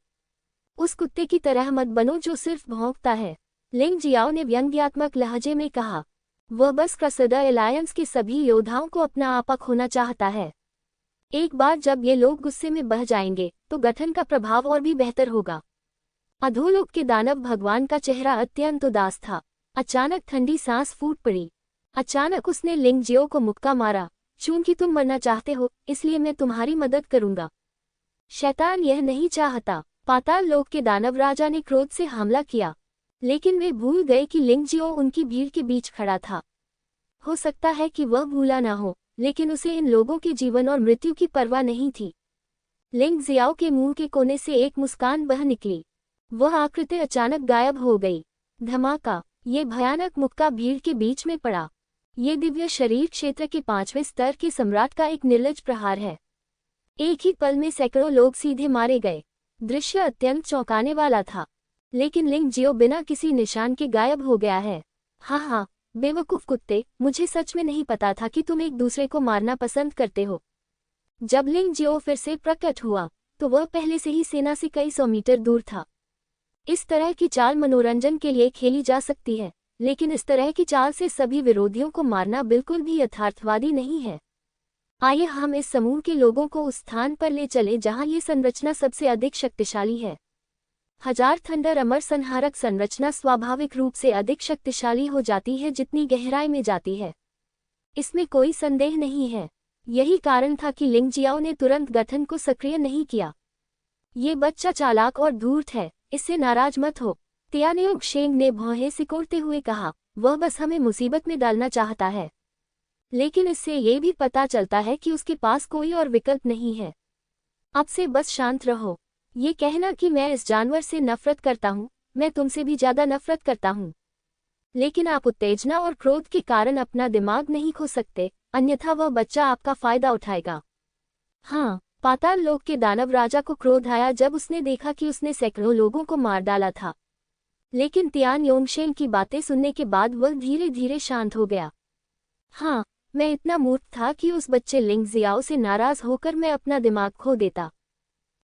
S1: उस कुत्ते की तरह मत बनो जो सिर्फ भौंकता है, लिंग जियाओ ने व्यंग्यात्मक लहजे में कहा। वह बस क्रसदा एलायंस के सभी योद्धाओं को अपना आपा खोना चाहता है। एक बार जब ये लोग गुस्से में बह जाएंगे, तो गठन का प्रभाव और भी बेहतर होगा। अधोलोक के दानव भगवान का चेहरा अत्यंत उदास था। अचानक ठंडी सांस फूट पड़ी। अचानक उसने लिंगजियो को मुक्का मारा। चूंकि तुम मरना चाहते हो, इसलिए मैं तुम्हारी मदद करूंगा। शैतान यह नहीं चाहता। पाताल लोक के दानव राजा ने क्रोध से हमला किया, लेकिन वे भूल गए कि लिंगजियो उनकी भीड़ के बीच खड़ा था। हो सकता है कि वह भूला न हो, लेकिन उसे इन लोगों के जीवन और मृत्यु की परवाह नहीं थी। लिंगजियाओ के मुंह के कोने से एक मुस्कान बह निकली। वह आकृति अचानक गायब हो गई। धमाका! ये भयानक मुक्का भीड़ के बीच में पड़ा। ये दिव्य शरीर क्षेत्र के 5वें स्तर के सम्राट का एक निर्लज प्रहार है। एक ही पल में सैकड़ों लोग सीधे मारे गए। दृश्य अत्यंत चौंकाने वाला था। लेकिन लिंगजियो बिना किसी निशान के गायब हो गया है। हाँ, बेवकूफ कुत्ते, मुझे सच में नहीं पता था कि तुम एक दूसरे को मारना पसंद करते हो। जब लिंगजियो फिर से प्रकट हुआ, तो वह पहले से ही सेना से कई 100 मीटर दूर था। इस तरह की चाल मनोरंजन के लिए खेली जा सकती है, लेकिन इस तरह की चाल से सभी विरोधियों को मारना बिल्कुल भी यथार्थवादी नहीं है। आइए हम इस समूह के लोगों को उस स्थान पर ले चलें जहां ये संरचना सबसे अधिक शक्तिशाली है। हजार थंडर अमर संहारक संरचना स्वाभाविक रूप से अधिक शक्तिशाली हो जाती है जितनी गहराई में जाती है। इसमें कोई संदेह नहीं है। यही कारण था कि लिंगजियाओ ने तुरंत गठन को सक्रिय नहीं किया। ये बच्चा चालाक और धूर्त है, इससे नाराज मत हो, त्यानेओंग शेंग ने भौहें सिकोड़ते हुए कहा। वह बस हमें मुसीबत में डालना चाहता है, लेकिन इससे ये भी पता चलता है कि उसके पास कोई और विकल्प नहीं है। अब से बस शांत रहो। ये कहना कि मैं इस जानवर से नफरत करता हूँ, मैं तुमसे भी ज्यादा नफरत करता हूँ। लेकिन आप उत्तेजना और क्रोध के कारण अपना दिमाग नहीं खो सकते, अन्यथा वह बच्चा आपका फायदा उठाएगा। हाँ, पाताल लोक के दानव राजा को क्रोध आया जब उसने देखा कि उसने सैकड़ों लोगों को मार डाला था। लेकिन त्यानेओंग शेंग की बातें सुनने के बाद वह धीरे धीरे शांत हो गया। हाँ, मैं इतना मूर्ख था कि उस बच्चे लिंगजियाओ से नाराज होकर मैं अपना दिमाग खो देता।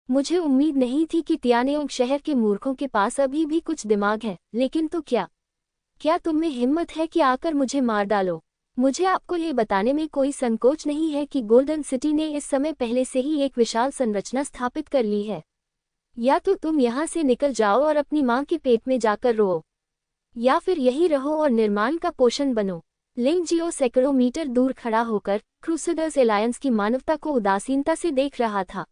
S1: मुझे उम्मीद नहीं थी कि त्यानेओंग शहर के मूर्खों के पास अभी भी कुछ दिमाग है, लेकिन तो क्या तुम में हिम्मत है कि आकर मुझे मार डालो? मुझे आपको ये बताने में कोई संकोच नहीं है कि गोल्डन सिटी ने इस समय पहले से ही एक विशाल संरचना स्थापित कर ली है। या तो तुम यहाँ से निकल जाओ और अपनी माँ के पेट में जाकर रो, या फिर यही रहो और निर्माण का पोषण बनो। लिंगजियो सैकड़ों मीटर दूर खड़ा होकर क्रूसेडर्स एलायंस की मानवता को उदासीनता से देख रहा था।